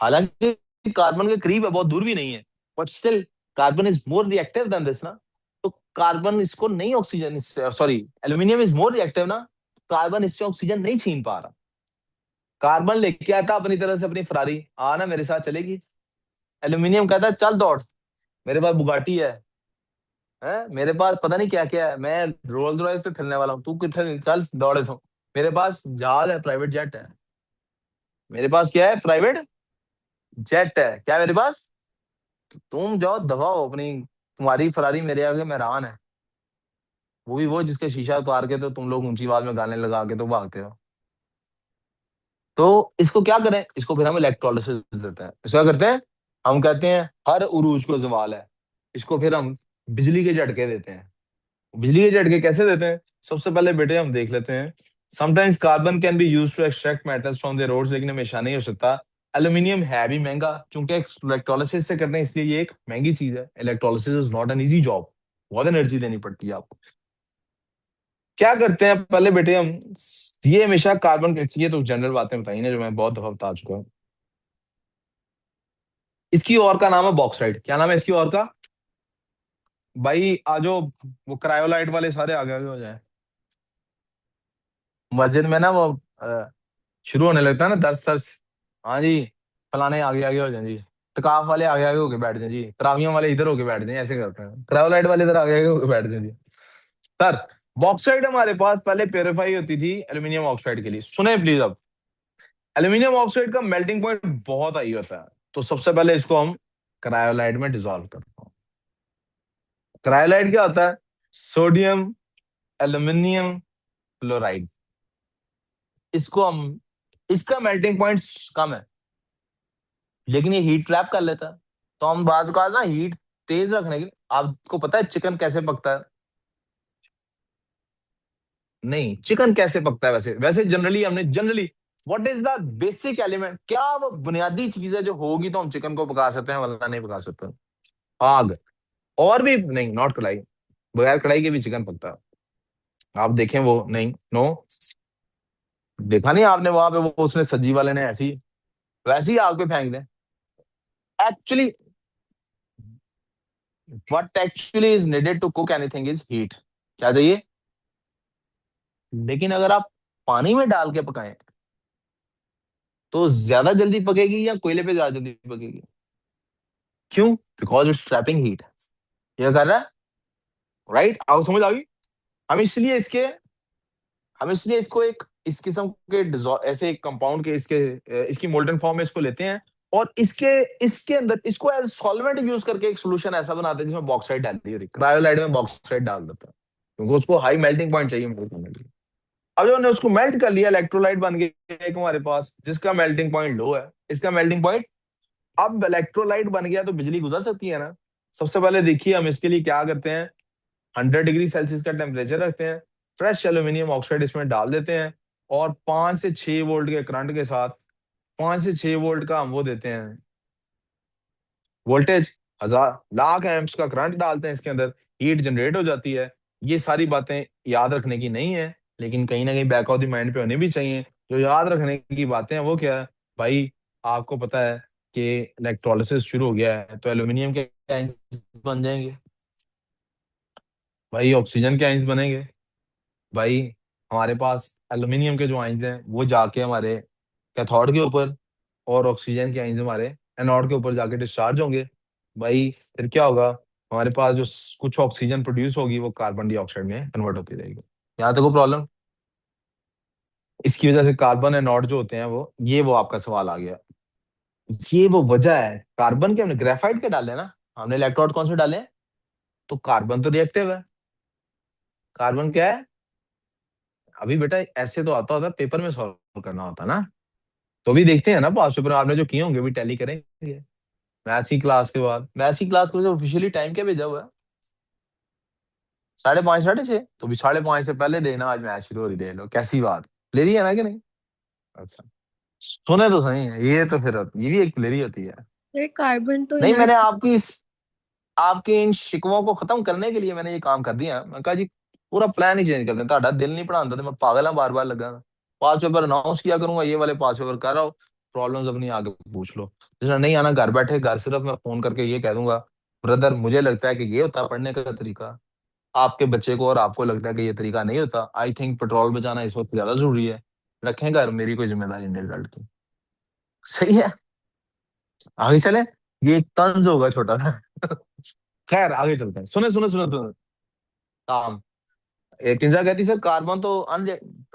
हालांकि कार्बन के करीब है, बहुत दूर भी नहीं है, but still carbon is more reactive than this ना। तो कार्बन इसको नहीं, oxygen, sorry, aluminium is more reactive ना, कार्बन इससे ऑक्सीजन नहीं छीन पा रहा। कार्बन लेके आता अपनी तरह से अपनी फरारी, आना मेरे साथ चलेगी। एल्यूमिनियम कहता है चल दौड़, मेरे पास बुगाटी है मेरे पास पता नहीं क्या क्या है, मैं रोल्स रॉयस पे फिरने वाला हूँ, तू कितने चल दौड़े तो। मेरे पास जहाज है, प्राइवेट जेट है। मेरे पास क्या है? प्राइवेट जेट है क्या मेरे पास? तुम जाओ दबाओ अपनी, तुम्हारी फरारी मेरे आगे मेहरान है। वो भी वो जिसके शीशा उतार के तो तुम लोग ऊंची आवाज में गाने लगा के तो भागते हो। तो इसको क्या करें? इसको फिर हम इलेक्ट्रोलिसिस देते हैं। इसको क्या करते हैं? हम कहते हैं हर उरूज को जवाल है। इसको फिर हम बिजली के झटके देते हैं। बिजली के झटके कैसे देते हैं? सबसे पहले बेटे हम देख लेते हैं। Sometimes carbon can be used to extract metals from their ores, लेकिन हमेशा नहीं हो सकता। एल्यूमिनियम है भी महंगा, चूंकि इलेक्ट्रोलिसिस से करते हैं, इसलिए ये एक महंगी चीज है। Electrolysis is not an easy job, बहुत एनर्जी देनी पड़ती है आपको। क्या करते हैं पहले बेटे हम, ये हमेशा कार्बन, ये तो जनरल बातें बताई ना जो मैं बहुत दफा बता चुका हूँ। इसकी और का नाम है बॉक्साइड। क्या नाम है इसकी और का? भाई आजो, वो क्रायोलाइट वाले सारे आगे आगे हो जाए। मस्जिद में ना वो शुरू होने लगता है ना दर्स सर्स, हाँ जी, फलाने आगे आगे हो जाए जी, तकाफ वाले आगे आगे होके बैठ जाए जी, तरावियों वाले इधर होके बैठ जाए, ऐसे करते हैं। क्रायोलाइट वाले इधर आगे आगे होके बैठ जाए जी। सर, बॉक्साइड हमारे पास पहले प्योरीफाई होती थी एल्यूमिनियम ऑक्साइड के लिए। सुने प्लीज अब, एल्यूमिनियम ऑक्साइड का मेल्टिंग पॉइंट बहुत हाई होता है, तो सबसे पहले इसको हम क्रायोलाइट में डिसॉल्व करते हैं। क्रायोलाइट क्या होता है? Sodium aluminium chloride. इसको हम, इसका मेल्टिंग पॉइंट कम है, लेकिन ये हीट ट्रैप कर लेता है। तो हम बाजू का ना हीट तेज रखने के लिए, आपको पता है चिकन कैसे पकता है? नहीं, चिकन कैसे पकता है वैसे, वैसे जनरली हमने generally, what is the basic element, क्या वो बुनियादी चीज है जो होगी तो हम चिकन को पका सकते हैं, वरना नहीं पका सकते? आग। और भी नहीं, नॉट कढ़ाई, बगैर कढ़ाई के भी चिकन पकता है। आप देखें वो नहीं, नो, देखा नहीं आपने वहां पे वो उसने सब्जी वाले ने ऐसी वैसी आग पे फेंक दे। Actually what actually is needed to cook anything is heat. क्या चाहिए? लेकिन अगर आप पानी में डाल के पकाएं तो ज्यादा जल्दी पकेगी या कोयले पे ज्यादा जल्दी पकेगी? क्यों? Because it's trapping heat. ये कर रहा है, राइट? आओ समझ आ गई। हम इसलिए इसके हम इसलिए इसको एक इस किस्म के ऐसे एक कंपाउंड के इसके इसकी मोल्टन फॉर्म में इसको लेते हैं, और इसके इसके अंदर इसको एज सॉल्वेंट यूज करके एक सोल्यूशन ऐसा बनाते हैं जिसमें बॉक्साइट डाली है, क्रायोलाइट में बॉक्साइट डाल देता है, क्योंकि उसको हाई मेल्टिंग पॉइंट चाहिए मेल्ट करने के लिए। अब जब हमने उसको मेल्ट कर लिया, इलेक्ट्रोलाइट बन गया एक हमारे पास, जिसका मेल्टिंग पॉइंट लो है, इसका मेल्टिंग पॉइंट, अब इलेक्ट्रोलाइट बन गया तो बिजली गुजर सकती है ना। सबसे पहले देखिए हम इसके लिए क्या करते हैं, 100 डिग्री सेल्सियस का टेम्परेचर रखते हैं, फ्रेश एल्यूमिनियम ऑक्साइड इसमें डाल देते हैं, और 5 से 6 वोल्ट के करंट के साथ, 5 से 6 वोल्ट का हम वो देते हैं वोल्टेज, 1000 लाख एम्प्स का करंट डालते हैं इसके अंदर, हीट जनरेट हो जाती है। ये सारी बातें याद रखने की नहीं है, लेकिन कहीं ना कहीं बैक ऑफ द माइंड पे होनी भी चाहिए। जो याद रखने की बातें हैं वो क्या है भाई, आपको पता है कि इलेक्ट्रोलिसिस शुरू हो गया है तो एल्यूमिनियम के आयंस बन जाएंगे, भाई ऑक्सीजन के आयंस बनेंगे, भाई हमारे पास एल्यूमिनियम के जो आयंस हैं वो जाके हमारे कैथोड के ऊपर, और ऑक्सीजन के आयंस हमारे एनोड के ऊपर जाके डिस्चार्ज होंगे। भाई फिर क्या होगा, हमारे पास जो कुछ ऑक्सीजन प्रोड्यूस होगी वो कार्बन डाइऑक्साइड में कन्वर्ट होती रहेगी। यहाँ तक वो प्रॉब्लम, इसकी वजह से कार्बन एनोड जो होते हैं वो आपका सवाल आ गया। ये वो वजह है, कार्बन के हमने ग्रेफाइट के डाले ना, हमने इलेक्ट्रोड कौन से डाले हैं, तो कार्बन तो रिएक्टिव है, कार्बन क्या है, अभी बेटा ऐसे तो आता होता पेपर में सॉल्व करना होता ना, तो भी देखते हैं ना पास पेपर आपने जो किए होंगे भी टैली करेंगे मैथ्स की क्लास के बाद। मैथ्स की क्लास को ऑफिशियली टाइम क्या भेजा हुआ है, 5:30 6:30, तो भी 5:30 से पहले देना, आज मैच शुरू हो रही, दे लो कैसी बात, ले रही है ना कि नहीं। अच्छा, सुने तो सही है, ये तो फिर ये भी एक प्लेरी होती है। सर कार्बन तो नहीं, मैंने इनर्ट। आपके इन शिकवों को खत्म करने के लिए मैंने ये काम कर दिया, मैं कहा जी पूरा प्लान ही चेंज कर दें, ਤੁਹਾਡਾ दिल नहीं पढ़ाता तो मैं पागल हाँ बार बार लगा, पास पेपर अनाउंस किया करूंगा, ये वाले पास पेपर कर रहा हो, प्रॉब्लम्स अपनी आगे पूछ लो, जिसने नहीं आना घर बैठे, घर सिर्फ मैं फोन करके ये कह दूंगा, ब्रदर मुझे लगता है कि ये होता है पढ़ने का तरीका, आपके बच्चे को और आपको लगता है कि ये तरीका नहीं होता, आई थिंक पेट्रोल बचाना इस वक्त ज्यादा जरूरी है, रखें घर, मेरी कोई जिम्मेदारी नहीं रिजल्ट की। सही है, आगे चले, ये एक तंज होगा छोटा सा। खैर आगे चलते हैं, सुने सुने सुने सुने काम, किंजा कहती सर कार्बन तो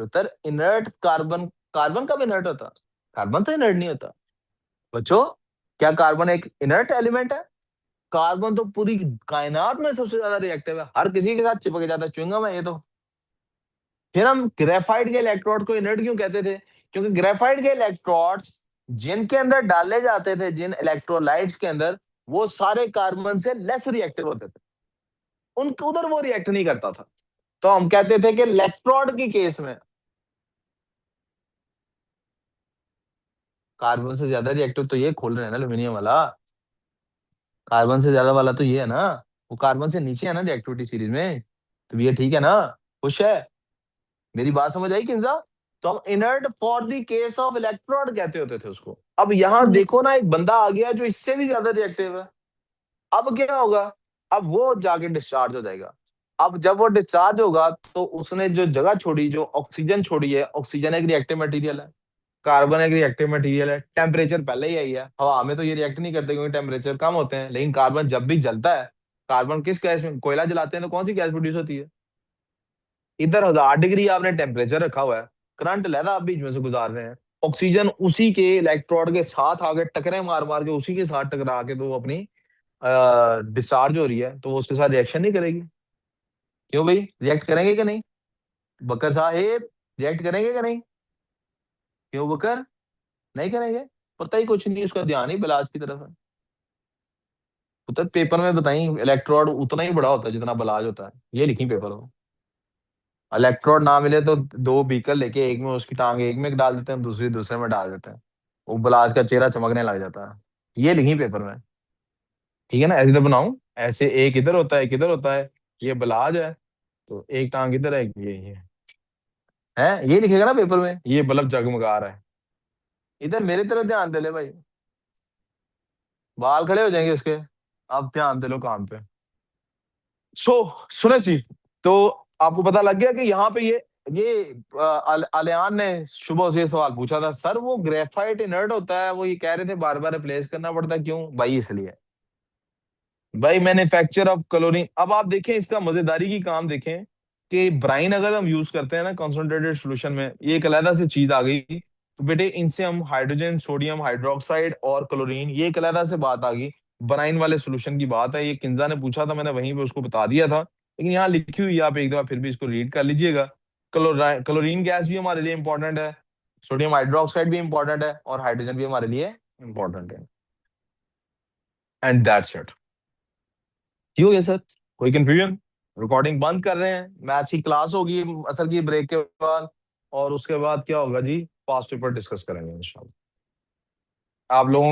सर इनर्ट कार्बन, कार्बन कब इनर्ट होता, कार्बन तो इनर्ट नहीं होता बच्चों, क्या कार्बन एक इनर्ट एलिमेंट है, कार्बन तो पूरी कायनात में सबसे ज्यादा रिएक्टिव है, हर किसी के साथ चिपक जाता है, च्युइंगम है ये तो। फिर हम ग्रेफाइट के इलेक्ट्रोड को इनर्ट क्यों कहते थे, क्योंकि ग्रेफाइट के इलेक्ट्रोड्स जिनके अंदर डाले जाते थे, जिन इलेक्ट्रोलाइट्स के अंदर, वो सारे कार्बन से लेस रिएक्टिव होते थे, उनके उधर वो रिएक्ट नहीं करता था, तो हम कहते थे कि इलेक्ट्रोड के केस में कार्बन से ज्यादा रिएक्टिव तो ये खोल रहे हैं ना एल्यूमिनियम वाला, कार्बन से ज्यादा वाला तो ये है ना, वो कार्बन से नीचे है ना रिएक्टिविटी सीरीज में, तो ये ठीक है ना, खुश है, मेरी बात समझ आई किंजा। तो हम inert for the case of electrode कहते होते थे उसको, अब यहां देखो ना एक बंदा आ गया जो इससे भी ज्यादा रिएक्टिव है, अब क्या होगा, अब वो जाके डिस्चार्ज हो जाएगा, अब जब वो डिस्चार्ज होगा तो उसने जो जगह छोड़ी, जो ऑक्सीजन छोड़ी है, ऑक्सीजन एक रिएक्टिव मटेरियल है, कार्बन एक रिएक्टिव मटेरियल है, टेम्परेचर पहले ही आई है, हवा में तो ये रिएक्ट नहीं करते क्योंकि टेम्परेचर कम होते हैं, लेकिन कार्बन जब भी जलता है, कार्बन किस गैस में, कोयला जलाते हैं तो कौन सी गैस प्रोड्यूस होती है, इधर 1000 डिग्री आपने टेम्परेचर रखा हुआ है, करंट लहरा आप बीच में से गुजार रहे हैं, ऑक्सीजन उसी के इलेक्ट्रोड के साथ आगे टकरे मार मार के उसी के साथ टकरा के तो वो अपनी डिस्चार्ज हो रही है, तो वो उसके साथ रिएक्शन नहीं करेगी, क्यों भाई, रिएक्ट करेंगे कि नहीं, बकर साहेब रिएक्ट करेंगे कि नहीं, क्यों बकर, नहीं करेंगे, पता ही कुछ नहीं, उसका ध्यान ही बलाज की तरफ है, तो पेपर में बताई इलेक्ट्रोड उतना ही बड़ा होता है जितना बलाज होता है, ये लिखी पेपर में, इलेक्ट्रोड ना मिले तो दो बीकर लेके, एक में उसकी टांग एक में डाल देते हैं, दूसरी दूसरे में डाल देते हैं, वो बलाज का चेहरा चमकने लग जाता है, ये लिखी पेपर में, ठीक है ना, ऐसे तो बनाऊं, ऐसे एक इधर होता है एक इधर होता है, ये बलाज है, तो एक टांग इधर है ये है, ये लिखेगा ना पेपर में, ये बल्ब जगमगा रहा है, इधर मेरी तरफ ध्यान दे ले भाई, बाल खड़े हो जाएंगे इसके, अब ध्यान दे लो काम पे। सो सुने सी, तो आपको पता लग गया कि यहाँ पे ये अलियान ने सुबह से ये सवाल पूछा था, सर वो ग्रेफाइट इनर्ट होता है, वो ये कह रहे थे बार बार रिप्लेस करना पड़ता है, क्यों भाई, इसलिए भाई मैन्युफैक्चर ऑफ क्लोरीन, अब आप देखें इसका मजेदारी की काम देखें, कि ब्राइन अगर हम यूज करते हैं ना कंसंट्रेटेड सोल्यूशन में, ये एक अलग से चीज आ गई, तो बेटे इनसे हम हाइड्रोजन, सोडियम हाइड्रोक्साइड और क्लोरीन, ये एक अलग से बात आ गई। बनाइन वाले सोल्यूशन की बात है, ये किंजा ने पूछा था, मैंने वहीं पे उसको बता दिया था, लेकिन यहाँ लिखी हुई है, आप एक दफा फिर भी इसको रीड कर लीजिएगा। क्लोरीन गैस भी हमारे लिए इंपॉर्टेंट है, सोडियम हाइड्रोक्साइड भी इंपॉर्टेंट है, और हाइड्रोजन भी हमारे लिए इंपॉर्टेंट है। And that's it. ठीक हो गया सर? कोई कंफ्यूजन? रिकॉर्डिंग बंद कर रहे हैं, मैथ्स की क्लास होगी असल की ब्रेक के बाद, और उसके बाद क्या होगा जी, पास्ट पेपर डिस्कस करेंगे इंशाल्लाह। आप लोगों